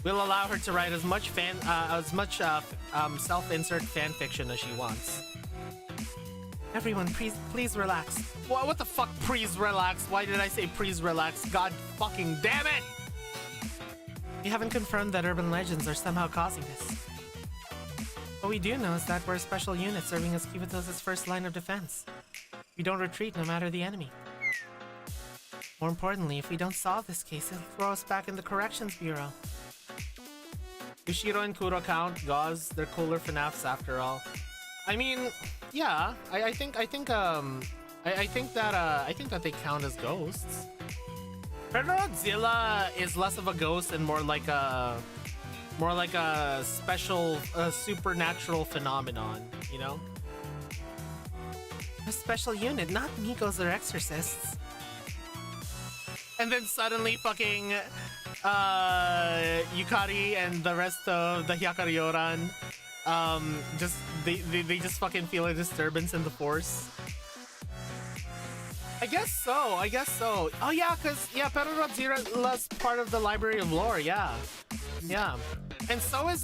S2: We'll allow her to write as much self-insert fan fiction as she wants. Everyone, please relax. What the fuck? Please relax. Why did I say please relax? God fucking damn it! We haven't confirmed that urban legends are somehow causing this. What we do know is that we're a special unit serving as Kivatos' first line of defense. We don't retreat no matter the enemy. More importantly, if we don't solve this case, it'll throw us back in the Corrections Bureau. Yushiro and Kuro count. Gauze, they're cooler FNAFs after all. I mean, yeah, I think that they count as ghosts. Godzilla is less of a ghost and more like a special, supernatural phenomenon, you know? A special unit, not Migos or exorcists. And then suddenly fucking Yukari and the rest of the Hyakaryoran they just fucking feel a disturbance in the force. I guess so. Oh yeah, Peronodzilla's part of the Library of Lore, yeah. Yeah. And so is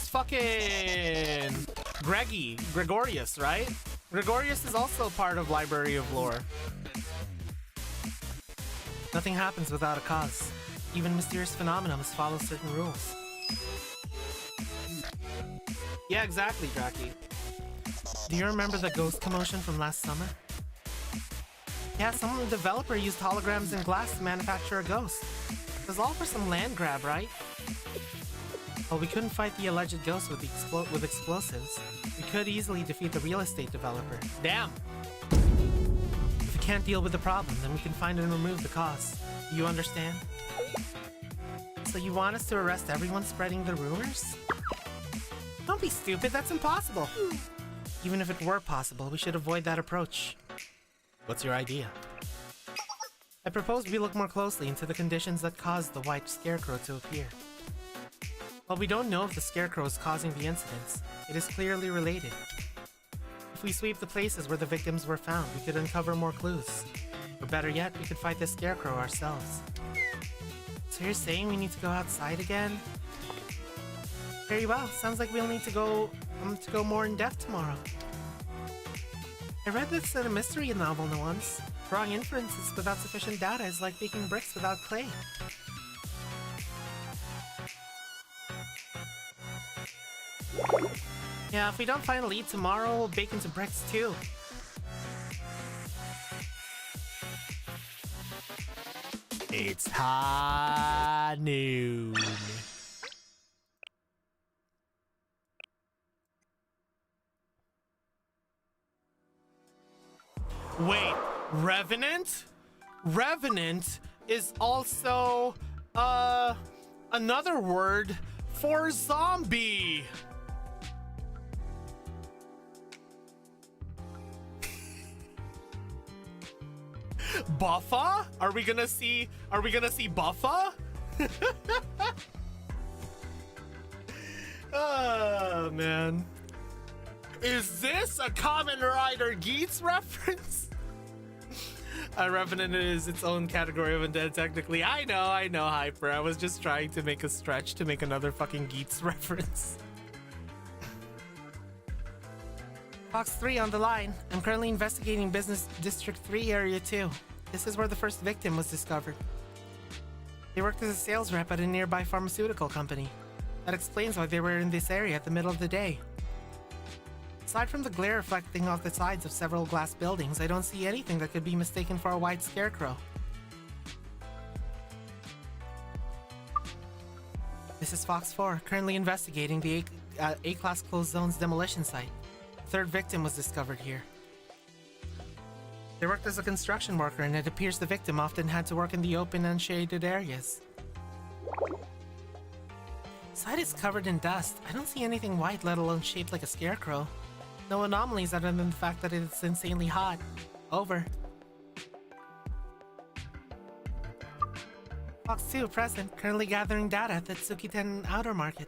S2: fucking Gregorius, right? Gregorius is also part of Library of Lore. Nothing happens without a cause. Even mysterious phenomena must follow certain rules. Yeah, exactly, Draki. Do you remember the ghost commotion from last summer? Yeah, some developer used holograms and glass to manufacture a ghost. It was all for some land grab, right? Well, we couldn't fight the alleged ghost with explosives. We could easily defeat the real estate developer. Damn! If we can't deal with the problem, then we can find and remove the cause. Do you understand? So you want us to arrest everyone spreading the rumors? Don't be stupid, that's impossible! Even if it were possible, we should avoid that approach. What's your idea? I propose we look more closely into the conditions that caused the white scarecrow to appear. While we don't know if the scarecrow is causing the incidents, it is clearly related. If we sweep the places where the victims were found, we could uncover more clues. Or better yet, we could fight the scarecrow ourselves. So you're saying we need to go outside again? Very well, sounds like we'll need to go more in depth tomorrow. I read this in a mystery novel once. Drawing inferences without sufficient data is like baking bricks without clay. Yeah, if we don't find a lead tomorrow, we'll bake into bricks too. It's high noon. Wait, Revenant? Revenant is also, another word for zombie. Buffa? Are we gonna see Buffa? Oh, man. Is this a Kamen Rider Geats reference? Revenant is its own category of undead, technically. I know, Hyper. I was just trying to make a stretch to make another fucking Geats reference. Fox 3 on the line. I'm currently investigating Business District 3 Area 2. This is where the first victim was discovered. They worked as a sales rep at a nearby pharmaceutical company. That explains why they were in this area at the middle of the day. Aside from the glare reflecting off the sides of several glass buildings, I don't see anything that could be mistaken for a white scarecrow. This is Fox 4, currently investigating the A-Class Closed Zone's demolition site. Third victim was discovered here. They worked as a construction worker, and it appears the victim often had to work in the open and shaded areas. Site is covered in dust. I don't see anything white, let alone shaped like a scarecrow. No anomalies other than the fact that it's insanely hot. Over. Fox 2 present, currently gathering data at the Tsukiten Outer Market.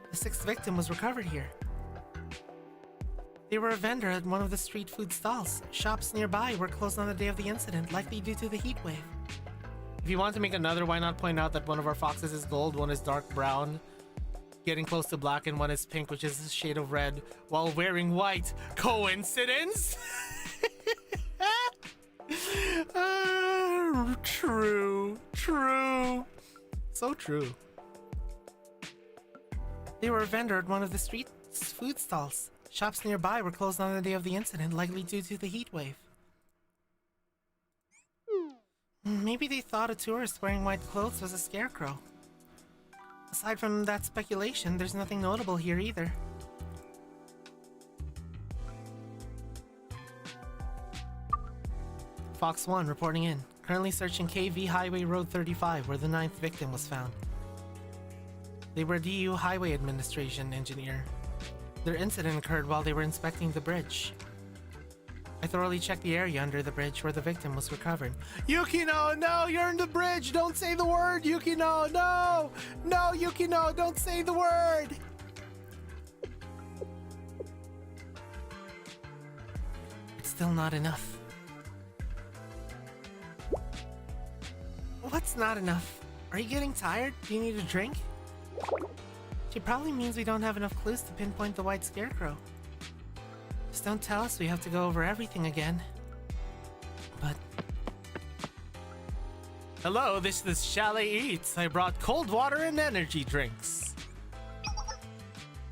S2: The sixth victim was recovered here. They were a vendor at one of the street food stalls. Shops nearby were closed on the day of the incident, likely due to the heat wave. If you want to make another, why not point out that one of our foxes is gold, one is dark brown, getting close to black, and one is pink, which is a shade of red, while wearing white. Coincidence? True. So true. They were a vendor at one of the street food stalls. Shops nearby were closed on the day of the incident, likely due to the heat wave. Maybe they thought a tourist wearing white clothes was a scarecrow. Aside from that speculation, there's nothing notable here either. Fox 1 reporting in. Currently searching KV Highway Road 35, where the 9th victim was found. They were DU Highway Administration engineer. Their incident occurred while they were inspecting the bridge. I thoroughly checked the area under the bridge where the victim was recovered. Yukino, no, you're in the bridge! Don't say the word, Yukino, no! No, Yukino, don't say the word! It's still not enough. What's not enough? Are you getting tired? Do you need a drink? She probably means we don't have enough clues to pinpoint the white scarecrow. Just don't tell us we have to go over everything again. But... Hello, this is Chalet Eats. I brought cold water and energy drinks.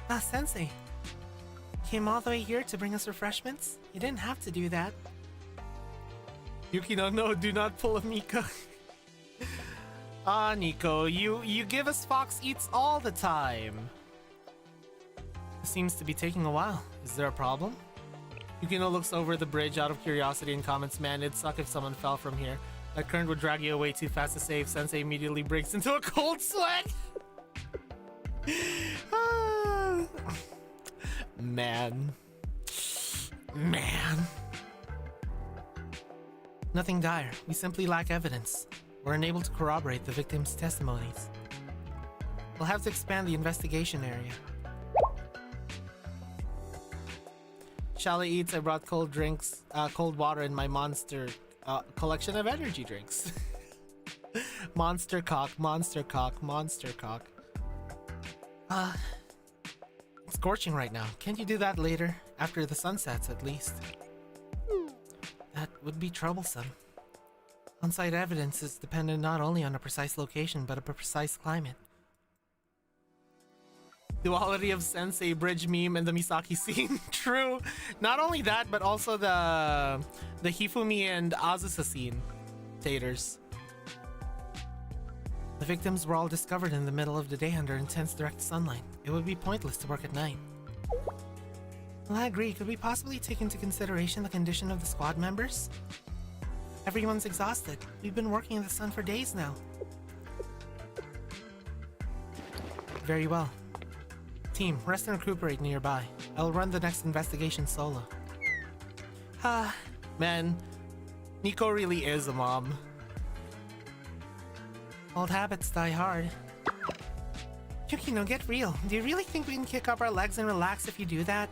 S2: Ah, Sensei. Came all the way here to bring us refreshments? You didn't have to do that. Yukino, no, do not pull a Mika. Ah, Nico, you give us Fox Eats all the time. It seems to be taking a while. Is there a problem? Yukino looks over the bridge out of curiosity and comments, man, it'd suck if someone fell from here. That current would drag you away too fast to save. Sensei immediately breaks into a cold sweat. Man. Nothing dire. We simply lack evidence. We're unable to corroborate the victim's testimonies. We'll have to expand the investigation area. Chalet Eats, I brought cold drinks, cold water in my monster collection of energy drinks. Monster cock. It's scorching right now. Can't you do that later? After the sun sets, at least. That would be troublesome. On-site evidence is dependent not only on a precise location, but a precise climate. Duality of Sensei Bridge meme and the Misaki scene. True. Not only that, but also the Hifumi and Azusa scene. Taters. The victims were all discovered in the middle of the day under intense direct sunlight. It would be pointless to work at night. Well, I agree. Could we possibly take into consideration the condition of the squad members? Everyone's exhausted. We've been working in the sun for days now. Very well. Team, rest and recuperate nearby. I'll run the next investigation solo. Man, Nico really is a mom. Old habits die hard. Yukino, get real. Do you really think we can kick up our legs and relax if you do that?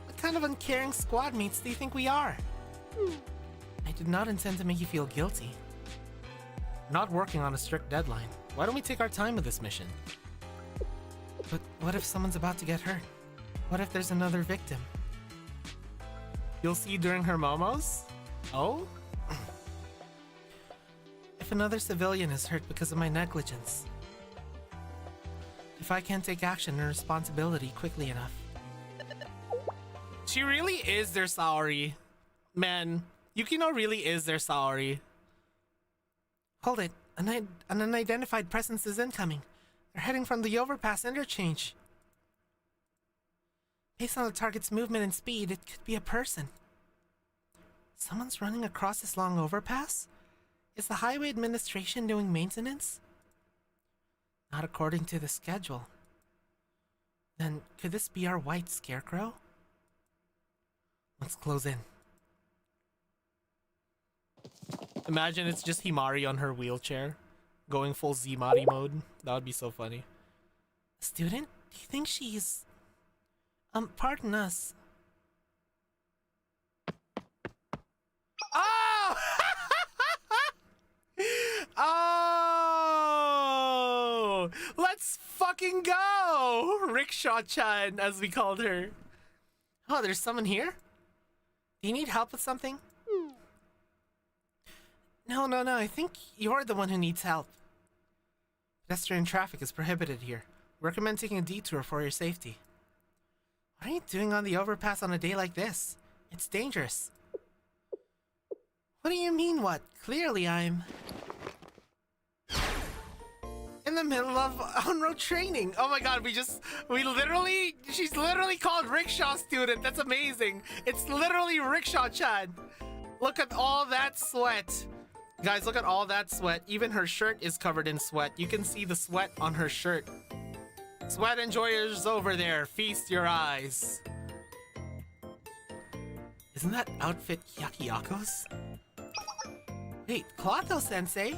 S2: What kind of uncaring squad mates do you think we are? I did not intend to make you feel guilty. We're not working on a strict deadline. Why don't we take our time with this mission? But what if someone's about to get hurt? What if there's another victim? You'll see during her momos? Oh? If another civilian is hurt because of my negligence. If I can't take action and responsibility quickly enough. She really is their Saori. Man, Yukino really is their Saori. Hold it. An unidentified presence is incoming. They're heading from the overpass interchange. Based on the target's movement and speed, it could be a person. Someone's running across this long overpass? Is the highway administration doing maintenance? Not according to the schedule. Then, could this be our white scarecrow? Let's close in. Imagine it's just Himari on her wheelchair, going full Zimari mode. That would be so funny. Student, do you think she's... pardon us. Oh! Oh! Let's fucking go! Rickshaw-chan, as we called her. Oh, there's someone here? Do you need help with something? No, I think you're the one who needs help. Pedestrian traffic is prohibited here. Recommend taking a detour for your safety. What are you doing on the overpass on a day like this? It's dangerous. What do you mean, what? Clearly I'm... in the middle of on-road training. Oh my god, she's literally called Rickshaw Student. That's amazing. It's literally Rickshaw-chan. Look at all that sweat. Guys, look at all that sweat. Even her shirt is covered in sweat. You can see the sweat on her shirt. Sweat enjoyers over there, feast your eyes. Isn't that outfit Yakiyako's? Wait, Kawato-sensei?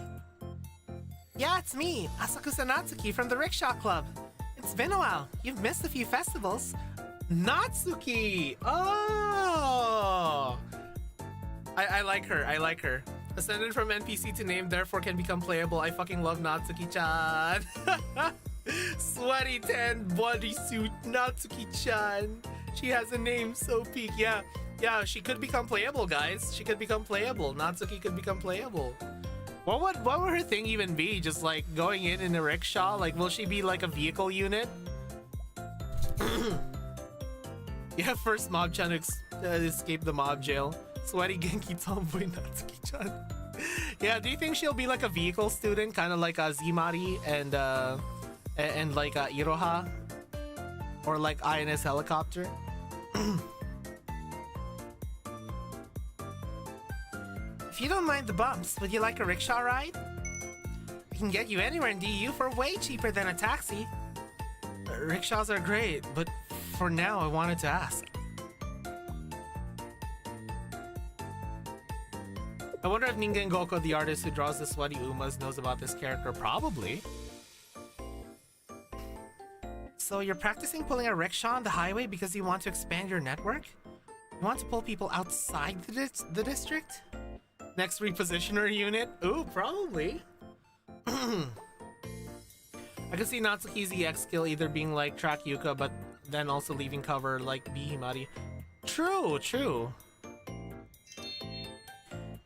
S2: Yeah, it's me, Asakusa Natsuki from the Rickshaw Club. It's been a while. You've missed a few festivals. Natsuki! Oh! I like her. Ascended from NPC to name, therefore can become playable. I fucking love Natsuki-chan. Sweaty tan bodysuit Natsuki-chan. She has a name so peak. Yeah, she could become playable, guys. She could become playable. Natsuki could become playable. What would her thing even be? Just like going in a rickshaw? Like, will she be like a vehicle unit? Yeah, first mob-chan to escape the mob jail. Sweaty Genki tomboy Natsuki-chan. Yeah, do you think she'll be like a vehicle student, kind of like a Zimari and like a Iroha, or like INS helicopter? If you don't mind the bumps, would you like a rickshaw ride? We can get you anywhere in DU for way cheaper than a taxi. Rickshaws are great, but for now I wanted to ask. I wonder if Ningen Goko, the artist who draws the sweaty Umas, knows about this character. Probably. So you're practicing pulling a rickshaw on the highway because you want to expand your network? You want to pull people outside the district? Next repositioner unit? Ooh, probably. I could see Natsuki's EX skill either being like Track Yuka, but then also leaving cover like Bihimari. True.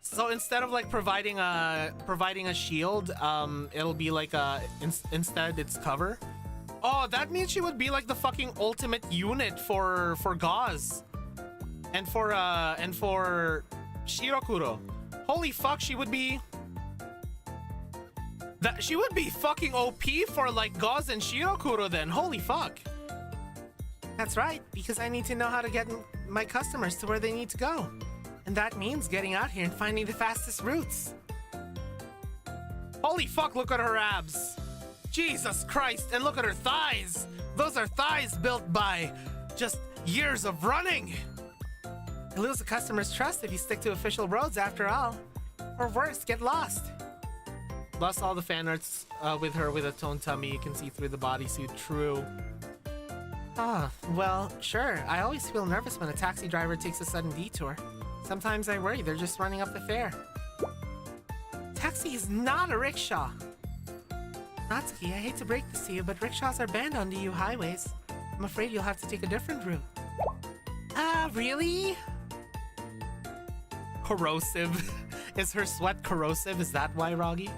S2: So instead of like providing a shield, it'll be like instead it's cover. Oh, that means she would be like the fucking ultimate unit for Gauze, and for Shirokuro. Holy fuck, she would be fucking OP for like Gauze and Shirokuro then. Holy fuck. That's right, because I need to know how to get my customers to where they need to go. And that means getting out here and finding the fastest routes. Holy fuck, look at her abs. Jesus Christ, and look at her thighs. Those are thighs built by just years of running. You lose a customer's trust if you stick to official roads after all. Or worse, get lost. Plus all the fan arts with her with a toned tummy, you can see through the bodysuit. True. Ah, well, sure. I always feel nervous when a taxi driver takes a sudden detour. Sometimes I worry they're just running up the fare. Taxi is not a rickshaw. Natsuki, I hate to break this to you, but rickshaws are banned on DU highways. I'm afraid you'll have to take a different route. Really? Corrosive. Is her sweat corrosive? Is that why, Roggy?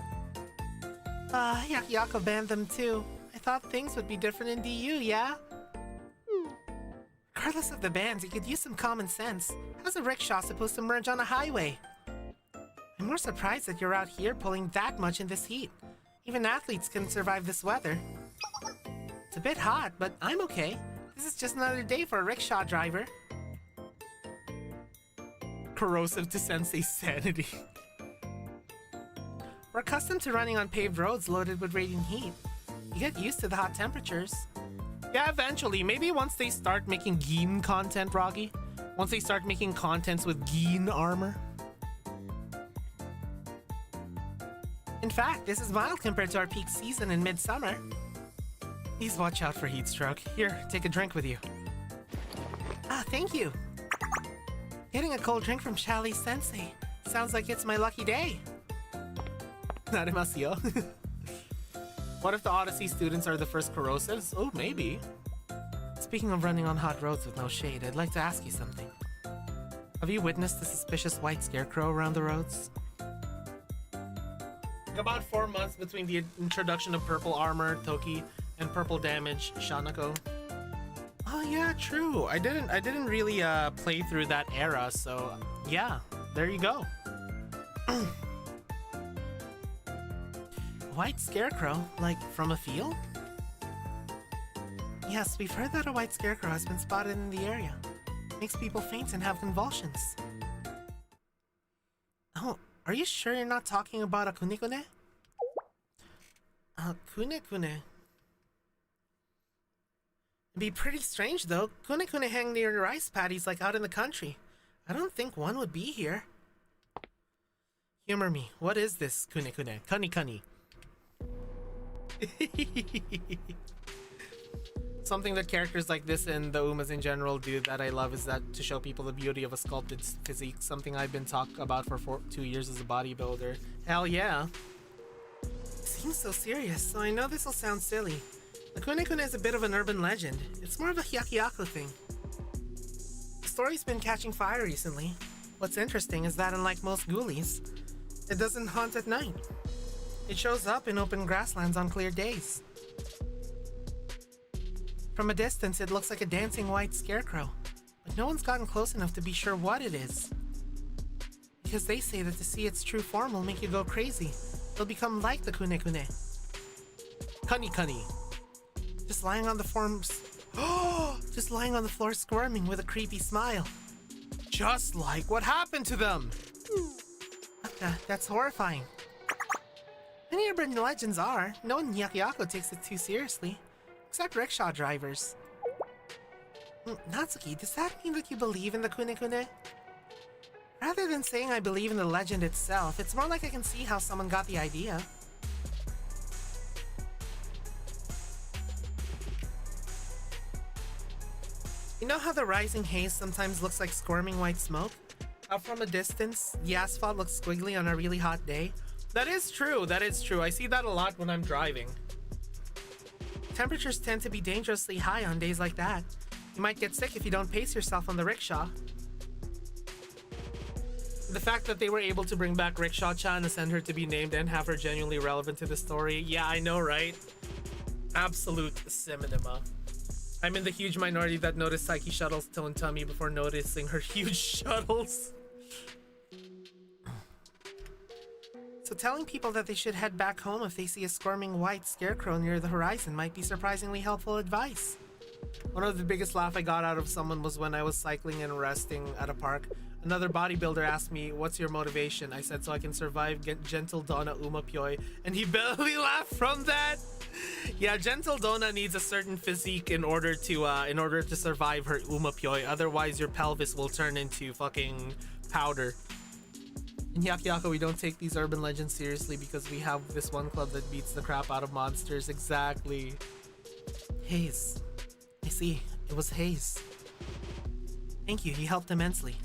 S2: Yakiyako banned them too. I thought things would be different in DU, yeah? Regardless of the bans, you could use some common sense. How's a rickshaw supposed to merge on a highway? I'm more surprised that you're out here pulling that much in this heat. Even athletes can survive this weather. It's a bit hot, but I'm okay. This is just another day for a rickshaw driver. Corrosive to Sensei's sanity. We're accustomed to running on paved roads loaded with radiant heat. You get used to the hot temperatures. Yeah, eventually. Maybe once they start making Geen content, Roggy. Once they start making contents with Geen armor. In fact, this is mild compared to our peak season in midsummer. Please watch out for heat stroke. Here, take a drink with you. Ah, thank you. Getting a cold drink from Shally Sensei. Sounds like it's my lucky day. Naremasu. What if the Odyssey students are the first corrosives? Oh, maybe. Speaking of running on hot roads with no shade, I'd like to ask you something. Have you witnessed the suspicious white scarecrow around the roads? About 4 months between the introduction of purple armor, Toki, and purple damage, Shanako. Oh yeah, true. I didn't really play through that era, so yeah, there you go. White scarecrow, like from a field? Yes, we've heard that a white scarecrow has been spotted in the area. Makes people faint and have convulsions. Oh, are you sure you're not talking about a Kunekune? Kunekune. It'd be pretty strange though. Kunekune hang near rice paddies like out in the country. I don't think one would be here. Humor me. What is this Kunekune? Kani. Something that characters like this and the Umas in general do that I love is that to show people the beauty of a sculpted physique, something I've been talking about for 2 years as a bodybuilder. Hell yeah. It seems so serious, so I know this will sound silly. The Kunekune is a bit of an urban legend. It's more of a Hyakuyaku thing. The story's been catching fire recently. What's interesting is that unlike most ghoulies, it doesn't haunt at night. It shows up in open grasslands on clear days. From a distance, it looks like a dancing white scarecrow, but no one's gotten close enough to be sure what it is. Because they say that to see its true form will make you go crazy. It'll become like the Kunekune. Kani. Just lying on the floor squirming with a creepy smile. Just like what happened to them! That's horrifying. Many urban legends are. No one in Hyakuyaku takes it too seriously. Except rickshaw drivers. Natsuki, does that mean that you believe in the Kunekune? Rather than saying I believe in the legend itself, it's more like I can see how someone got the idea. You know how the rising haze sometimes looks like squirming white smoke? How from a distance, the asphalt looks squiggly on a really hot day? That is true. I see that a lot when I'm driving. Temperatures tend to be dangerously high on days like that. You might get sick if you don't pace yourself on the rickshaw. The fact that they were able to bring back Rickshaw-chan and send her to be named and have her genuinely relevant to the story. Yeah, I know, right? Absolute cinema. I'm in the huge minority that noticed Psyche Shuttle's toned tummy before noticing her huge shuttles. So telling people that they should head back home if they see a squirming white scarecrow near the horizon might be surprisingly helpful advice. One of the biggest laugh I got out of someone was when I was cycling and resting at a park. Another bodybuilder asked me, "What's your motivation?" I said, "So I can survive Gentle Donna Umapyoi," and he belly laughed from that. Yeah, Gentle Donna needs a certain physique in order to survive her Umapyoi. Otherwise, your pelvis will turn into fucking powder. In Hyakuyaku, we don't take these urban legends seriously because we have this one club that beats the crap out of monsters. Exactly. Haze. I see. It was Haze. Thank you. He helped immensely.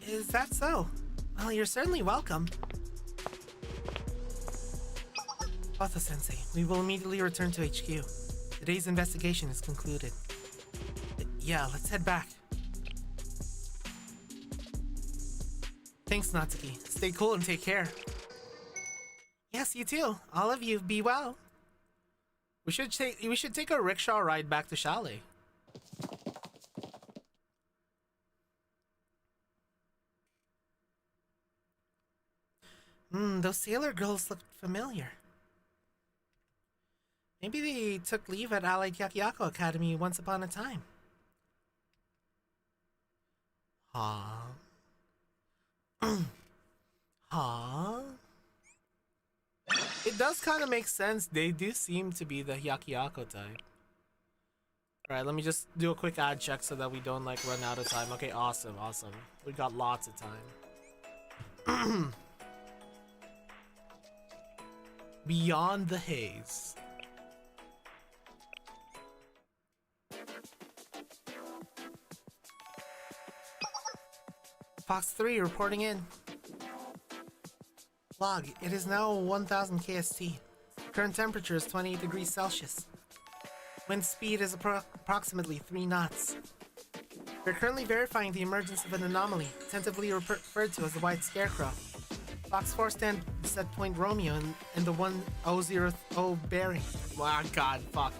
S2: Is that so? Well, you're certainly welcome. Bata-sensei, we will immediately return to HQ. Today's investigation is concluded. Yeah, let's head back. Thanks, Natsuki. Stay cool and take care. Yes, you too. All of you, be well. We should take a rickshaw ride back to Chalet. Those sailor girls looked familiar. Maybe they took leave at Allied Yakiako Academy once upon a time. Huh? Huh? It does kind of make sense. They do seem to be the Yakiako type. Alright, let me just do a quick ad check so that we don't like run out of time. Okay, awesome, awesome. We got lots of time. Beyond the Haze. Fox 3 reporting in. Log, it is now 1000 KST. Current temperature is 28 degrees Celsius. Wind speed is approximately 3 knots. We're currently verifying the emergence of an anomaly, tentatively referred to as the White Scarecrow. Fox 4 stand set point Romeo in the 1000 bearing. Wow, god, fuck.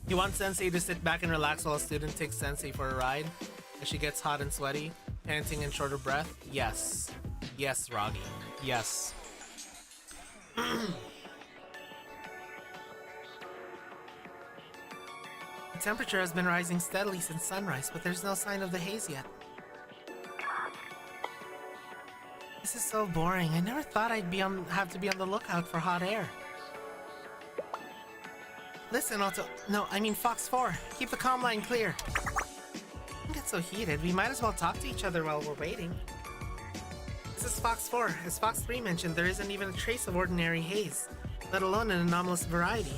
S2: You want Sensei to sit back and relax while a student takes Sensei for a ride? As she gets hot and sweaty, panting and short of breath? Yes. Yes, Ragi. Yes. The temperature has been rising steadily since sunrise, but there's no sign of the haze yet. This is so boring. I never thought I'd have to be on the lookout for hot air. Listen, Fox 4. Keep the comm line clear. Don't get so heated. We might as well talk to each other while we're waiting. This is Fox 4. As Fox 3 mentioned, there isn't even a trace of ordinary haze, let alone an anomalous variety.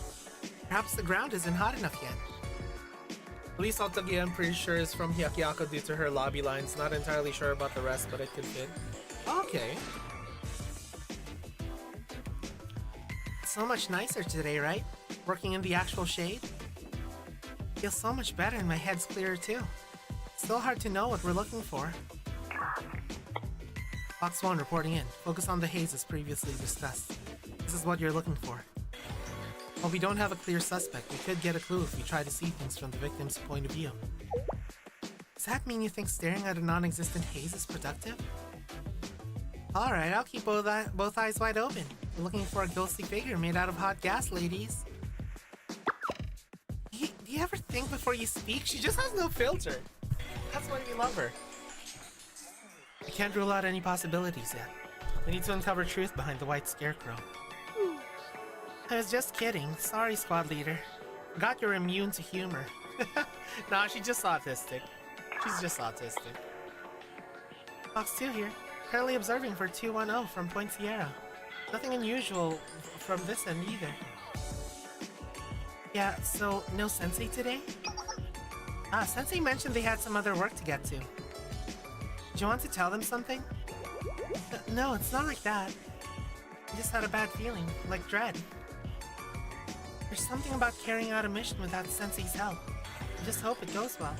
S2: Perhaps the ground isn't hot enough yet. Police Otogi, I'm pretty sure, is from Yakiako due to her lobby lines. Not entirely sure about the rest, but it could fit. Okay. It's so much nicer today, right? Working in the actual shade? Feels so much better and my head's clearer too. It's still hard to know what we're looking for. Fox 1 reporting in. Focus on the haze as previously discussed. This is what you're looking for. While we don't have a clear suspect, we could get a clue if we try to see things from the victim's point of view. Does that mean you think staring at a non-existent haze is productive? Alright, I'll keep both eyes wide open. We're looking for a ghostly figure made out of hot gas, ladies. Do you ever think before you speak? She just has no filter. That's why we love her. We can't rule out any possibilities yet. We need to uncover truth behind the White Scarecrow. I was just kidding. Sorry, squad leader. Forgot you're immune to humor. Nah, she's just autistic. She's just autistic. Fox 2 here. Currently observing for 210 from Point Sierra. Nothing unusual from this end either. Yeah, so no Sensei today? Sensei mentioned they had some other work to get to. Do you want to tell them something? No, it's not like that. I just had a bad feeling, like dread. There's something about carrying out a mission without Sensei's help. I just hope it goes well.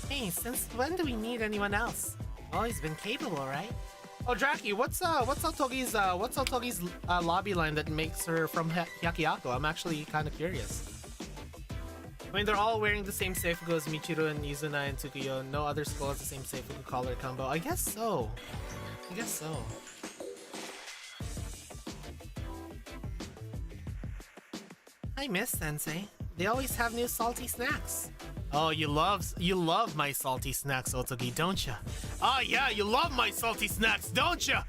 S2: Hey, since when do we need anyone else? Always been capable, right? Oh, Draki, what's Otogi's lobby line that makes her from Yakiako? I'm actually kind of curious. I mean, they're all wearing the same Seifuku as Michiru and Izuna and Tsukuyo. No other school has the same Seifuku collar combo. I guess so. I miss Sensei. They always have new salty snacks. Oh, you love my salty snacks, Otogi, don't ya? Oh yeah, you love my salty snacks, don't ya?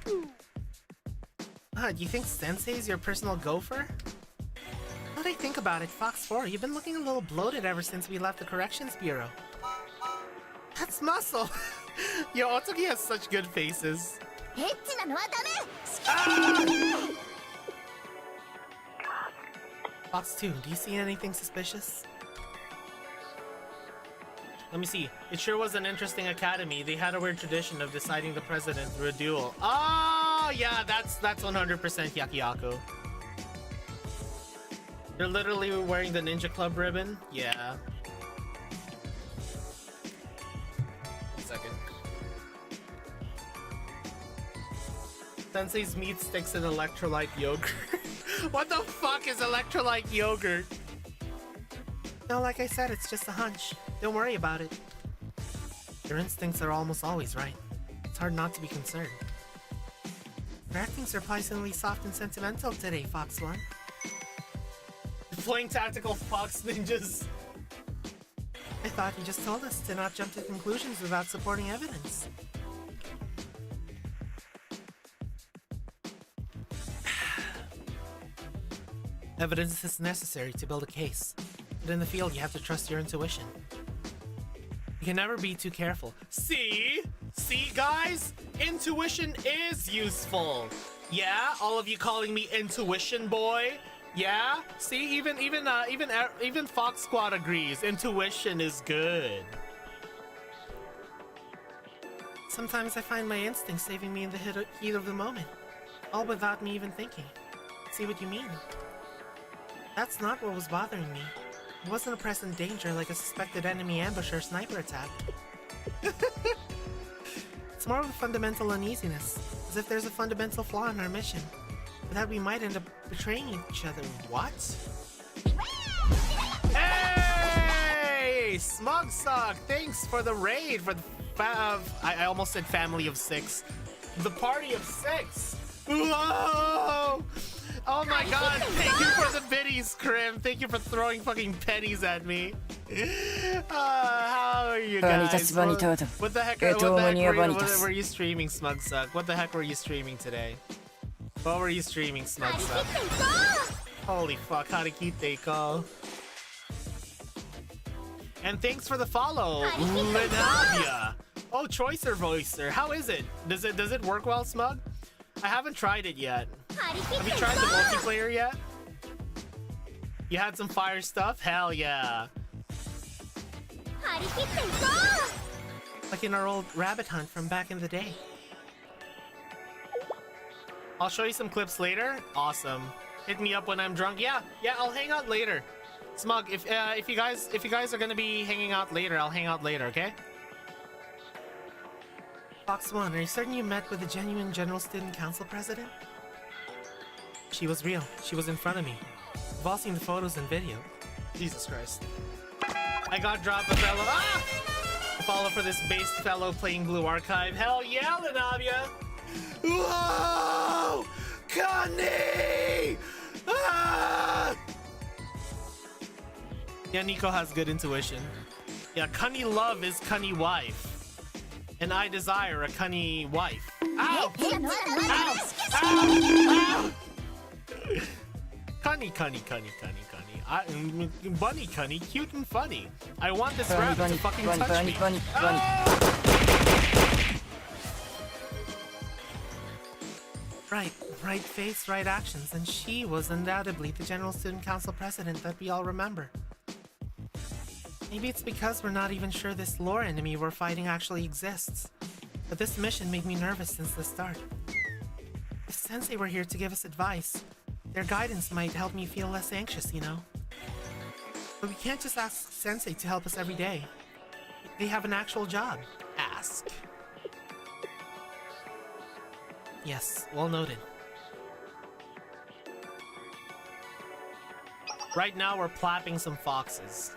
S2: Do you think Sensei's your personal gopher? Now that I think about it, Fox 4, you've been looking a little bloated ever since we left the Corrections Bureau. That's muscle! Yo, Otogi has such good faces. Ah! Fox 2, do you see anything suspicious? Let me see. It sure was an interesting academy. They had a weird tradition of deciding the president through a duel. Oh, yeah, that's 100% Yakiako. They're literally wearing the Ninja Club ribbon? Yeah. One second. Sensei's meat sticks and electrolyte yogurt. What the fuck is electrolyte yogurt? No, like I said, it's just a hunch. Don't worry about it. Your instincts are almost always right. It's hard not to be concerned. Acting surprisingly soft and sentimental today, Fox One. Deploying tactical fox ninjas. I thought you just told us to not jump to conclusions without supporting evidence. Evidence is necessary to build a case, but in the field you have to trust your intuition. You can never be too careful. See? See, guys? Intuition is useful. Yeah? All of you calling me intuition boy? Yeah? See, even Fox Squad agrees. Intuition is good. Sometimes I find my instincts saving me in the heat of the moment, all without me even thinking. See what you mean? That's not what was bothering me. It wasn't a present danger like a suspected enemy ambush or sniper attack. It's more of a fundamental uneasiness, as if there's a fundamental flaw in our mission, but that we might end up betraying each other. What? Hey! Smugsuck! Thanks for the raid for the I almost said family of 6. The party of 6! Whoa! Oh my god, thank you for the biddies, Krim. Thank you for throwing fucking pennies at me. How are you guys? What the heck were you streaming, Smugsuck? What the heck were you streaming today? What were you streaming, Smugsuck? Holy fuck, Harikite ko. And thanks for the follow, Lenavia. Oh, Choicer Voicer, how is it? Does it work well, Smug? I haven't tried it yet. Have you tried the multiplayer yet? You had some fire stuff? Hell yeah. Like in our old rabbit hunt from back in the day. I'll show you some clips later. Awesome. Hit me up when I'm drunk. Yeah, I'll hang out later. Smug, if you guys are gonna be hanging out later, I'll hang out later, okay? Fox One, are you certain you met with the genuine General Student Council president? She was real. She was in front of me. We've all seen the photos and video. Jesus Christ. I got dropped a fellow. Ah! A follow for this based fellow playing Blue Archive. Hell yeah, Lenavia! Whoa! Connie! Ah! Yeah, Nico has good intuition. Yeah, Cunny love is Cunny wife. And I desire a Cunny wife. Ow! Ow! Ow! Ow! Cunny. Bunny Cunny, cute and funny. I want this rabbit to fucking touch me. Right face, right actions, and she was undoubtedly the General Student Council president that we all remember. Maybe it's because we're not even sure this lore enemy we're fighting actually exists. But this mission made me nervous since the start. If Sensei were here to give us advice, their guidance might help me feel less anxious, you know? But we can't just ask Sensei to help us every day. They have an actual job. Ask. Yes, well noted. Right now we're plapping some foxes.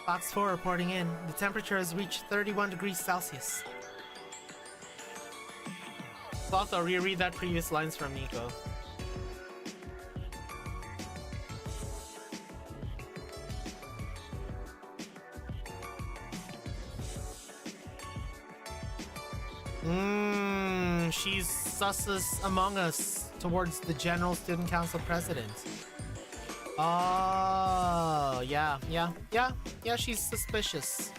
S2: Fox 4 reporting in. The temperature has reached 31 degrees Celsius. Clotho, reread that previous lines from Nico. She's sussus among us towards the General Student Council president. Oh, yeah, she's suspicious.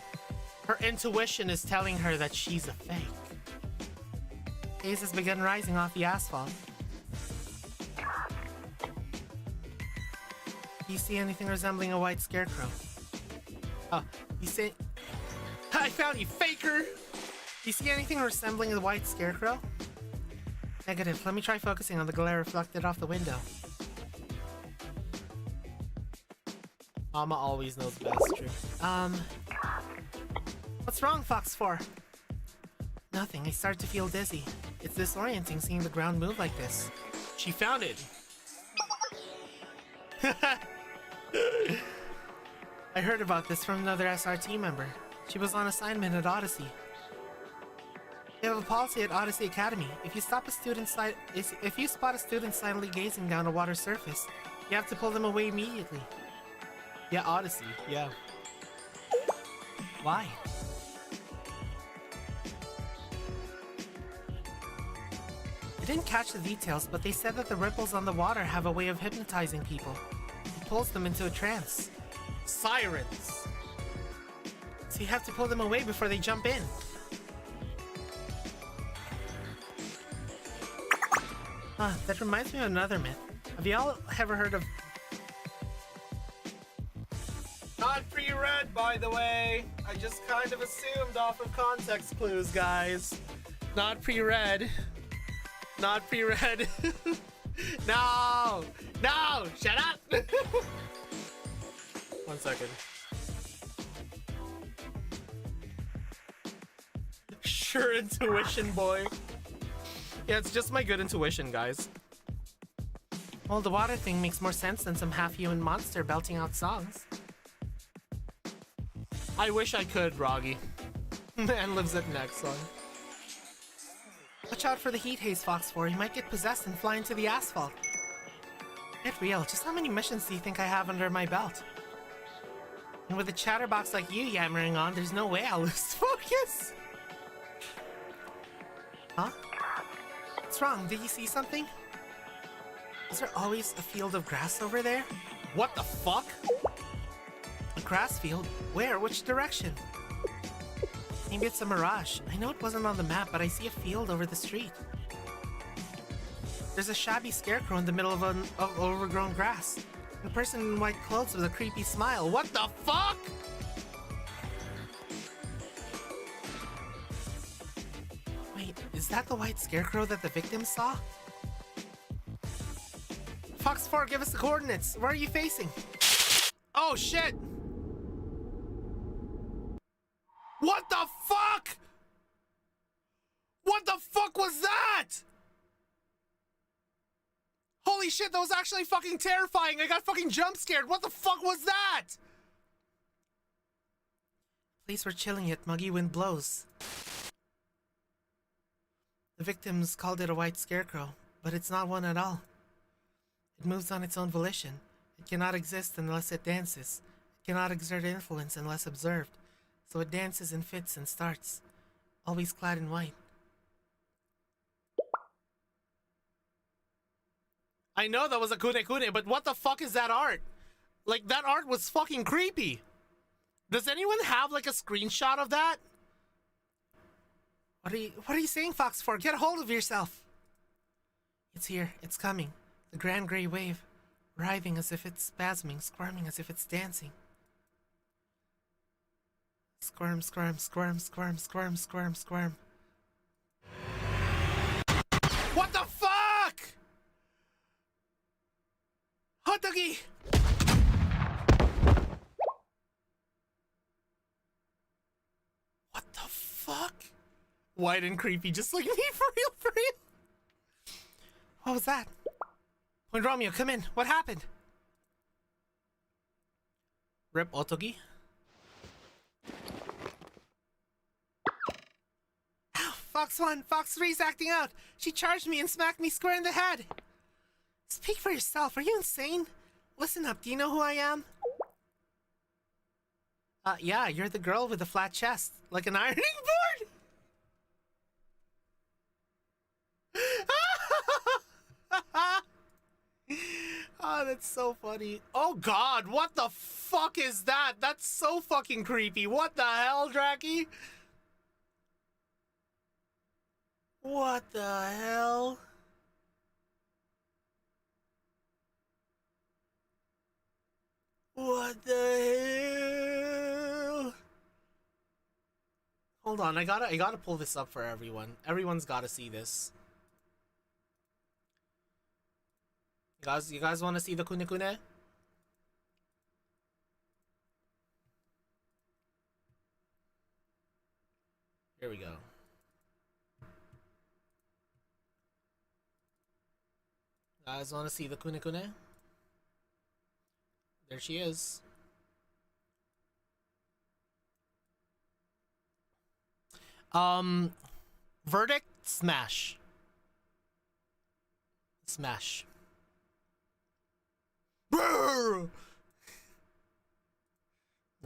S2: Her intuition is telling her that she's a fake. Haze has begun rising off the asphalt. Do you see anything resembling a white scarecrow? Oh, you see... I found you, faker! Do you see anything resembling a white scarecrow? Negative. Let me try focusing on the glare reflected off the window. Mama always knows best, true. What's wrong, Fox 4? Nothing. I start to feel dizzy. It's disorienting seeing the ground move like this. She found it. I heard about this from another SRT member. She was on assignment at Odyssey. We have a policy at Odyssey Academy. If you spot a student silently gazing down a water surface, you have to pull them away immediately. Yeah, Odyssey. Yeah. Why? I didn't catch the details, but they said that the ripples on the water have a way of hypnotizing people. It pulls them into a trance. Sirens! So you have to pull them away before they jump in. That reminds me of another myth. Have y'all ever heard of... Not pre-read, by the way. I just kind of assumed off of context clues, guys. Not pre-read. Not pre-read. No! No! Shut up! 1 second. Sure intuition, boy. Yeah, it's just my good intuition, guys. Well, the water thing makes more sense than some half-human monster belting out songs. I wish I could, Roggy. Man lives at next song. Watch out for the heat haze, Fox 4. He might get possessed and fly into the asphalt. Get real. Just how many missions do you think I have under my belt? And with a chatterbox like you yammering on, there's no way I'll lose focus. Huh? What's wrong? Did you see something? Is there always a field of grass over there? What the fuck? A grass field? Where? Which direction? Maybe it's a mirage. I know it wasn't on the map, but I see a field over the street. There's a shabby scarecrow in the middle of overgrown grass. A person in white clothes with a creepy smile. What the fuck? Wait, is that the white scarecrow that the victim saw? Fox 4, give us the coordinates. Where are you facing? Oh shit! What the fuck? What the fuck was that? Holy shit, that was actually fucking terrifying. I got fucking jump scared. What the fuck was that? Police were chilling yet muggy wind blows. The victims called it a white scarecrow, but it's not one at all. It moves on its own volition. It cannot exist unless it dances. It cannot exert influence unless observed. So it dances and fits and starts, always clad in white. I know that was a kune kune, but what the fuck is that art? Like, that art was fucking creepy. Does anyone have, like, a screenshot of that? What are you saying, Fox 4? Get a hold of yourself. It's here. It's coming. The grand gray wave. Writhing as if it's spasming, squirming as if it's dancing. Squirm, squirm, squirm, squirm, squirm, squirm, squirm. What the fuck? Hot doggy! What the fuck? White and creepy, just like me, for real, for real. What was that? Point Romeo, come in. What happened? Rip Otogi? Fox 1, Fox 3's acting out. She charged me and smacked me square in the head. Speak for yourself. Are you insane? Listen up. Do you know who I am? Yeah, you're the girl with the flat chest. Like an ironing board? Oh, that's so funny. Oh god, what the fuck is that? That's so fucking creepy. What the hell, Draki? What the hell? What the hell? Hold on, I gotta pull this up for everyone. Everyone's gotta see this. You guys wanna see the kune kune? Here we go. Guys wanna see the kune kune? There she is. Verdict? Smash. Smash.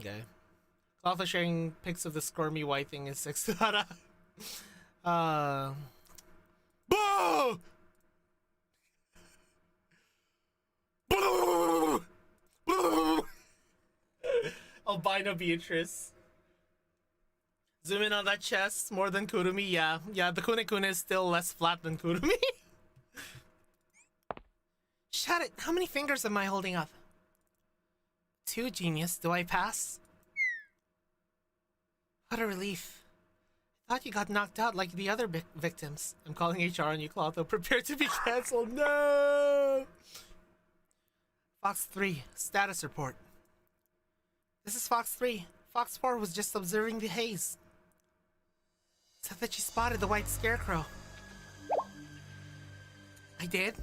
S2: Okay. Cloth is sharing pics of the squirmy white thing is Sexuara. Boo! Albino Beatrice. Zoom in on that chest more than Kurumi. Yeah, the Kune is still less flat than Kurumi. Shut it. How many fingers am I holding up? 2, genius. Do I pass? What a relief. Thought you got knocked out like the other victims. I'm calling HR on you, Clotho. Prepare to be cancelled. No! Fox 3, status report. This is Fox 3. Fox 4 was just observing the haze. Said that she spotted the white scarecrow. I did?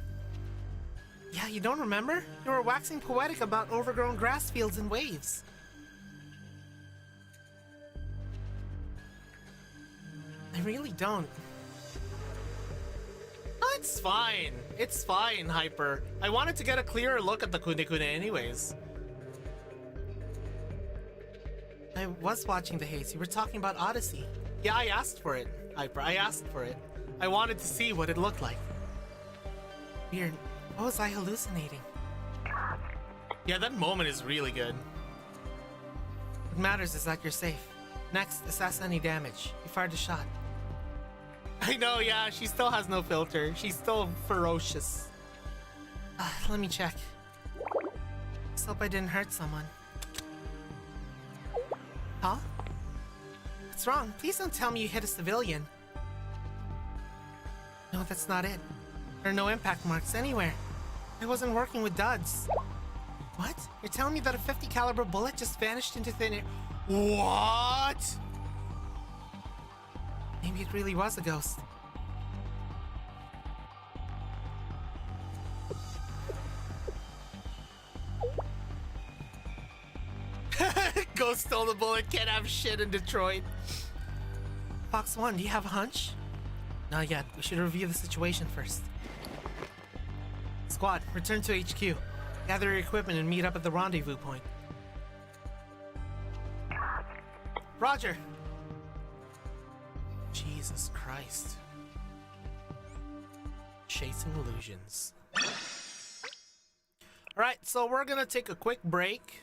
S2: Yeah, you don't remember? You were waxing poetic about overgrown grass fields and waves. I really don't. Oh, it's fine. It's fine, Hyper. I wanted to get a clearer look at the Kune anyways. I was watching the haze. You were talking about Odyssey. Yeah, I asked for it, Hyper. I asked for it. I wanted to see what it looked like. Weird. What was I hallucinating? Yeah, that moment is really good. What matters is that you're safe. Next, assess any damage. You fired a shot. I know, yeah, she still has no filter. She's still ferocious. Let me check. Just hope I didn't hurt someone. Huh? What's wrong? Please don't tell me you hit a civilian. No, that's not it. There are no impact marks anywhere. I wasn't working with duds. What? You're telling me that a 50 caliber bullet just vanished into thin air? What? Maybe it really was a ghost. Ghost stole the bullet, can't have shit in Detroit. Fox 1, do you have a hunch? Not yet. We should review the situation first. Squad, return to HQ. Gather your equipment and meet up at the rendezvous point. Roger! Jesus Christ. Chasing illusions. Alright, so we're gonna take a quick break.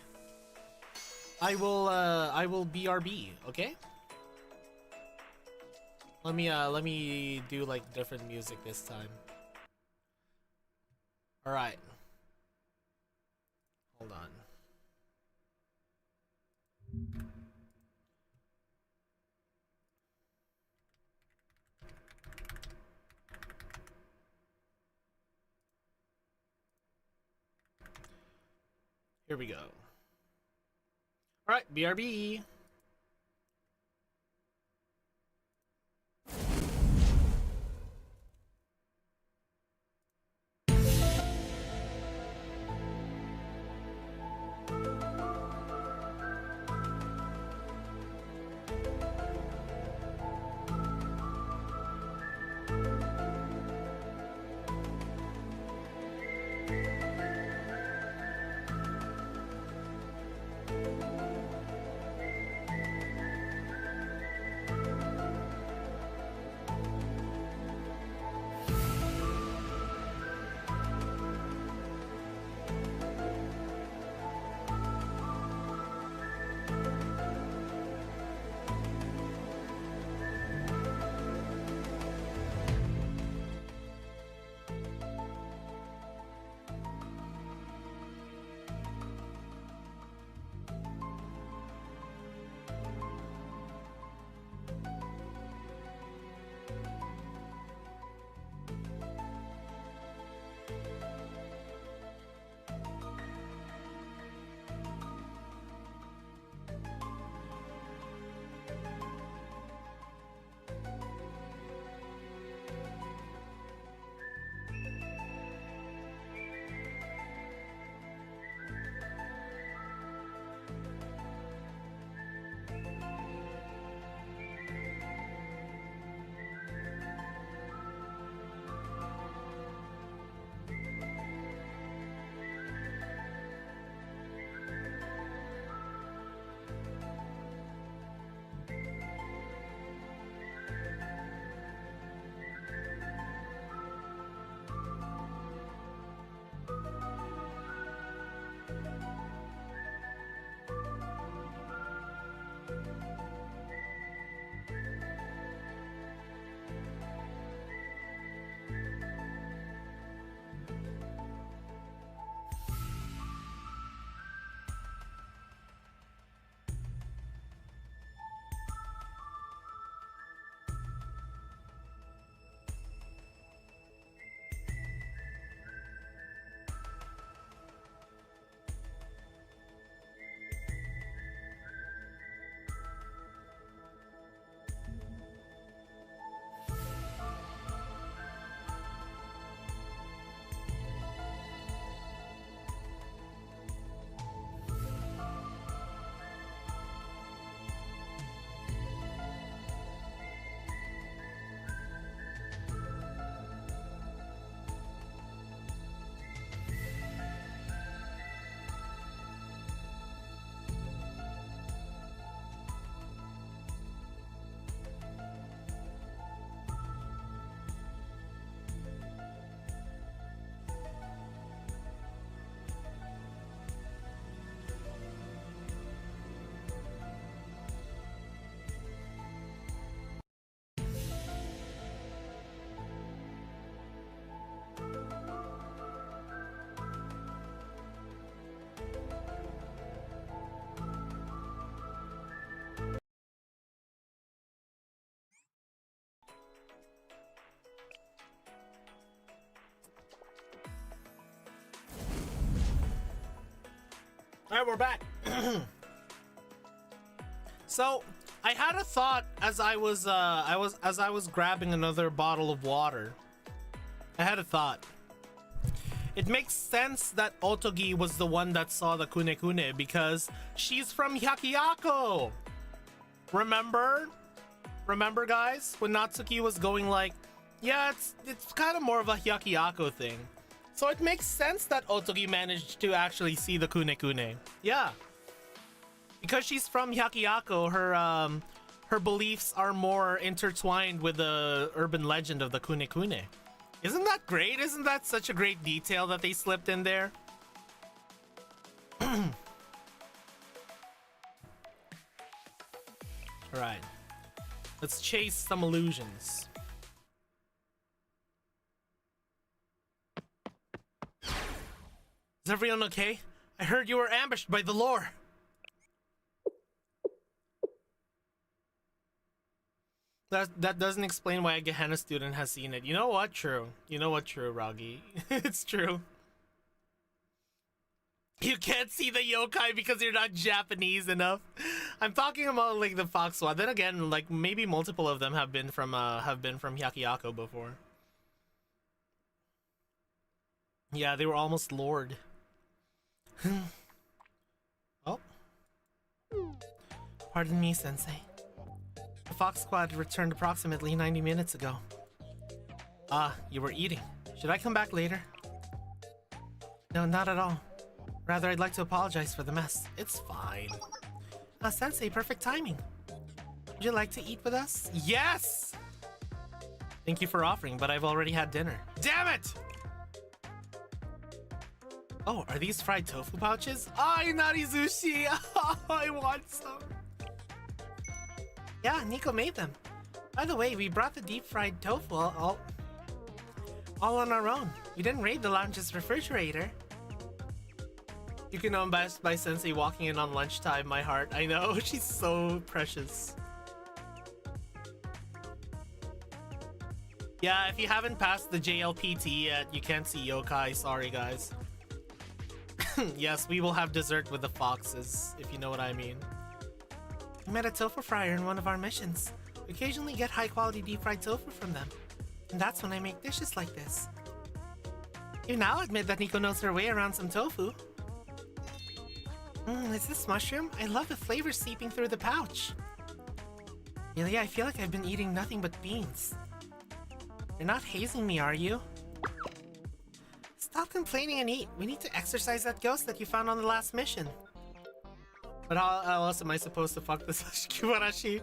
S2: I will BRB, okay? Let me do like different music this time. Alright. Hold on. Here we go. Alright, BRB. Alright, we're back. So, I had a thought as I was grabbing another bottle of water. I had a thought. It makes sense that Otogi was the one that saw the Kune because she's from Hyakuyaku. Remember? Remember, guys? When Natsuki was going like, yeah, it's kind of more of a Hyakuyaku thing. So it makes sense that Otogi managed to actually see the Kune. Yeah. Because she's from Hyakuyaku, her beliefs are more intertwined with the urban legend of the Kune. Isn't that great? Isn't that such a great detail that they slipped in there? Alright. Let's chase some illusions. Is everyone okay? I heard you were ambushed by the lore. That doesn't explain why a Gehenna student has seen it. You know what? True. You know what? True, Ragi. It's true. You can't see the yokai because you're not Japanese enough. I'm talking about like the fox one. Then again, like maybe multiple of them have been from Hyakuyaku before. Yeah, they were almost lured. Oh. Pardon me, Sensei. The Fox Squad returned approximately 90 minutes ago. Ah, you were eating. Should I come back later? No, not at all. Rather, I'd like to apologize for the mess. It's fine. Sensei, perfect timing. Would you like to eat with us? Yes! Thank you for offering, but I've already had dinner. Damn it! Oh, are these fried tofu pouches? Ay, Narizushi! I want some. Yeah, Nico made them. By the way, we brought the deep-fried tofu all on our own. We didn't raid the lounge's refrigerator. You can know I'm best by Sensei walking in on lunchtime, my heart. I know, she's so precious. Yeah, if you haven't passed the JLPT yet, you can't see yokai. Sorry, guys. Yes, we will have dessert with the foxes, if you know what I mean. We met a tofu fryer in one of our missions. We occasionally get high-quality deep-fried tofu from them. And that's when I make dishes like this. You now admit that Nico knows her way around some tofu. Is this mushroom? I love the flavor seeping through the pouch. Really, I feel like I've been eating nothing but beans. You're not hazing me, are you? Stop complaining and eat. We need to exorcise that ghost that you found on the last mission. But how else am I supposed to fuck the Zashikiwarashi?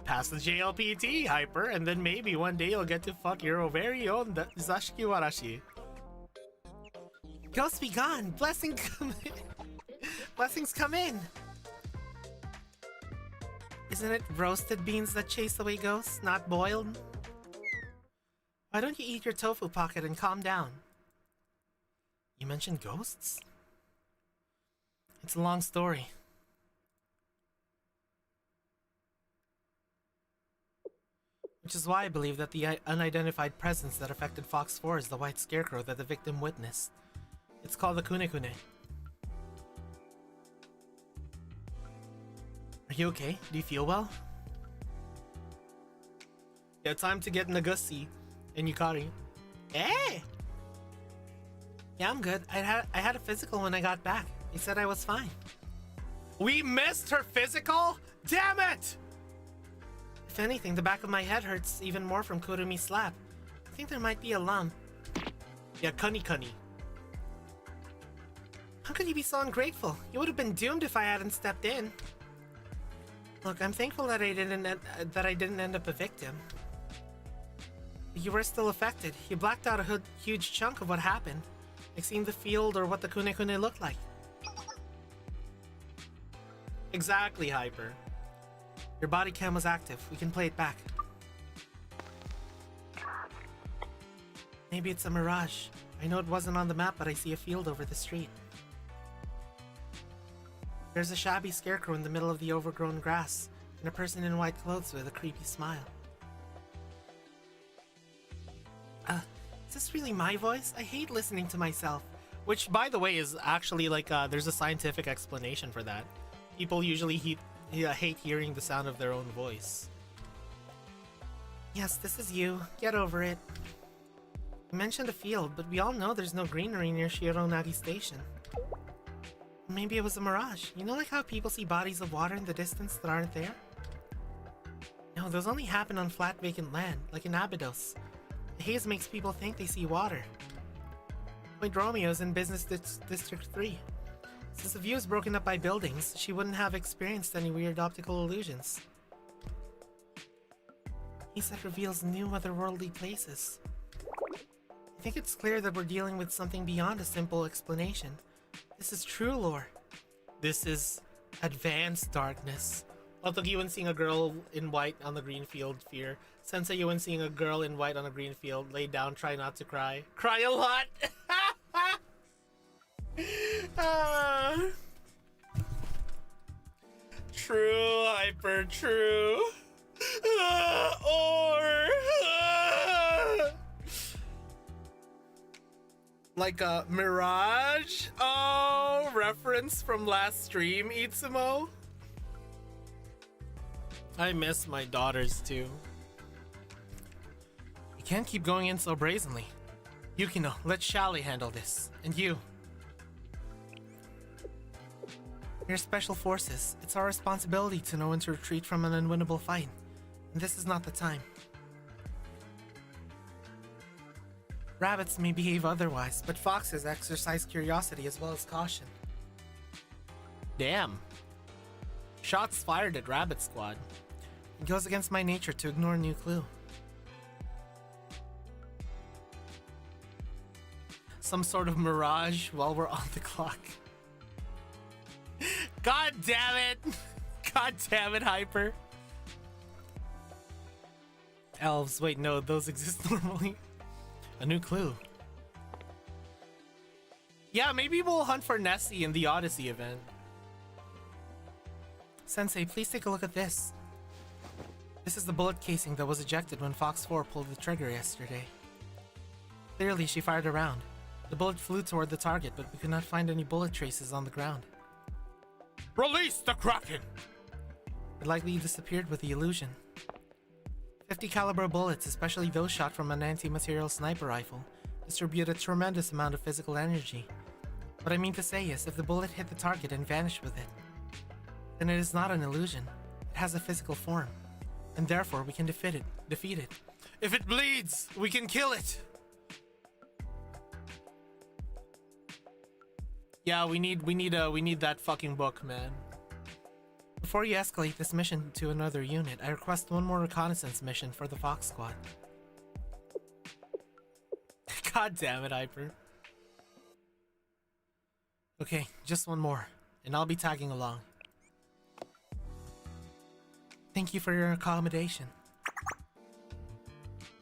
S2: Pass the JLPT, Hyper, and then maybe one day you'll get to fuck your very own Zashikiwarashi. Ghosts be gone. Blessings come in. Blessings come in. Isn't it roasted beans that chase away ghosts, not boiled? Why don't you eat your tofu pocket and calm down? You mentioned ghosts? It's a long story. Which is why I believe that the unidentified presence that affected Fox 4 is the white scarecrow that the victim witnessed. It's called the Kune. Are you okay? Do you feel well? Yeah, time to get Nagusi and Yukari. Hey! Yeah, I'm good. I had a physical when I got back. They said I was fine. We missed her physical? Damn it! If anything, the back of my head hurts even more from Kurumi's slap. I think there might be a lump. Yeah, Kuni. How could you be so ungrateful? You would have been doomed if I hadn't stepped in. Look, I'm thankful that I didn't end up a victim. But you were still affected. You blacked out a huge chunk of what happened. Like seeing the field or what the Kune looked like. Exactly, Hyper. Your body cam was active. We can play it back. Maybe it's a mirage. I know it wasn't on the map, but I see a field over the street. There's a shabby scarecrow in the middle of the overgrown grass, and a person in white clothes with a creepy smile. Is this really my voice? I hate listening to myself. Which, by the way, is actually like there's a scientific explanation for that. People usually hate hearing the sound of their own voice. Yes, this is you. Get over it. You mentioned a field, but we all know there's no greenery near Shironagi Station. Maybe it was a mirage. You know, like how people see bodies of water in the distance that aren't there? No, those only happen on flat vacant land, like in Abydos. The haze makes people think they see water. Point Romeo's in Business District 3. Since the view is broken up by buildings, she wouldn't have experienced any weird optical illusions. Haze that reveals new otherworldly places. I think it's clear that we're dealing with something beyond a simple explanation. This is true lore. This is advanced darkness. Although Yuan seeing a girl in white on the green field, fear. Sensei Yuan seeing a girl in white on a green field, lay down, try not to cry. Cry a lot! True, hyper true. Like a mirage? Oh, reference from last stream, Itsumo? I miss my daughters too. You can't keep going in so brazenly. Yukino, let Shally handle this. And you. We're special forces. It's our responsibility to know when to retreat from an unwinnable fight. And this is not the time. Rabbits may behave otherwise, but foxes exercise curiosity as well as caution. Damn. Shots fired at Rabbit Squad. It goes against my nature to ignore a new clue. Some sort of mirage while we're on the clock. God damn it! God damn it, Hyper. Elves, wait, no, those exist normally. A new clue. Yeah, maybe we'll hunt for Nessie in the Odyssey event. Sensei, please take a look at this. This is the bullet casing that was ejected when Fox 4 pulled the trigger yesterday. Clearly, she fired a round. The bullet flew toward the target, but we could not find any bullet traces on the ground.
S1: Release the Kraken!
S2: It likely disappeared with the illusion. 50 caliber bullets, especially those shot from an anti-material sniper rifle, distribute a tremendous amount of physical energy. What I mean to say is, if the bullet hit the target and vanished with it, then it is not an illusion. It has a physical form, and therefore we can defeat it.
S1: If it bleeds, we can kill it!
S2: Yeah, we need that fucking book, man. Before you escalate this mission to another unit, I request one more reconnaissance mission for the Fox Squad. God damn it, Hyper. Okay, just one more, and I'll be tagging along. Thank you for your accommodation.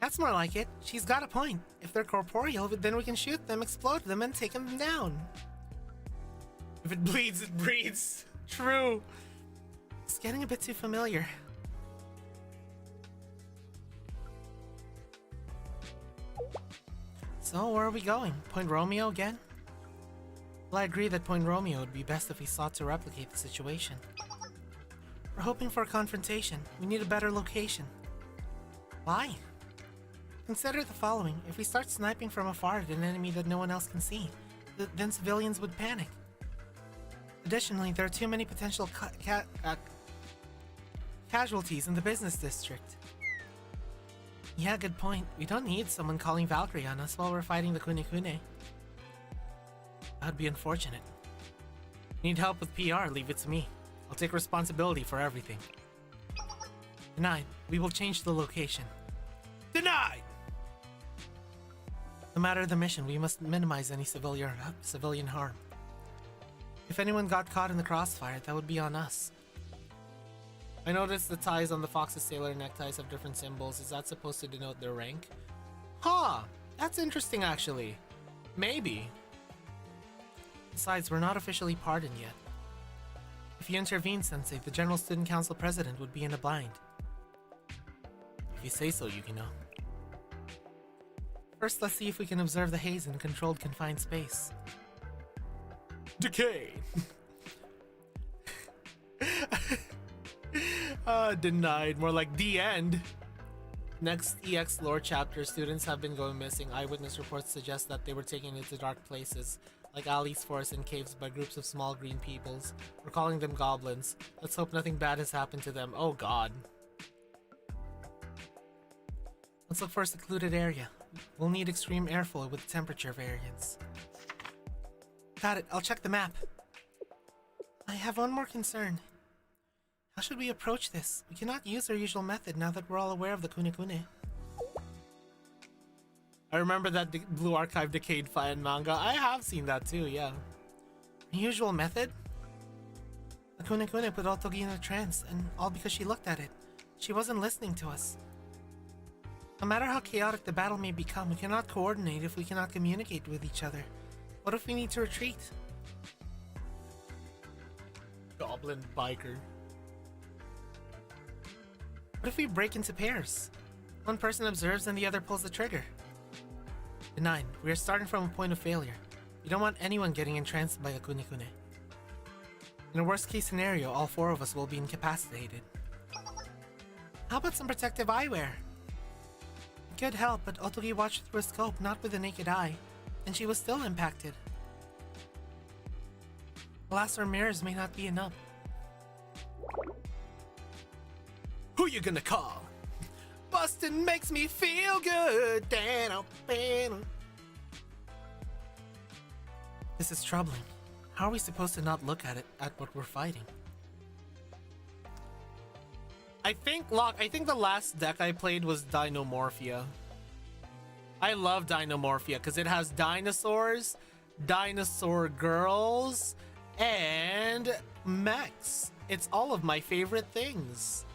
S2: That's more like it. She's got a point. If they're corporeal, then we can shoot them, explode them, and take them down.
S1: If it bleeds, it breeds. True.
S2: It's getting a bit too familiar. So, where are we going? Point Romeo again? Well, I agree that Point Romeo would be best if we sought to replicate the situation. We're hoping for a confrontation. We need a better location. Why? Consider the following. If we start sniping from afar at an enemy that no one else can see, then civilians would panic. Additionally, there are too many potential casualties in the business district. Yeah, good point. We don't need someone calling Valkyrie on us while we're fighting the Kunekune. That'd be unfortunate. Need help with PR, leave it to me. I'll take responsibility for everything. Denied. We will change the location.
S1: Denied!
S2: No matter the mission, we must minimize any civilian harm. If anyone got caught in the crossfire, that would be on us. I noticed the ties on the Fox's sailor neckties have different symbols. Is that supposed to denote their rank? Huh, that's interesting actually. Maybe. Besides, we're not officially pardoned yet. If you intervene, Sensei, the General Student Council President would be in a bind. If you say so, Yukino. First, let's see if we can observe the haze in a controlled, confined space. Decay. Denied. More like the end. Next EX lore chapter, students have been going missing. Eyewitness reports suggest that they were taken into dark places, like alleys, forests, and caves by groups of small green peoples. We're calling them goblins. Let's hope nothing bad has happened to them. Oh god. Let's look for a secluded area. We'll need extreme airflow with temperature variance. Got it. I'll check the map. I have one more concern. How should we approach this? We cannot use our usual method now that we're all aware of the Kunekune. I remember that Blue Archive Decade fan manga. I have seen that too, yeah. Usual method? The Kunekune put Otogi in a trance, and all because she looked at it. She wasn't listening to us. No matter how chaotic the battle may become, we cannot coordinate if we cannot communicate with each other. What if we need to retreat? Goblin biker. What if we break into pairs? One person observes and the other pulls the trigger. Denied. We are starting from a point of failure. We don't want anyone getting entranced by the Kunekune. In a worst case scenario, all four of us will be incapacitated. How about some protective eyewear? It could help, but Otogi watched through a scope, not with the naked eye, and she was still impacted. Glass or mirrors may not be enough. Who you gonna call? Bustin' makes me feel good. This is troubling. How are we supposed to not look at what we're fighting? I think the last deck I played was Dinomorphia. I love Dinomorphia because it has dinosaurs, dinosaur girls, and mechs. It's all of my favorite things.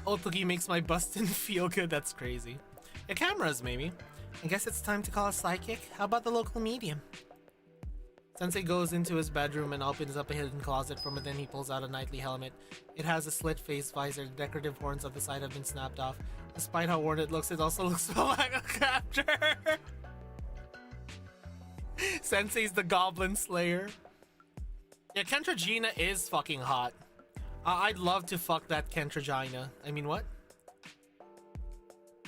S2: Otogi makes my bustin' feel good. That's crazy. Yeah, cameras, maybe. I guess it's time to call a psychic. How about the local medium? Sensei goes into his bedroom and opens up a hidden closet. From within, he pulls out a knightly helmet. It has a slit face visor. The decorative horns on the side have been snapped off. Despite how worn it looks also like a capture. Sensei's the Goblin Slayer. Yeah, Kentragina is fucking hot. I'd love to fuck that Kentragina. I mean, what?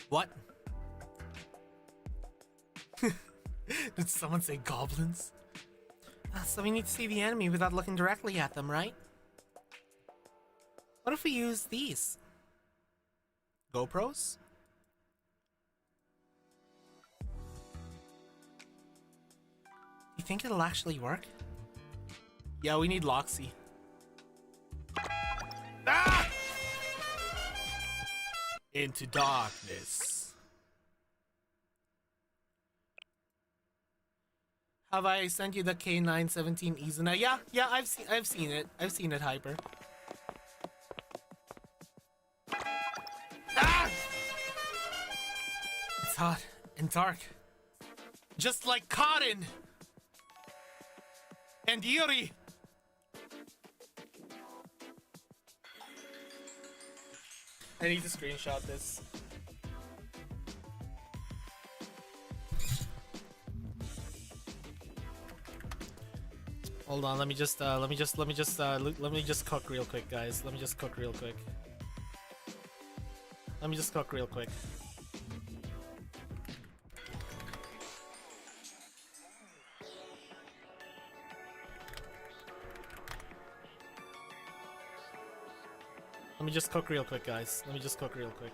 S2: What? Did someone say goblins? So we need to see the enemy without looking directly at them, right? What if we use these? GoPros? You think it'll actually work? Yeah, we need Loxy. Ah! Into darkness. Have I sent you the K917 Izuna? Yeah, I've seen it. I've seen it, Hyper. Ah! It's hot and dark. Just like Karin and Yuri. I need to screenshot this. Hold on, let me just cook real quick, guys. Let me just cook real quick. Guys. Let me just cook real quick.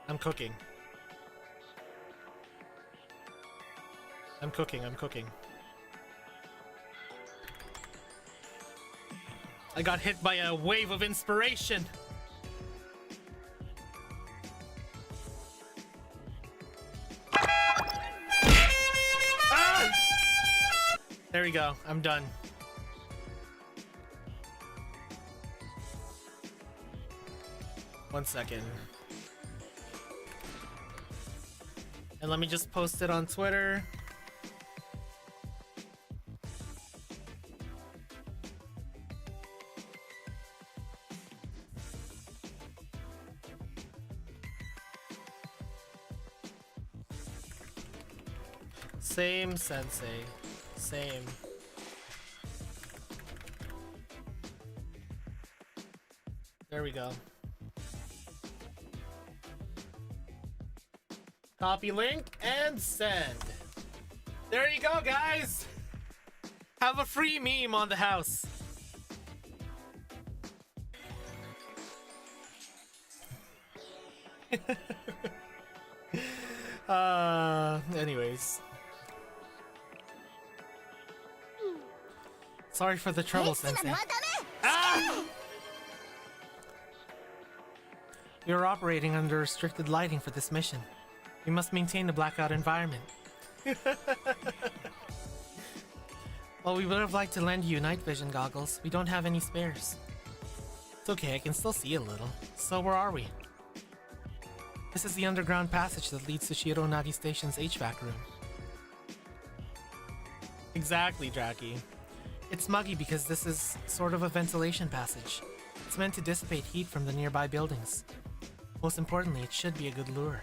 S2: I'm cooking. I got hit by a wave of inspiration. Ah! There we go. I'm done. One second. And let me just post it on Twitter. Same, sensei. Same. There we go. Copy link and send. There you go, guys. Have a free meme on the house. Anyways. Sorry for the trouble, Sensei. Ah! We are operating under restricted lighting for this mission. We must maintain the blackout environment. Well, we would have liked to lend you night vision goggles. We don't have any spares. It's okay, I can still see a little. So where are we? This is the underground passage that leads to Shironagi Station's HVAC room. Exactly, Draki. It's muggy because this is sort of a ventilation passage. It's meant to dissipate heat from the nearby buildings. Most importantly, it should be a good lure.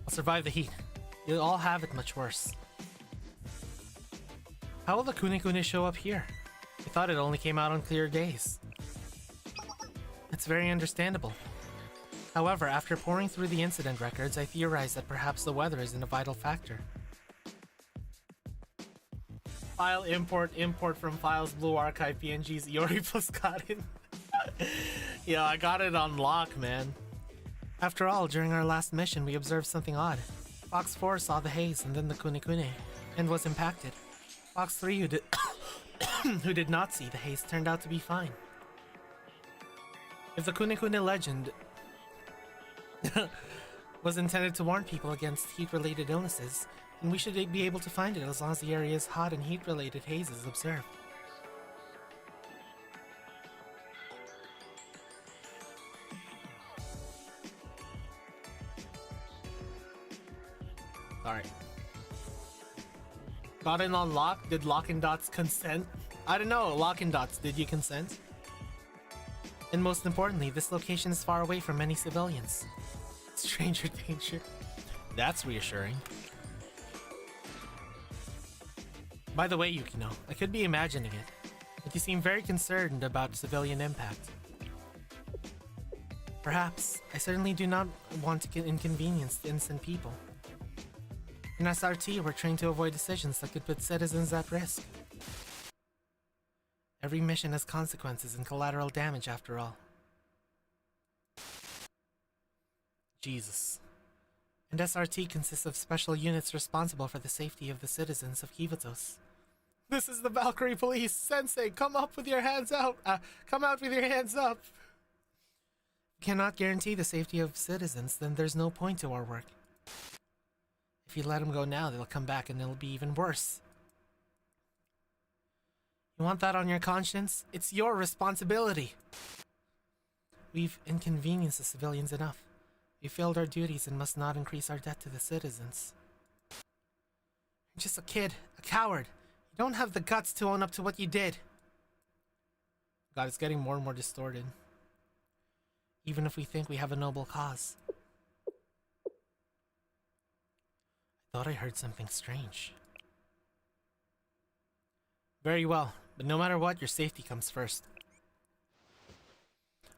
S2: I'll survive the heat. You'll all have it much worse. How will the Kune-Kune show up here? I thought it only came out on clear days. It's very understandable. However, after pouring through the incident records, I theorized that perhaps the weather isn't a vital factor. File import from files blue archive PNGs Iori plus Karin. Yeah, I got it on lock, man. After all, during our last mission, we observed something odd. Fox 4 saw the haze and then the Kune-Kune, and was impacted. Fox 3, who did not see the haze, turned out to be fine. If the Kune-Kune legend was intended to warn people against heat-related illnesses, then we should be able to find it as long as the area is hot and heat-related haze is observed. Alright. Got in on lock? Did Lock and Dots consent? I don't know, Lock and Dots, did you consent? And most importantly, this location is far away from many civilians. Stranger danger. That's reassuring. By the way, Yukino, I could be imagining it, but you seem very concerned about civilian impact. Perhaps. I certainly do not want to inconvenience the innocent people. In SRT, we're trained to avoid decisions that could put citizens at risk. Every mission has consequences and collateral damage after all. Jesus. And SRT consists of special units responsible for the safety of the citizens of Kivatos. This is the Valkyrie Police! Sensei, come up with your hands out! Come out with your hands up! We cannot guarantee the safety of citizens, then there's no point to our work. If you let them go now, they'll come back and it'll be even worse. You want that on your conscience? It's your responsibility. We've inconvenienced the civilians enough. We failed our duties and must not increase our debt to the citizens. You're just a kid, a coward. You don't have the guts to own up to what you did. God, it's getting more and more distorted. Even if we think we have a noble cause. I thought I heard something strange. Very well, but no matter what, your safety comes first.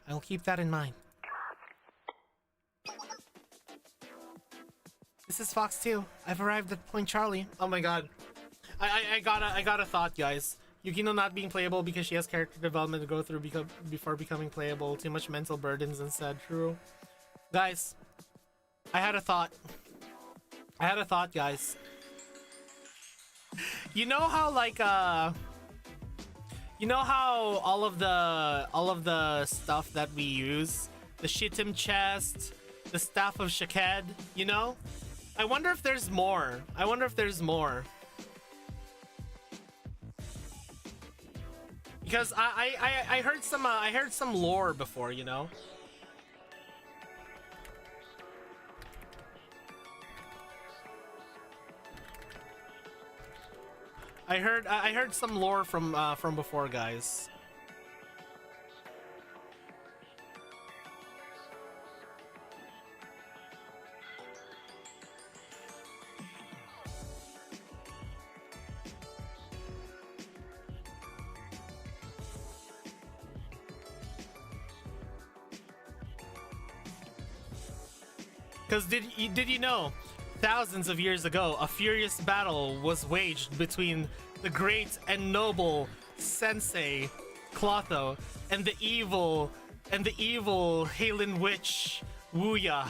S2: I will keep that in mind. This is Fox 2. I've arrived at Point Charlie. Oh my god. I got a thought, guys. Yukino not being playable because she has character development to go through before becoming playable. Too much mental burdens instead. True. Guys, I had a thought. Guys. You know how you know how all of the stuff that we use, the Shittim chest, the staff of Shaked, you know? I wonder if there's more. Because I heard some lore before, you know? I heard some lore from before, guys. Because did you know, thousands of years ago, a furious battle was waged between the great and noble Sensei Clotho and the evil Halen witch Wuya.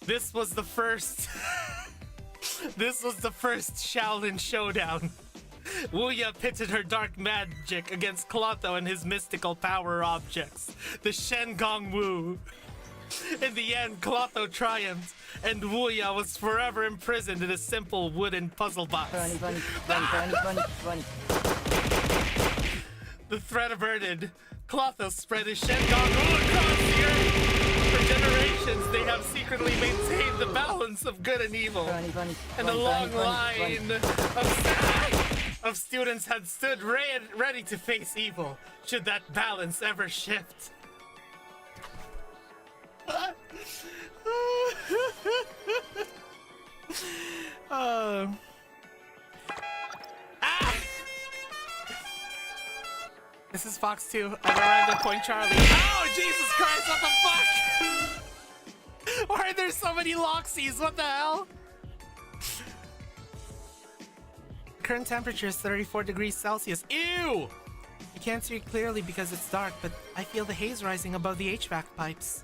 S2: This was the first this was the first Shaolin showdown. Wuya pitted her dark magic against Clotho and his mystical power objects, the Shen Gong Wu. In the end, Clotho triumphed, and Wuya was forever imprisoned in a simple wooden puzzle box.
S4: Bunny.
S2: The threat averted, Clotho spread his Shen Gong Wu across the earth. For generations, they have secretly maintained the balance of good and evil. And a long line of students had stood ready to face evil, should that balance ever shift. This is Fox 2. I've arrived at Point Charlie. Oh, Jesus Christ, what the fuck? Why are there so many Loxies? What the hell? Current temperature is 34 degrees Celsius. Ew! I can't see it clearly because it's dark, but I feel the haze rising above the HVAC pipes.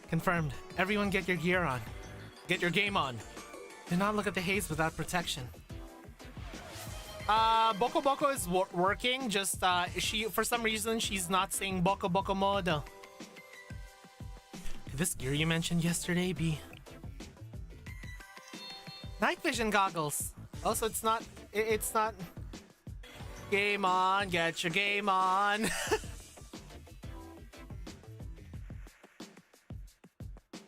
S2: Confirmed. Everyone get your gear on. Get your game on. Do not look at the haze without protection. Boko Boko is working, just, for some reason, she's not saying Boko Boko Modo. Could this gear you mentioned yesterday be... night vision goggles. Also, it's not... Game on, get your game on.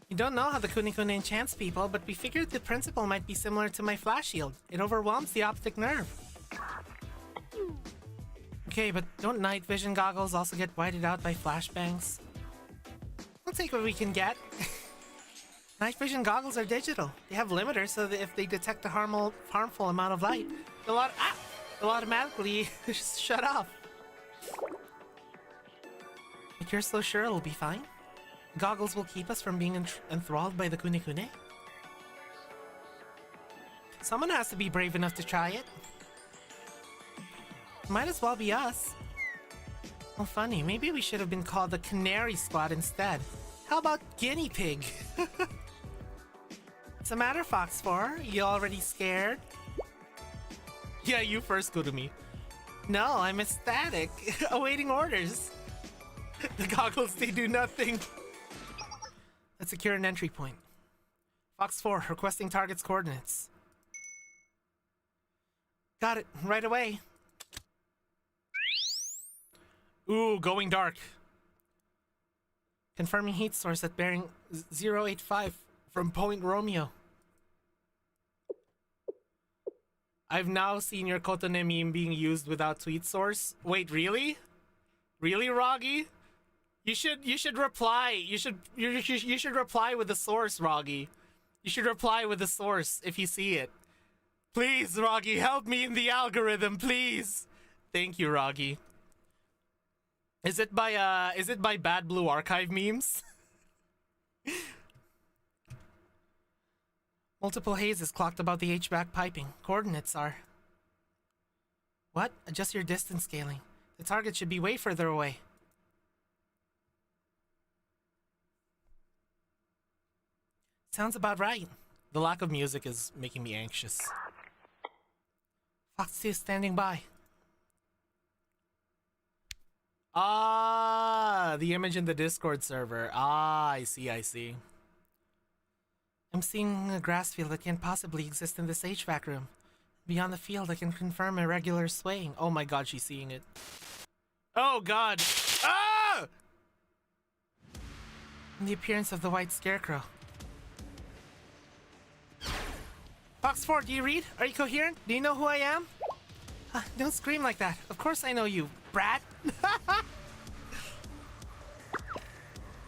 S2: You don't know how the Kunikune enchants people, but we figured the principle might be similar to my flash shield. It overwhelms the optic nerve. Okay, but don't night vision goggles also get whited out by flashbangs? We'll take what we can get. Night vision goggles are digital. They have limiters so that if they detect a harmful amount of light, they'll automatically shut off. But you're so sure it'll be fine? Goggles will keep us from being enthralled by the Kunikune? Someone has to be brave enough to try it. Might as well be us. Oh, funny. Maybe we should have been called the Canary Squad instead. How about Guinea Pig? What's the matter, Fox 4? You already scared? Yeah, you first, go to me. No, I'm ecstatic. Awaiting orders. The goggles, they do nothing. Let's secure an entry point. Fox 4, requesting target's coordinates. Got it, right away. Ooh, going dark. Confirming heat source at bearing 085 from Point Romeo. I've now seen your Kotone meme being used without tweet source. Wait, really? Really, Roggy? You should reply. You should reply with the source, Roggy. You should reply with the source if you see it. Please, Roggy, help me in the algorithm, please. Thank you, Roggy. Is it by Bad Blue Archive memes? Multiple hazes clocked about the HVAC piping. Coordinates are... What? Adjust your distance scaling. The target should be way further away. Sounds about right. The lack of music is making me anxious. Fox 2 standing by. Ah, the image in the Discord server. Ah, I see. I'm seeing a grass field that can't possibly exist in this HVAC room. Beyond the field, I can confirm irregular swaying. Oh my god, she's seeing it. Oh god. Ah! And the appearance of the white scarecrow. Fox 4, do you read? Are you coherent? Do you know who I am? Don't scream like that. Of course I know you, brat.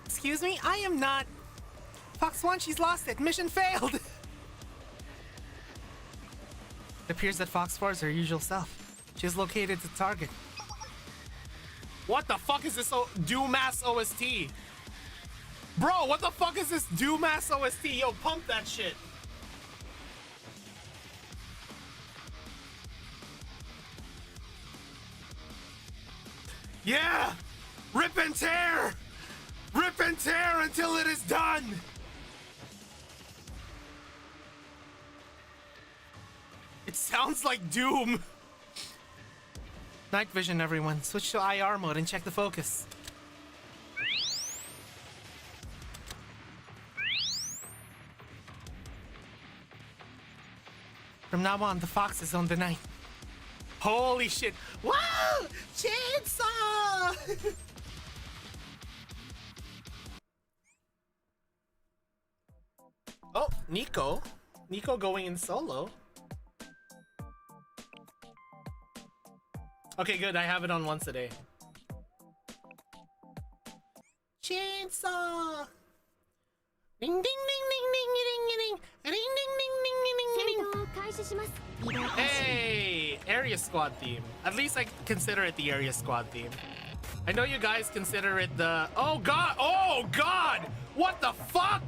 S2: Excuse me? I am not... Fox 1, she's lost it. Mission failed. It appears that Fox 4 is her usual self. She has located the target. What the fuck is this Doomass OST? Bro, what the fuck is this Doomass OST? Yo, pump that shit. Yeah! Rip and tear! Rip and tear until it is done! It sounds like Doom. Night vision, everyone. Switch to IR mode and check the focus. From now on, the fox is on the night. Holy shit. Wow! Chainsaw! Oh, Nico. Nico going in solo. Okay, good. I have it on once a day. Chainsaw! Ding ding ding ding ding ding ding ding ding ding ding ding ding ding. Hey, area squad theme. At least I consider it the area squad theme. I know you guys consider it the. Oh god! Oh god! What the fuck?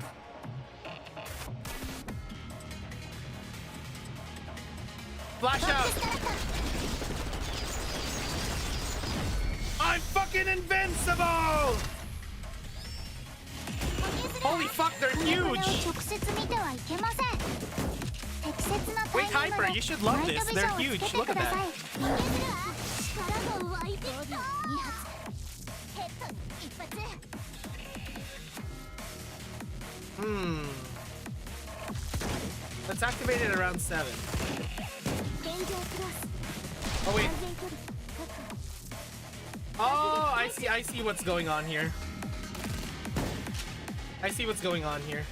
S2: Flash out! I'm fucking invincible! Holy fuck, they're huge! Wait, Hyper, you should love this. They're huge. Look at that. Let's activate it around 7. Oh, wait. Oh, I see what's going on here. I see what's going on here.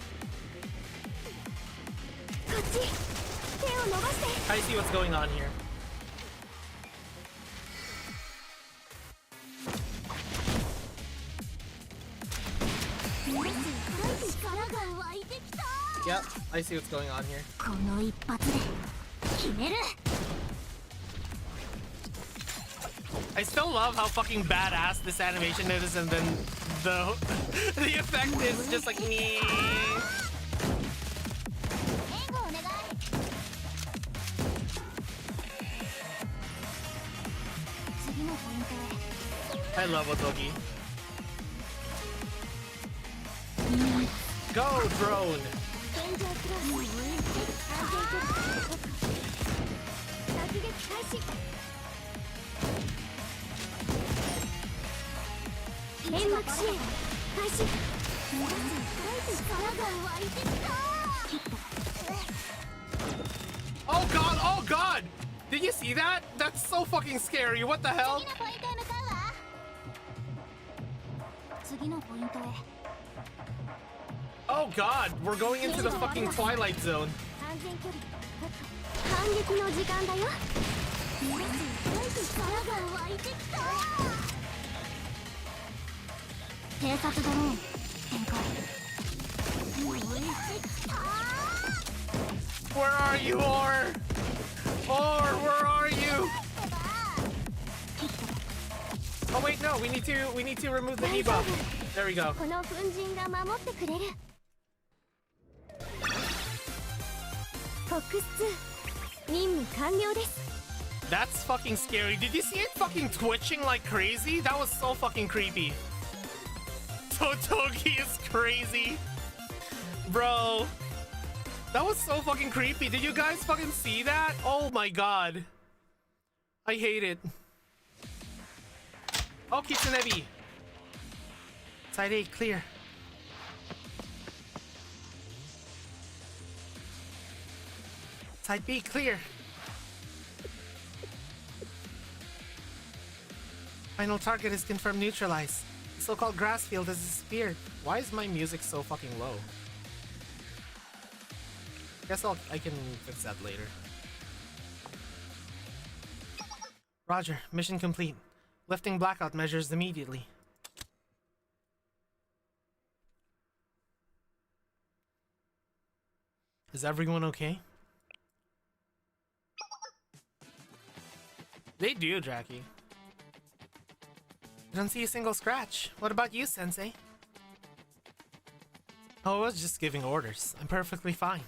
S2: I see what's going on here. Yep, I see what's going on here. I still love how fucking badass this animation is, and then the the effect is just like me. I love Otogi. Go, drone! Oh god, oh god! Did you see that? That's so fucking scary. What the hell? Oh god, we're going into the fucking Twilight Zone. Where are you, Or? Or, where are you? Oh wait, no, we need to remove the debuff. There we go. That's fucking scary. Did you see it fucking twitching like crazy? That was so fucking creepy. Totogi is crazy. Bro. That was so fucking creepy. Did you guys fucking see that? Oh my god. I hate it. Oh, Kitsunebi. Side A, clear. Side B, clear. Final target is confirmed neutralized. The so-called grass field has disappeared. Why is my music so fucking low? Guess I can fix that later. Roger, mission complete. Lifting blackout measures immediately. Is everyone okay? They do, Jackie. I don't see a single scratch. What about you, Sensei? Oh, I was just giving orders. I'm perfectly fine.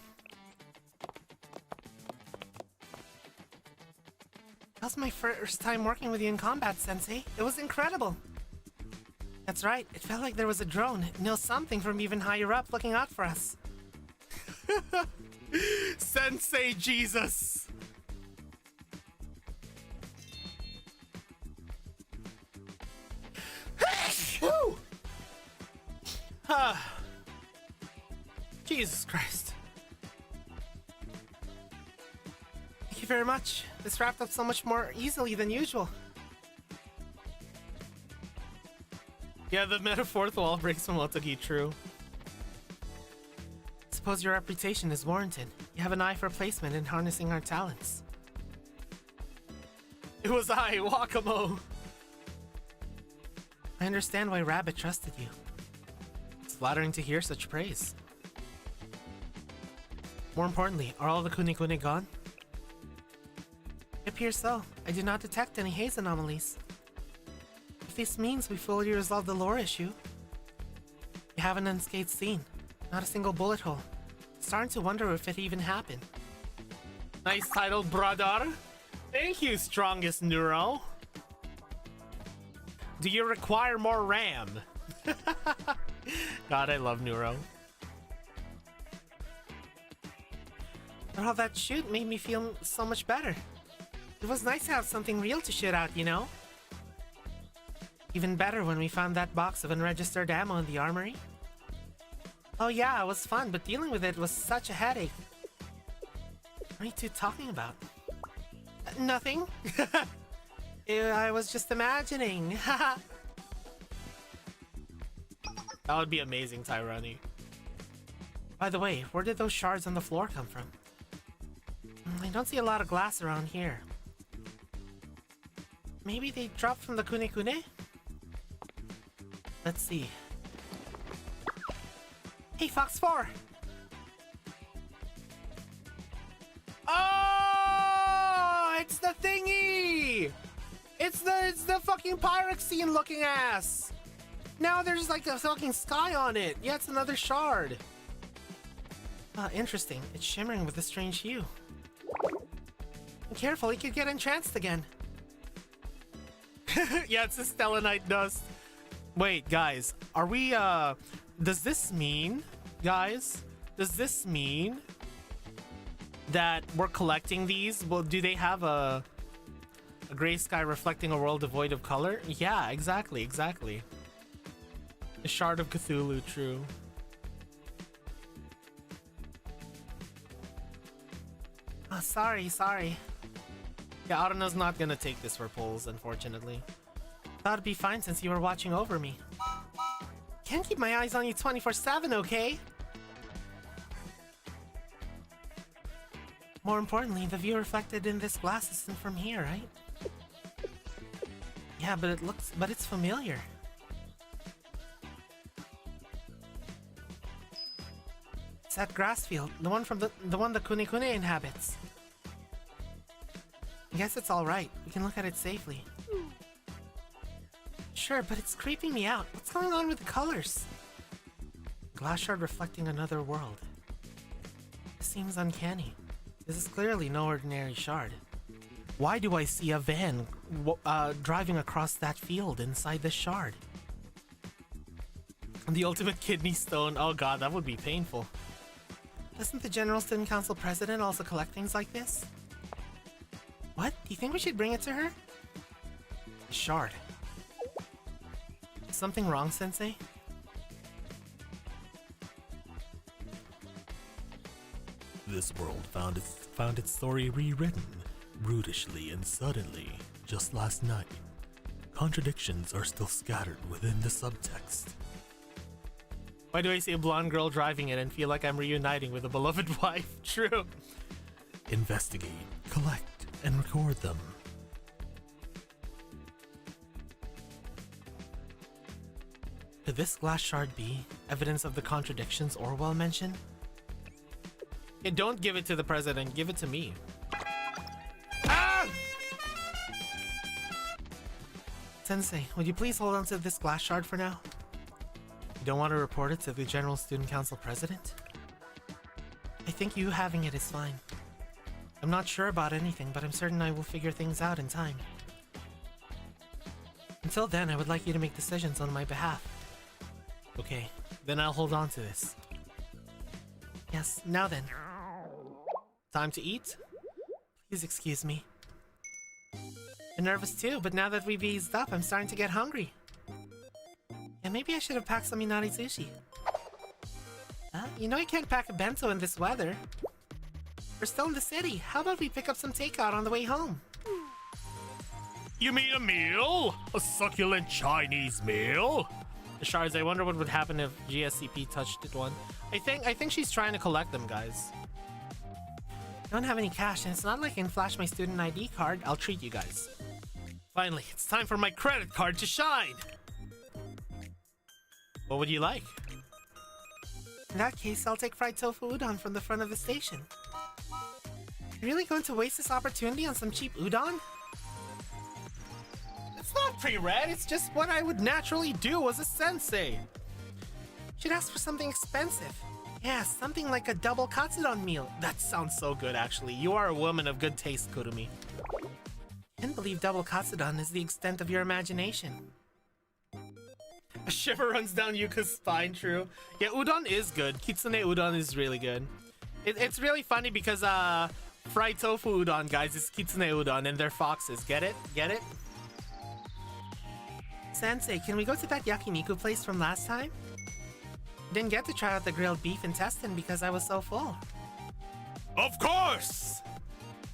S2: That was my first time working with you in combat, Sensei. It was incredible. That's right. It felt like there was a drone. No, something from even higher up looking out for us. Sensei Jesus! Woo! Jesus Christ. Thank you very much. This wrapped up so much more easily than usual. Yeah, the meta fourth wall breaks from Otogi, true. Suppose your reputation is warranted. You have an eye for placement in harnessing our talents. It was I, Wakamo! I understand why Rabbit trusted you. It's flattering to hear such praise. More importantly, are all the Kuni-Kuni gone? It appears so. I do not detect any haze anomalies. If this means we fully resolved the lore issue, we have an unscathed scene. Not a single bullet hole. Starting to wonder if it even happened. Nice title, brother. Thank you, strongest Neuro. Do you require more RAM? God, I love Neuro. But all that shoot made me feel so much better. It was nice to have something real to shoot out, you know? Even better when we found that box of unregistered ammo in the armory. Oh yeah, it was fun, but dealing with it was such a headache. What are you two talking about? Nothing. I was just imagining. That would be amazing, Tyrone. By the way, where did those shards on the floor come from? I don't see a lot of glass around here. Maybe they dropped from the Kuni-Kuni? Let's see. Hey, Fox 4! Oh! It's the thingy! It's the fucking Pyroxene looking ass! Now there's like a fucking sky on it! Yeah, it's another shard! Interesting. It's shimmering with a strange hue. Be careful, it could get entranced again. Yeah, it's a stellanite dust. Wait, guys, are we, does this mean, guys, does this mean that we're collecting these? Well, do they have a gray sky reflecting a world devoid of color? Yeah, exactly, exactly. The Shard of Cthulhu, true. Oh, sorry. Yeah, Aruno's not gonna take this for polls, unfortunately. Thought it'd be fine since you were watching over me. Can't keep my eyes on you 24/7, okay? More importantly, the view reflected in this glass isn't from here, right? Yeah, but it's familiar. It's that grass field, the one the Kuni-Kuni inhabits. I guess it's alright. We can look at it safely. Sure, but it's creeping me out. What's going on with the colors? Glass shard reflecting another world. This seems uncanny. This is clearly no ordinary shard. Why do I see a van driving across that field inside the shard? The ultimate kidney stone. Oh god, that would be painful. Doesn't the General Student Council president also collect things like this? What? Do you think we should bring it to her? The shard. Is something wrong, Sensei?
S1: This world found its story rewritten, brutishly and suddenly, just last night. Contradictions are still scattered within the subtext.
S2: Why do I see a blonde girl driving it and feel like I'm reuniting with a beloved wife? True.
S1: Investigate, collect, and record them.
S2: Could this glass shard be evidence of the contradictions Orwell mentioned? Yeah, don't give it to the president, give it to me. Ah! Sensei, would you please hold on to this glass shard for now? You don't want to report it to the General Student Council President? I think you having it is fine. I'm not sure about anything, but I'm certain I will figure things out in time. Until then, I would like you to make decisions on my behalf. Okay, then I'll hold on to this. Yes, now then. Time to eat? Please excuse me. I'm nervous too, but now that we've eased up, I'm starting to get hungry. Yeah, maybe I should have packed some Inari sushi. You know I can't pack a bento in this weather. We're still in the city. How about we pick up some takeout on the way home?
S1: You mean a meal? A succulent Chinese meal?
S2: Shards, I wonder what would happen if GSCP touched it one. I think she's trying to collect them, guys. I don't have any cash, and it's not like I can flash my student ID card. I'll treat you guys. Finally, it's time for my credit card to shine! What would you like? In that case, I'll take fried tofu udon from the front of the station. You really going to waste this opportunity on some cheap udon? It's not pre-read, it's just what I would naturally do as a sensei. Should ask for something expensive. Yeah, something like a double katsudon meal. That sounds so good, actually. You are a woman of good taste, Kurumi. Can't believe double katsudon is the extent of your imagination. A shiver runs down Yuka's spine, true. Yeah, udon is good. Kitsune udon is really good. It's really funny because fried tofu udon, guys, is kitsune udon and they're foxes. Get it? Get it? Sensei, can we go to that yakiniku place from last time? Didn't get to try out the grilled beef intestine because I was so full.
S1: Of course!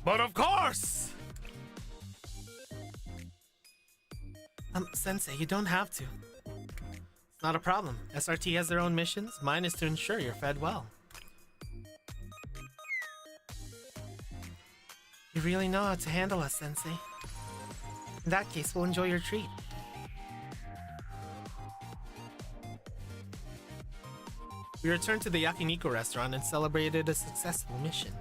S1: But of course!
S2: Sensei, you don't have to. It's not a problem. SRT has their own missions. Mine is to ensure you're fed well. You really know how to handle us, Sensei. In that case, we'll enjoy your treat. We returned to the yakiniku restaurant and celebrated a successful mission.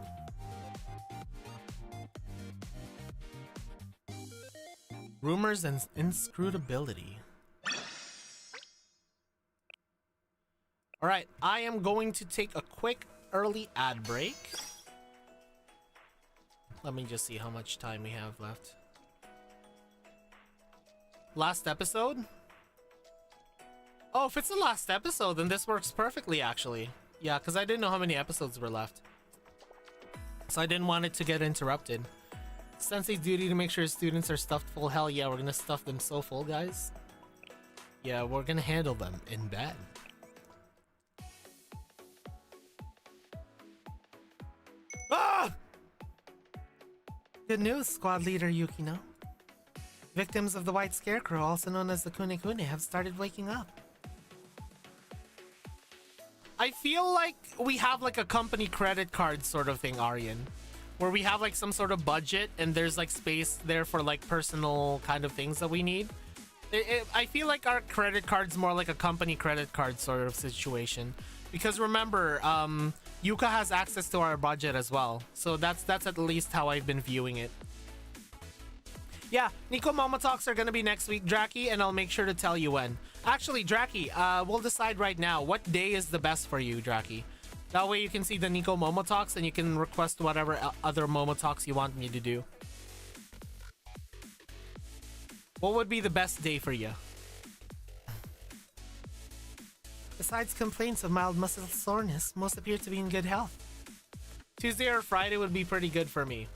S2: Rumors and inscrutability. Alright, I am going to take a quick early ad break. Let me just see how much time we have left. Last episode? Oh, if it's the last episode, then this works perfectly, actually. Yeah, because I didn't know how many episodes were left. So I didn't want it to get interrupted. Sensei's duty to make sure his students are stuffed full. Hell yeah, we're gonna stuff them so full, guys. Yeah, we're gonna handle them in bed. Ah! Good news, squad leader Yukino. Victims of the White Scarecrow, also known as the Kune-Kune, have started waking up. I feel like we have like a company credit card sort of thing, Aryan. Where we have like some sort of budget and there's like space there for like personal kind of things that we need. I feel like our credit card's more like a company credit card sort of situation. Because remember, Yuka has access to our budget as well. So that's at least how I've been viewing it. Yeah, Nico Momo Talks are gonna be next week, Draki, and I'll make sure to tell you when. Actually, Draki, we'll decide right now. What day is the best for you, Draki? That way you can see the Nico Momo Talks and you can request whatever other Momo Talks you want me to do. What would be the best day for you? Besides complaints of mild muscle soreness, most appear to be in good health. Tuesday or Friday would be pretty good for me.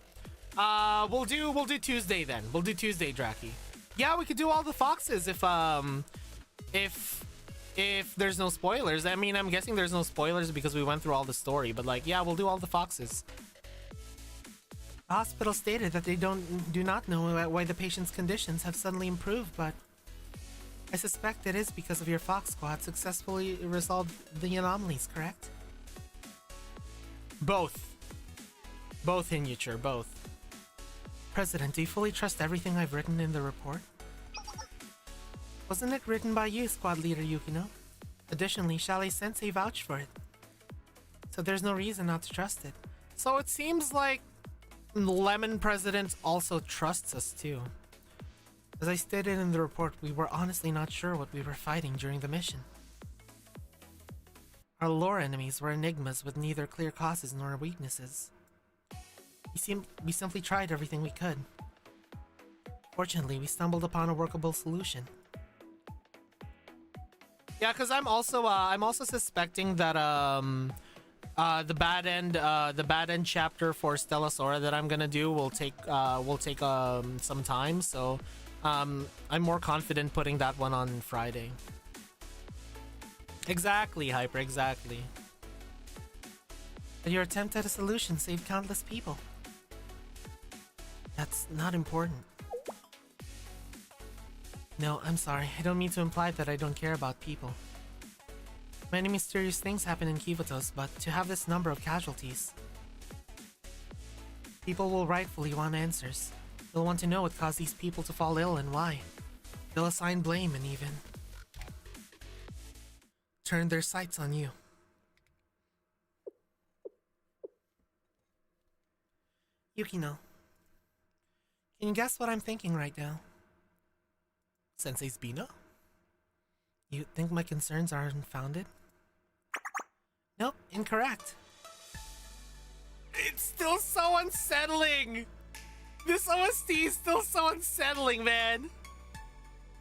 S2: We'll do Tuesday then. We'll do Tuesday, Draki. Yeah, we could do all the foxes if there's no spoilers. I mean, I'm guessing there's no spoilers because we went through all the story, but like, yeah, we'll do all the foxes. The hospital stated that they do not know why the patient's conditions have suddenly improved, but I suspect it is because of your Fox Squad successfully resolved the anomalies, correct? Both. Both, Inuture, both. President, do you fully trust everything I've written in the report? Wasn't it written by you, Squad Leader Yukino? Additionally, Chalet Sensei vouched for it. So there's no reason not to trust it. So it seems like Lemon President also trusts us too. As I stated in the report, we were honestly not sure what we were fighting during the mission. Our lore enemies were enigmas with neither clear causes nor weaknesses. We simply tried everything we could. Fortunately, we stumbled upon a workable solution. Yeah, because I'm also suspecting that the bad end chapter for Stella Sora that I'm gonna do will take some time, so I'm more confident putting that one on Friday. Exactly, Hyper, exactly. But your attempt at a solution saved countless people. That's not important. No, I'm sorry. I don't mean to imply that I don't care about people. Many mysterious things happen in Kivotos, but to have this number of casualties... People will rightfully want answers. They'll want to know what caused these people to fall ill and why. They'll assign blame and even... turn their sights on you. Yukino. Can you guess what I'm thinking right now? Sensei's Bina? You think my concerns are unfounded? Nope, incorrect. It's still so unsettling! This OST is still so unsettling, man!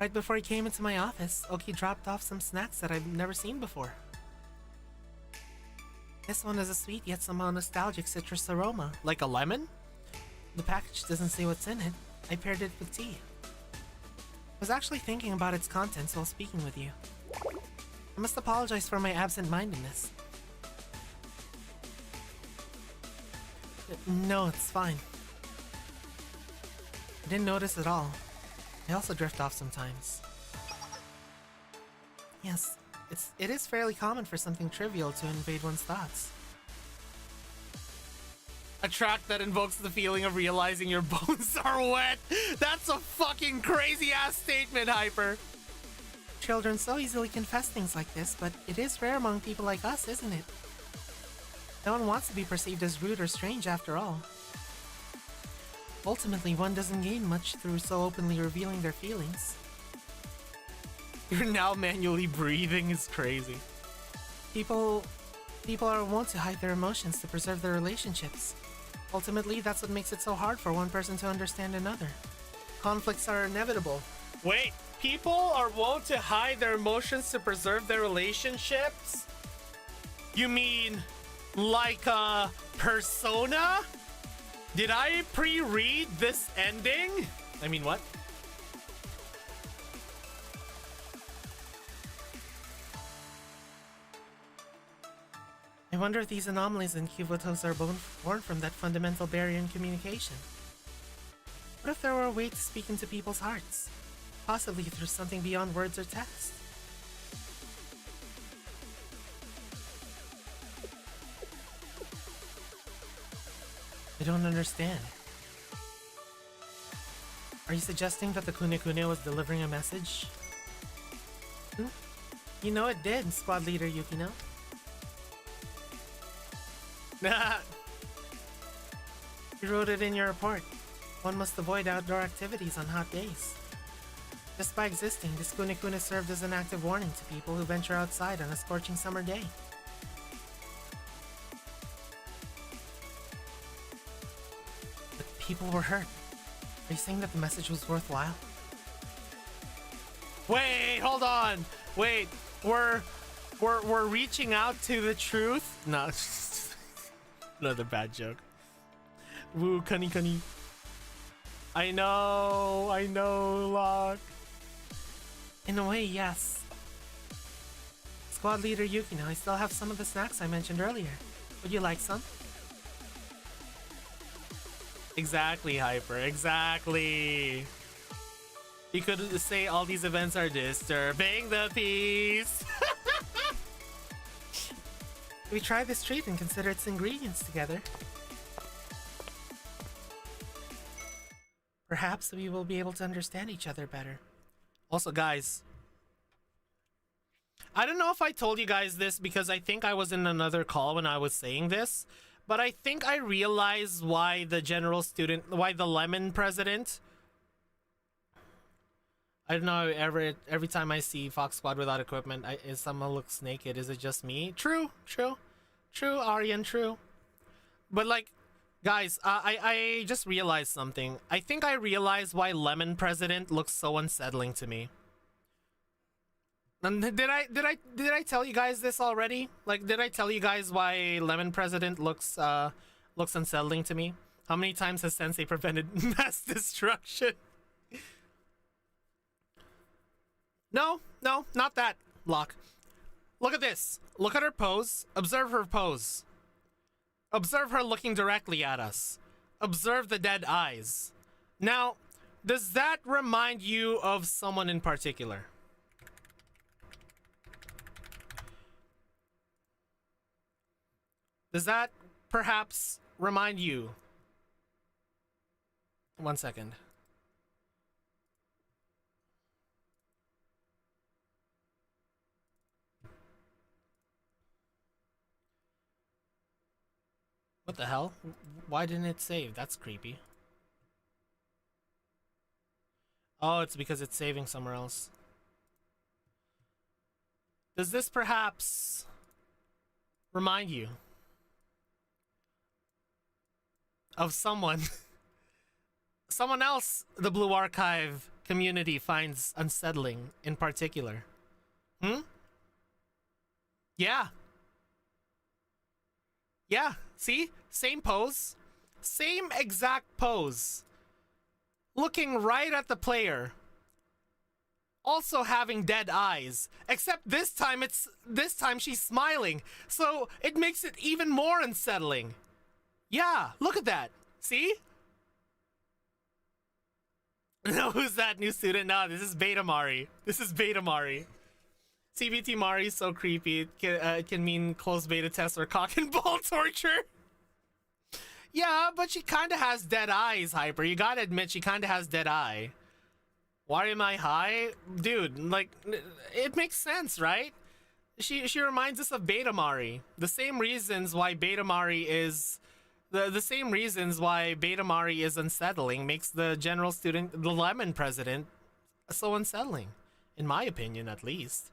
S2: Right before he came into my office, Oki dropped off some snacks that I've never seen before. This one is a sweet yet somehow nostalgic citrus aroma. Like a lemon? The package doesn't say what's in it. I paired it with tea. I was actually thinking about its contents while speaking with you. I must apologize for my absent-mindedness. No, it's fine. I didn't notice at all. I also drift off sometimes. Yes, it is fairly common for something trivial to invade one's thoughts. A track that invokes the feeling of realizing your bones are wet. That's a fucking crazy-ass statement, Hyper. Children so easily confess things like this, but it is rare among people like us, isn't it? No one wants to be perceived as rude or strange after all. Ultimately, one doesn't gain much through so openly revealing their feelings. You're now manually breathing is crazy. People are wont to hide their emotions to preserve their relationships. Ultimately, that's what makes it so hard for one person to understand another. Conflicts are inevitable. Wait, people are wont to hide their emotions to preserve their relationships? You mean like a Persona? Did I pre-read this ending? I mean, what? I wonder if these anomalies in Kivotos are born from that fundamental barrier in communication. What if there were a way to speak into people's hearts? Possibly through something beyond words or text. I don't understand. Are you suggesting that the Kunekune was delivering a message? You know it did, Squad Leader Yukino. Nah. You wrote it in your report. One must avoid outdoor activities on hot days. Just by existing, this Kunekune served as an active warning to people who venture outside on a scorching summer day. But people were hurt. Are you saying that the message was worthwhile? Wait, hold on. Wait, we're reaching out to the truth? No, another bad joke. Woo, Kani. I know, Locke. In a way, yes. Squad Leader Yukino, I still have some of the snacks I mentioned earlier. Would you like some? Exactly, Hyper, exactly. You could say all these events are disturbing the peace. We try this treat and consider its ingredients together. Perhaps we will be able to understand each other better. Also, guys, I don't know if I told you guys this because I think I was in another call when I was saying this, but I think I realized why the lemon president, I don't know. Every time I see Fox Squad without equipment, is someone looks naked? Is it just me? True, Aryan, true. But like, guys, I just realized something. I think I realized why Lemon President looks so unsettling to me. And did I tell you guys this already? Like, did I tell you guys why Lemon President looks unsettling to me? How many times has Sensei prevented mass destruction? No, not that, Locke. Look at this. Look at her pose. Observe her pose. Observe her looking directly at us. Observe the dead eyes. Now, does that remind you of someone in particular? Does that perhaps remind you? 1 second. What the hell? Why didn't it save? That's creepy. Oh, it's because it's saving somewhere else. Does this perhaps remind you of someone someone else the Blue Archive community finds unsettling in particular? Yeah, see? Same pose. Same exact pose. Looking right at the player. Also having dead eyes. Except this time she's smiling. So it makes it even more unsettling. Yeah, look at that. See? No, who's that new student? No, this is Beta Mari. CBT Mari is so creepy. It can mean closed beta test or cock and ball torture. Yeah, but she kind of has dead eyes, Hyper. You gotta admit, she kind of has dead eye. Why am I high? Dude, like, it makes sense, right? She reminds us of Beta Mari. The same reasons why Beta Mari is... The same reasons why Beta Mari is unsettling makes the general student, the Lemon President, so unsettling. In my opinion, at least.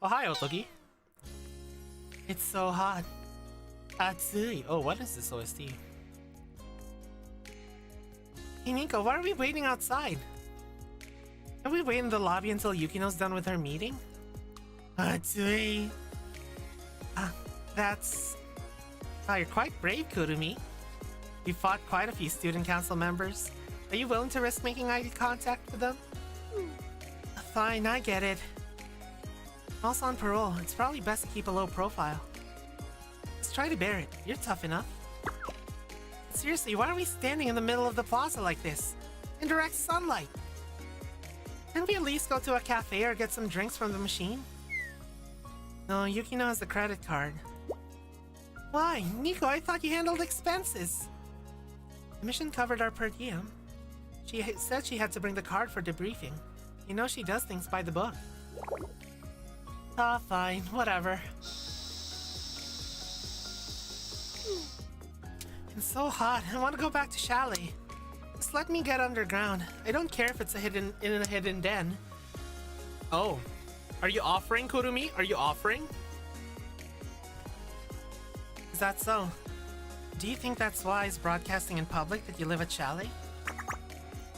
S2: Oh, hi, Otogi. It's so hot. Atsui. Oh, what is this OST? Hey, Nico, why are we waiting outside? Can we wait in the lobby until Yukino's done with her meeting? Atsui. That's... Oh, you're quite brave, Kurumi. You fought quite a few student council members. Are you willing to risk making eye contact with them? Fine, I get it. I'm also on parole. It's probably best to keep a low profile. Just try to bear it. You're tough enough. Seriously, why are we standing in the middle of the plaza like this? In direct sunlight? Can't we at least go to a cafe or get some drinks from the machine? No, Yukino has the credit card. Why? Nico, I thought you handled expenses. The mission covered our per diem. She said she had to bring the card for debriefing. You know she does things by the book. Ah, fine. Whatever. It's so hot. I want to go back to Chalet. Just let me get underground. I don't care if it's in a hidden den. Oh. Are you offering, Kurumi? Are you offering? Is that so? Do you think that's wise, broadcasting in public that you live at Chalet?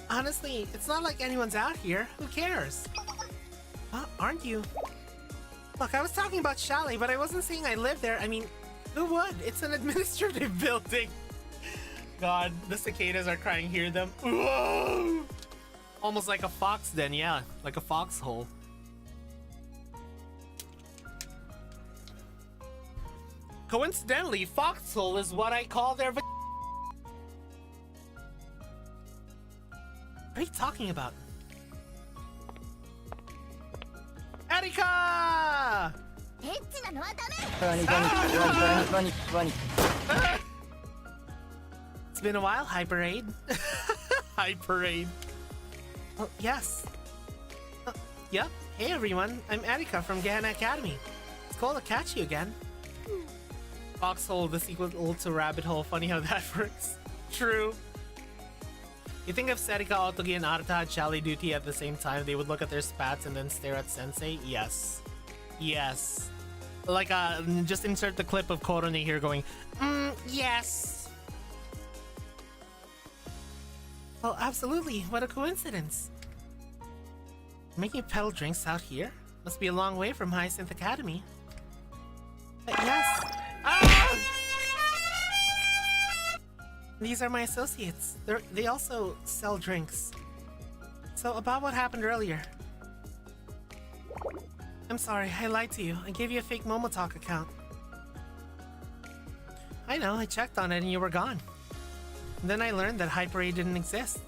S2: Honestly, it's not like anyone's out here. Who cares? Aren't you? Look, I was talking about Chalet, but I wasn't saying I live there. I mean, who would? It's an administrative building. God, the cicadas are crying. Hear them? Whoa! Almost like a fox den, yeah. Like a foxhole. Coincidentally, foxhole is what I call their What are you talking about? Erika! It's been a while, Hyperade. Hyperade. Oh, yes. Yep. Hey everyone, I'm Erika from Gehenna Academy. It's cool to catch you again. Foxhole, the sequel to Rabbit Hole. Funny how that works. True. You think if Serika, Otogi, and Arata had Chally duty at the same time, they would look at their spats and then stare at Sensei? Yes. Yes. Like, just insert the clip of Korone here going, yes. Oh, absolutely. What a coincidence. Making pedal drinks out here? Must be a long way from Hyacinth Academy. But yes. Ah! These are my associates. They also sell drinks. So, about what happened earlier. I'm sorry, I lied to you. I gave you a fake Momotalk account. I know, I checked on it and you were gone. And then I learned that Hyper A didn't exist.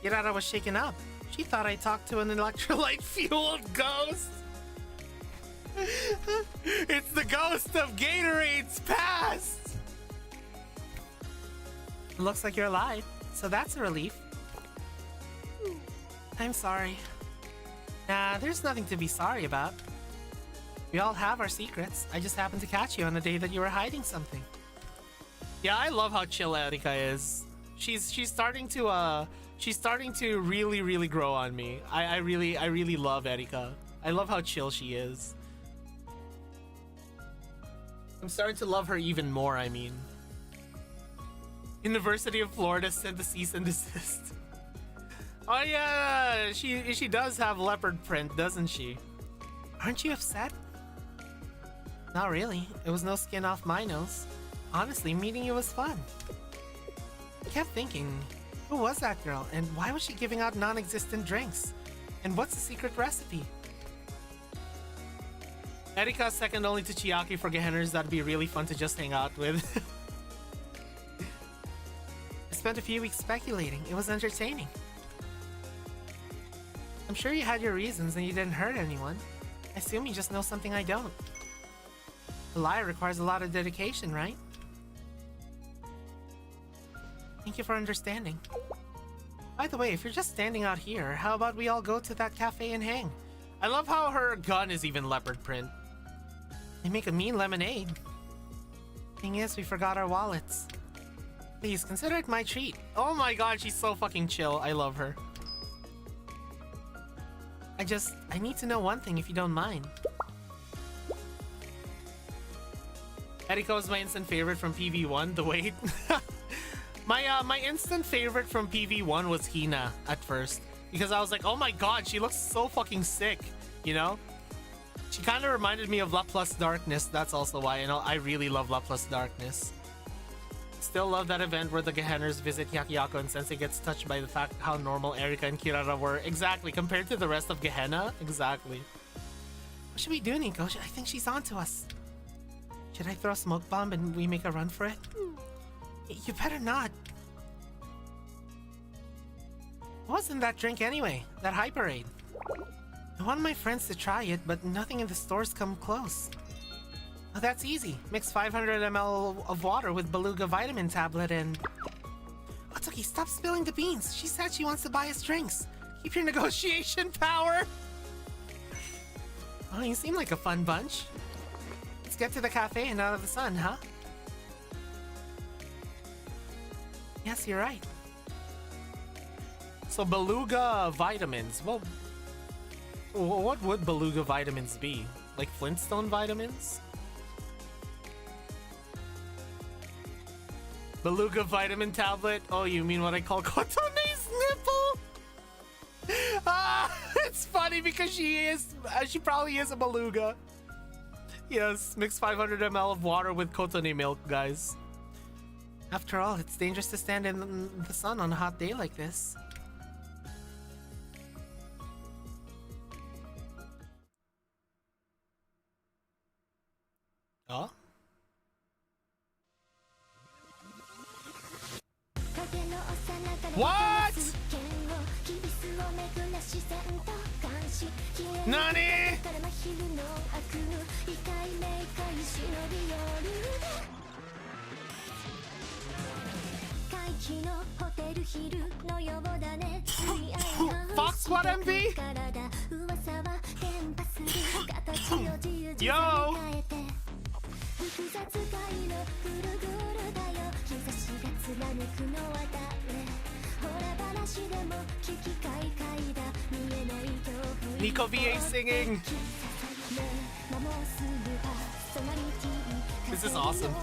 S2: Kirara was shaken up. She thought I talked to an electrolyte-fueled ghost. It's the ghost of Gatorade's past! Looks like you're alive, so that's a relief. I'm sorry. Nah, there's nothing to be sorry about. We all have our secrets. I just happened to catch you on the day that you were hiding something. Yeah, I love how chill Erika is. She's starting to really grow on me. I really love Erika. I love how chill she is. I'm starting to love her even more, I mean. University of Florida sent the cease and desist. Oh yeah, she does have leopard print, doesn't she? Aren't you upset? Not really. It was no skin off my nose. Honestly, meeting you was fun. I kept thinking, who was that girl, and why was she giving out non-existent drinks? And what's the secret recipe? Erika's second only to Chiaki for Geheners that'd be really fun to just hang out with. I spent a few weeks speculating. It was entertaining. I'm sure you had your reasons and you didn't hurt anyone. I assume you just know something I don't. A lie requires a lot of dedication, right? Thank you for understanding. By the way, if you're just standing out here, how about we all go to that cafe and hang? I love how her gun is even leopard print. They make a mean lemonade. Thing is, we forgot our wallets. Please, consider it my treat. Oh my god, she's so fucking chill. I love her. I need to know one thing if you don't mind. Erika was my instant favorite from PV1, the wait. My instant favorite from PV1 was Hina at first. Because I was like, oh my god, she looks so fucking sick, you know? She kind of reminded me of Laplace Darkness, that's also why, you know, I really love Laplace Darkness. Still love that event where the Geheners visit Hyakuyaku and Sensei gets touched by the fact how normal Erika and Kirara were. Exactly, compared to the rest of Gehenna. Exactly. What should we do, Nico? I think she's onto us. Should I throw a smoke bomb and we make a run for it? You better not. What was in that drink anyway? That Hyperade? I want my friends to try it, but nothing in the stores come close. Oh, that's easy. Mix 500 ml of water with Beluga vitamin tablet and... Otoki, stop spilling the beans. She said she wants to buy us drinks. Keep your negotiation power. Oh, you seem like a fun bunch. Let's get to the cafe and out of the sun, huh? Yes, you're right. So Beluga vitamins. Well, what would Beluga vitamins be? Like Flintstone vitamins? Beluga vitamin tablet? Oh, you mean what I call Kotone's nipple? Ah, it's funny because she probably is a beluga. Yes, mix 500 ml of water with Kotone milk, guys. After all, it's dangerous to stand in the sun on a hot day like this. Oh? What? Nani? Fox Squad MV? Yo! Nico VA singing. This is awesome.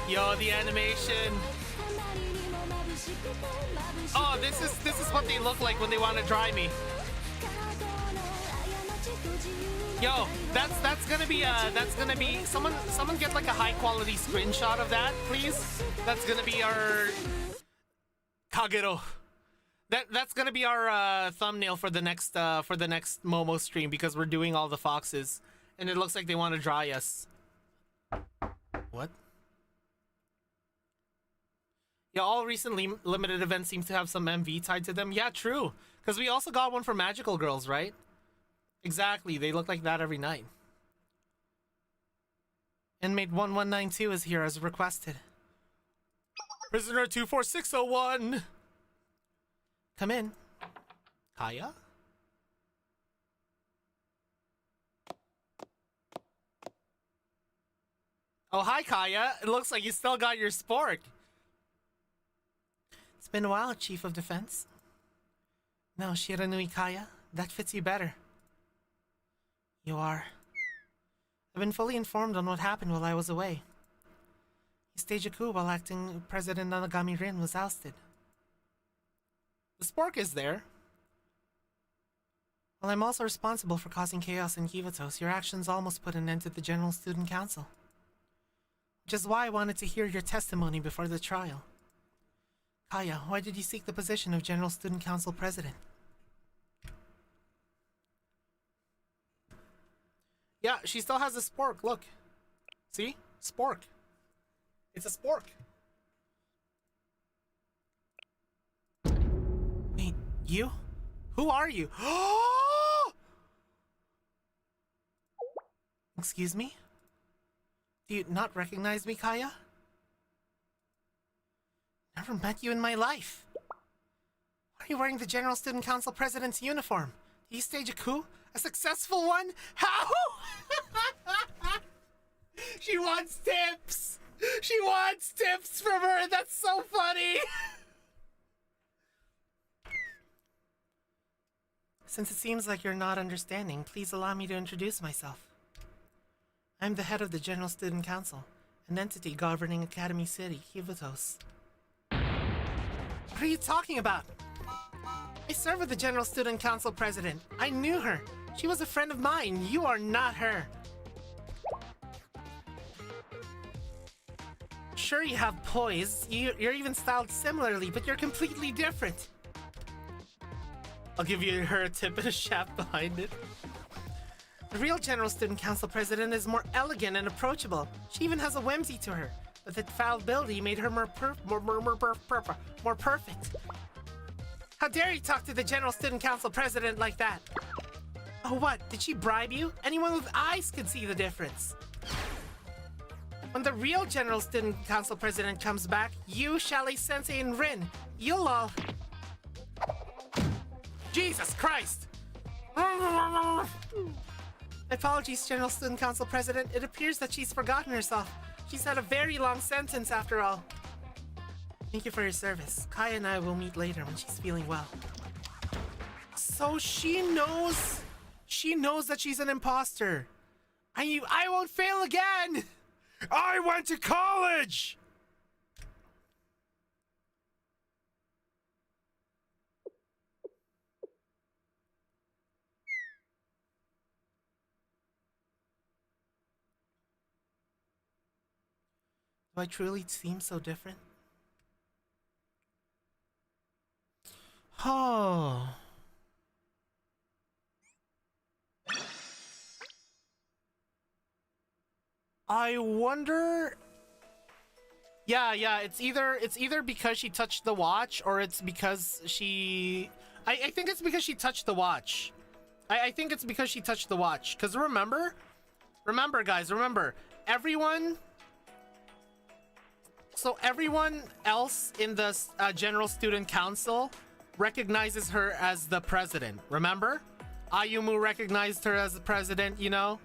S2: Yo, the animation. Oh, this is what they look like when they want to dry me. Yo, that's gonna be someone get like a high quality screenshot of that, please. That's gonna be our Kagero. That's gonna be our thumbnail for the next Momo stream, because we're doing all the foxes and it looks like they want to dry us. What? Yeah, all recently limited events seem to have some MV tied to them. Yeah, true. Because we also got one for Magical Girls, right? Exactly, they look like that every night. Inmate 1192 is here as requested. Prisoner 24601! Come in. Kaya? Oh, hi, Kaya. It looks like you still got your spork. It's been a while, Chief of Defense. No, Shiranui Kaya. That fits you better. You are. I've been fully informed on what happened while I was away. He staged a coup while acting President Nanagami Rin was ousted. The spork is there. While I'm also responsible for causing chaos in Kivatos, your actions almost put an end to the General Student Council. Which is why I wanted to hear your testimony before the trial. Kaya, why did you seek the position of General Student Council President? Yeah, she still has a spork, look. See? Spork. It's a spork. Wait, you? Who are you? Excuse me? Do you not recognize me, Kaya? Never met you in my life. Why are you wearing the General Student Council President's uniform? Did you stage a coup? A successful one? How? She wants tips! She wants tips from her! That's so funny! Since it seems like you're not understanding, please allow me to introduce myself. I'm the head of the General Student Council, an entity governing Academy City, Kivatos. What are you talking about? I serve with the General Student Council President. I knew her. She was a friend of mine. You are not her. Sure, you have poise. You're even styled similarly, but you're completely different. I'll give her a tip and a shaft behind it. The real General Student Council President is more elegant and approachable. She even has a whimsy to her, but that fallibility made her more perfect. How dare you talk to the General Student Council President like that? Oh, what? Did she bribe you? Anyone with eyes could see the difference. When the real General Student Council President comes back, you, Shallei Sensei, and Rin, you'll all... Jesus Christ! Apologies, General Student Council President. It appears that she's forgotten herself. She's had a very long sentence after all. Thank you for your service. Kaya and I will meet later when she's feeling well. So she knows that she's an imposter. I won't fail again! I went to college! Do I truly seem so different? Oh. I wonder... Yeah, it's either because she touched the watch, or it's because she... I think it's because she touched the watch. I think it's because she touched the watch. Because remember, guys, everyone... So everyone else in the General Student Council recognizes her as the president, remember? Ayumu recognized her as the president, you know?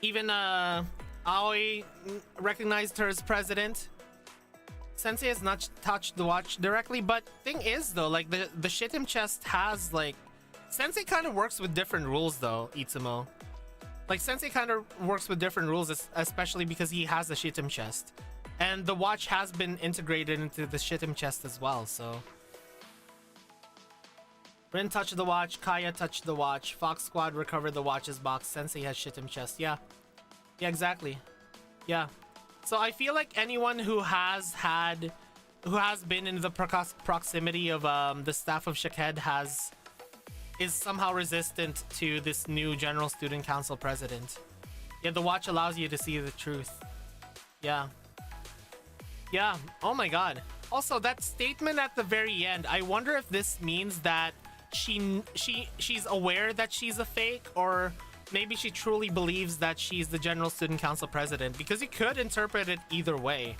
S2: Even Aoi recognized her as president. Sensei has not touched the watch directly, but thing is though, like the Shitem chest has like Sensei kind of works with different rules though, Itsumo. Like Sensei kind of works with different rules, especially because he has the Shitem chest. And the watch has been integrated into the Shitem chest as well, so Rin touched the watch, Kaya touched the watch, Fox Squad recovered the watch's box, Sensei has Shitem chest. Yeah. Yeah, exactly. Yeah. So I feel like anyone who has been in the proximity of the staff of Shakked is somehow resistant to this new General Student Council president. Yeah, the watch allows you to see the truth. Yeah. Yeah. Oh my god. Also, that statement at the very end, I wonder if this means that she's aware that she's a fake, or maybe she truly believes that she's the General Student Council president, because you could interpret it either way.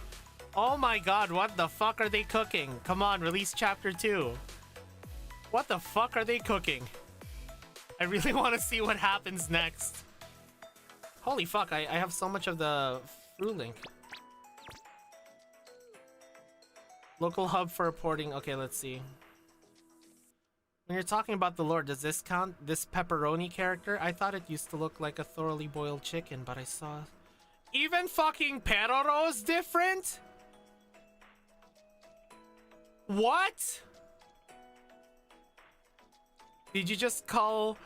S2: Oh my god, what the fuck are they cooking? Come on, release chapter 2. What the fuck are they cooking? I really want to see what happens next. Holy fuck, I have so much of the Fruit Link. Local hub for reporting. Okay, let's see. When you're talking about the lore, does this count? This pepperoni character? I thought it used to look like a thoroughly boiled chicken, but I saw... Even fucking Peroro is different? What? Did you just call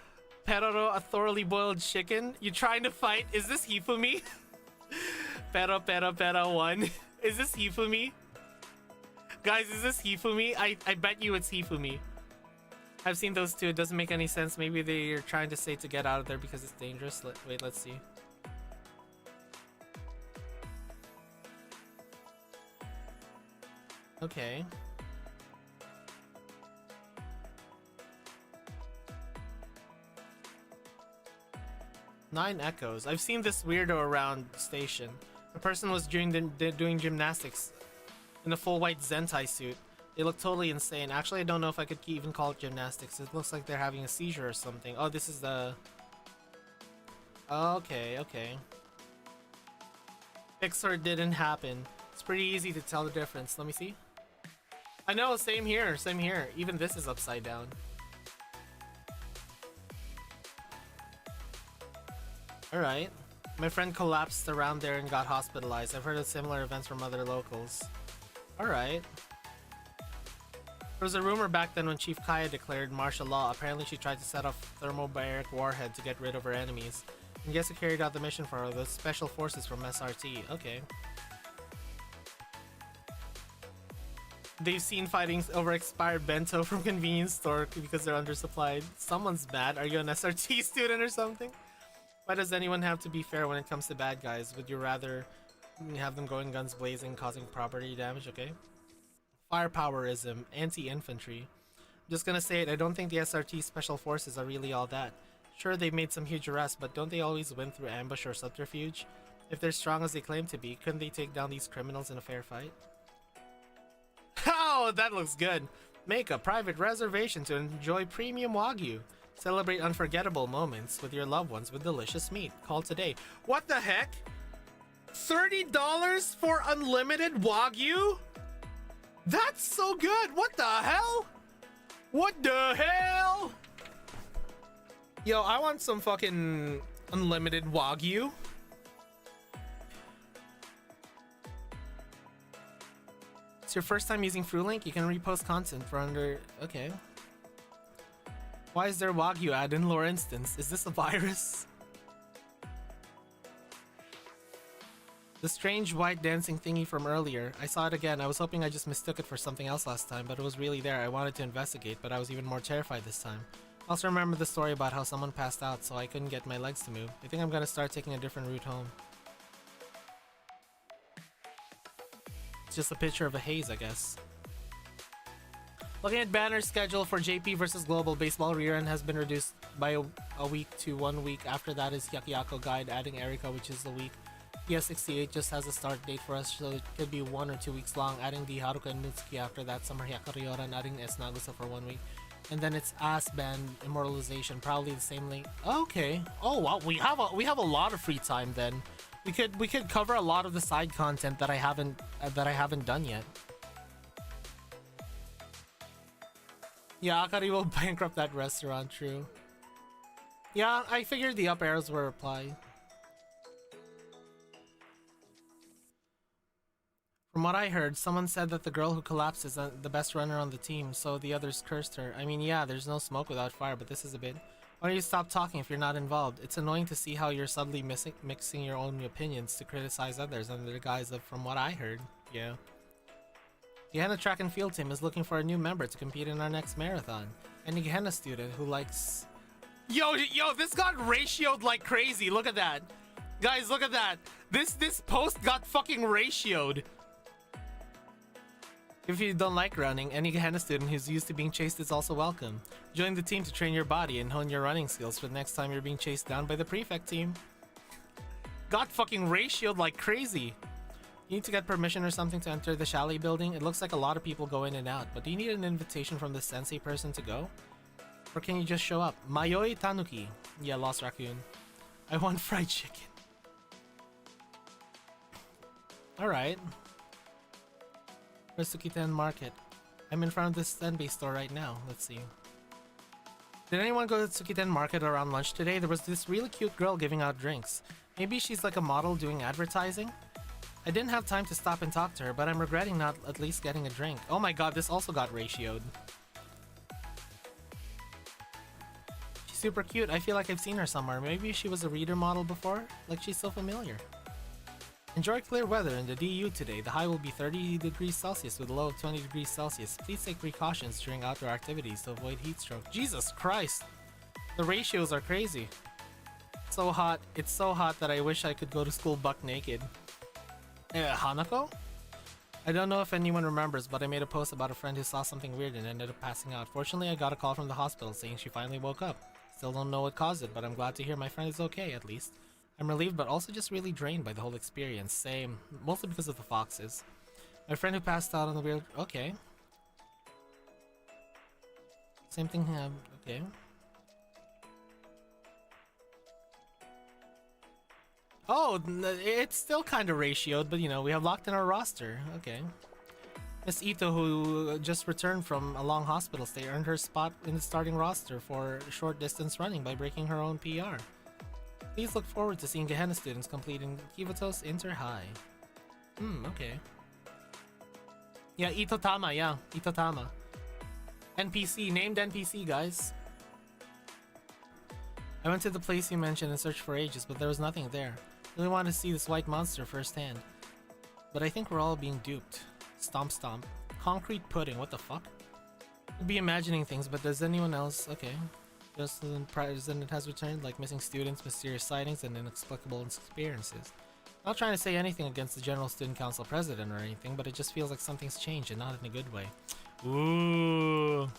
S2: Peroro a thoroughly boiled chicken? You trying to fight? Is this Hifumi? Pero 1. Is this Hifumi? Guys, is this Hifumi? I bet you it's Hifumi. I've seen those two. It doesn't make any sense. Maybe they're trying to say to get out of there because it's dangerous. Wait, let's see. Okay. Nine Echoes. I've seen this weirdo around station. The person was doing gymnastics in a full white Zentai suit. They look totally insane. Actually, I don't know if I could even call it gymnastics. It looks like they're having a seizure or something. Oh, this is the... Okay, okay. Pixar didn't happen. It's pretty easy to tell the difference. Let me see. I know, same here, same here. Even this is upside down. Alright. My friend collapsed around there and got hospitalized. I've heard of similar events from other locals. Alright. There was a rumor back then when Chief Kaya declared martial law. Apparently she tried to set off thermobaric warhead to get rid of her enemies. And guess who carried out the mission for her? The special forces from SRT. Okay. They've seen fightings over expired bento from convenience store because they're undersupplied. Someone's bad. Are you an SRT student or something? Why does anyone have to be fair when it comes to bad guys? Would you rather have them going guns blazing, causing property damage? Okay. Firepowerism, anti-infantry. I'm just gonna say it, I don't think the SRT special forces are really all that. Sure, they've made some huge arrests, but don't they always win through ambush or subterfuge? If they're strong as they claim to be, couldn't they take down these criminals in a fair fight? Oh, that looks good. Make a private reservation to enjoy premium Wagyu. Celebrate unforgettable moments with your loved ones with delicious meat. Call today. What the heck? $30 for unlimited Wagyu? That's so good. What the hell? What the hell? Yo, I want some fucking unlimited Wagyu. It's your first time using FruLink? You can repost content for under... Okay. Why is there Wagyu ad in lore instance? Is this a virus? The strange white dancing thingy from earlier. I saw it again. I was hoping I just mistook it for something else last time, but it was really there. I wanted to investigate, but I was even more terrified this time. I also remember the story about how someone passed out, so I couldn't get my legs to move. I think I'm gonna start taking a different route home. It's just a picture of a haze, I guess. Looking at banner's schedule for JP vs Global, Baseball rerun has been reduced by a week to 1 week. After that is Yakiako Guide, adding Erika, which is the week. PS68 just has a start date for us, so it could be 1 or 2 weeks long, adding the Haruka and Mitsuki after that. Summer Hyakuryoran, adding S Nagusa for 1 week. And then it's ass band immortalization, probably the same link. Okay. Oh wow, we have a lot of free time then. We could cover a lot of the side content that I haven't done yet. Yeah, Akari will bankrupt that restaurant, true. Yeah, I figured the up arrows were applied. From what I heard, someone said that the girl who collapsed is the best runner on the team, so the others cursed her. I mean, yeah, there's no smoke without fire, but this is a bit... Why don't you stop talking if you're not involved? It's annoying to see how you're subtly mixing your own opinions to criticize others under the guise of from what I heard. Yeah. The Gehenna track and field team is looking for a new member to compete in our next marathon. Any Gehenna student who likes... Yo, this got ratioed like crazy. Look at that. Guys, look at that. This post got fucking ratioed. If you don't like running, any Gehenna student who's used to being chased is also welcome. Join the team to train your body and hone your running skills for the next time you're being chased down by the prefect team. Got fucking ratioed like crazy. You need to get permission or something to enter the chalet building. It looks like a lot of people go in and out, but do you need an invitation from the sensei person to go? Or can you just show up? Mayoi Tanuki. Yeah, Lost Raccoon. I want fried chicken. Alright. Where's Tsukiten Market? I'm in front of this Senbei store right now. Let's see. Did anyone go to Tsukiten Market around lunch today? There was this really cute girl giving out drinks. Maybe she's like a model doing advertising? I didn't have time to stop and talk to her, but I'm regretting not at least getting a drink. Oh my god, this also got ratioed. She's super cute. I feel like I've seen her somewhere. Maybe she was a reader model before? Like she's so familiar. Enjoy clear weather in the DU today. The high will be 30 degrees Celsius with a low of 20 degrees Celsius. Please take precautions during outdoor activities to avoid heat stroke. Jesus Christ! The ratios are crazy. So hot. It's so hot that I wish I could go to school buck naked. Hanako? I don't know if anyone remembers, but I made a post about a friend who saw something weird and ended up passing out. Fortunately, I got a call from the hospital saying she finally woke up. Still don't know what caused it, but I'm glad to hear my friend is okay, at least. I'm relieved, but also just really drained by the whole experience. Same. Mostly because of the foxes. My friend who passed out on the weird... Okay. Same thing, okay. Oh, it's still kind of ratioed, but you know, we have locked in our roster. Okay. Miss Ito, who just returned from a long hospital stay, earned her spot in the starting roster for short distance running by breaking her own PR. Please look forward to seeing Gehenna students completing Kivatos Inter High. Okay. Yeah, Itotama, yeah, Itotama. NPC, named NPC, guys. I went to the place you mentioned and searched for ages, but there was nothing there. Really wanted to see this white monster firsthand. But I think we're all being duped. Stomp stomp. Concrete pudding, what the fuck? I'd be imagining things, but does anyone else... Okay. Just the president has returned, like missing students, mysterious sightings, and inexplicable experiences. Not trying to say anything against the General Student Council president or anything, but it just feels like something's changed and not in a good way. Ooh.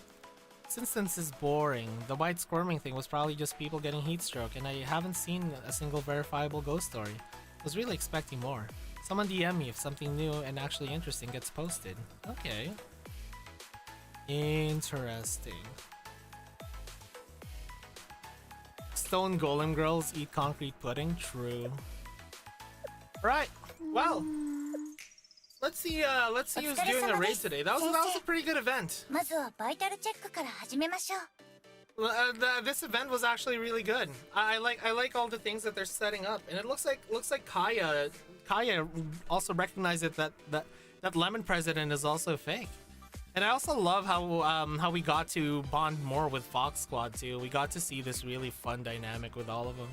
S2: This instance is boring. The white squirming thing was probably just people getting heat stroke, and I haven't seen a single verifiable ghost story. I was really expecting more. Someone DM me if something new and actually interesting gets posted. Okay. Interesting. Stone golem girls eat concrete pudding? True. Right. Well. Let's see who's doing a raid today. That was a pretty good event. This event was actually really good. I like all the things that they're setting up, and it looks like Kaya also recognized it that Lemon President is also fake. And I also love how we got to bond more with Fox Squad too. We got to see this really fun dynamic with all of them.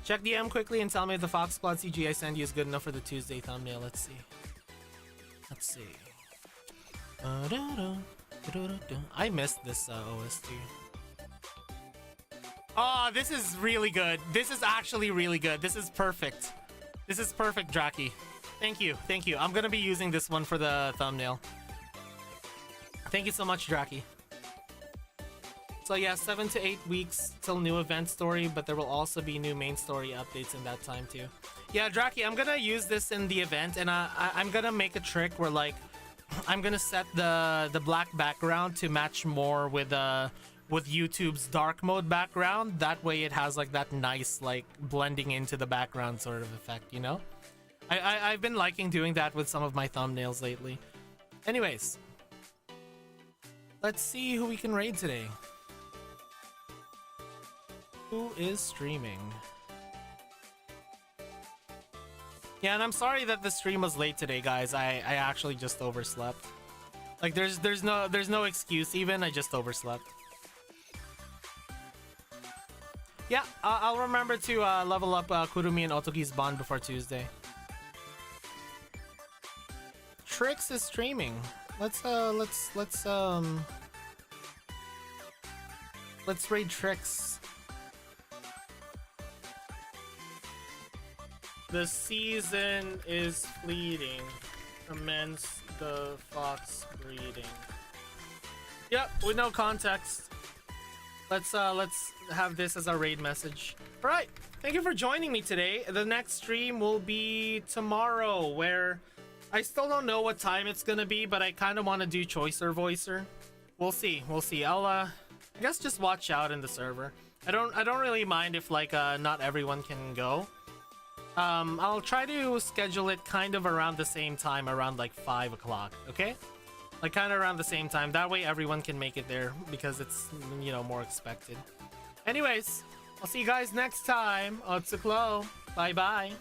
S2: Check DM quickly and tell me if the Fox Squad CG I send you is good enough for the Tuesday thumbnail. Let's see. I missed this OST. Oh, this is really good. This is actually really good. This is perfect. This is perfect, Draki. Thank you. I'm gonna be using this one for the thumbnail. Thank you so much, Draki. So yeah, 7 to 8 weeks till new event story, but there will also be new main story updates in that time too. Yeah, Draki, I'm gonna use this in the event, and I'm gonna make a trick where like I'm gonna set the black background to match more with YouTube's dark mode background. That way it has like that nice like blending into the background sort of effect, you know? I've been liking doing that with some of my thumbnails lately. Anyways, let's see who we can raid today. Who is streaming? Yeah, and I'm sorry that the stream was late today, guys. I actually just overslept. Like there's no excuse even. I just overslept. Yeah, I'll remember to level up Kurumi and Otogi's bond before Tuesday. Trix is streaming. Let's raid Trix. The season is fleeting. Commence the fox breeding. Yep, with no context. Let's have this as our raid message. All right, thank you for joining me today. The next stream will be tomorrow, where I still don't know what time it's gonna be, but I kind of want to do Choicer Voicer. We'll see. I'll I guess just watch out in the server. I don't really mind if like not everyone can go. I'll try to schedule it kind of around the same time, around like 5 o'clock, okay? Like kind of around the same time. That way everyone can make it there because it's, you know, more expected. Anyways, I'll see you guys next time. Otsuklo. Bye bye.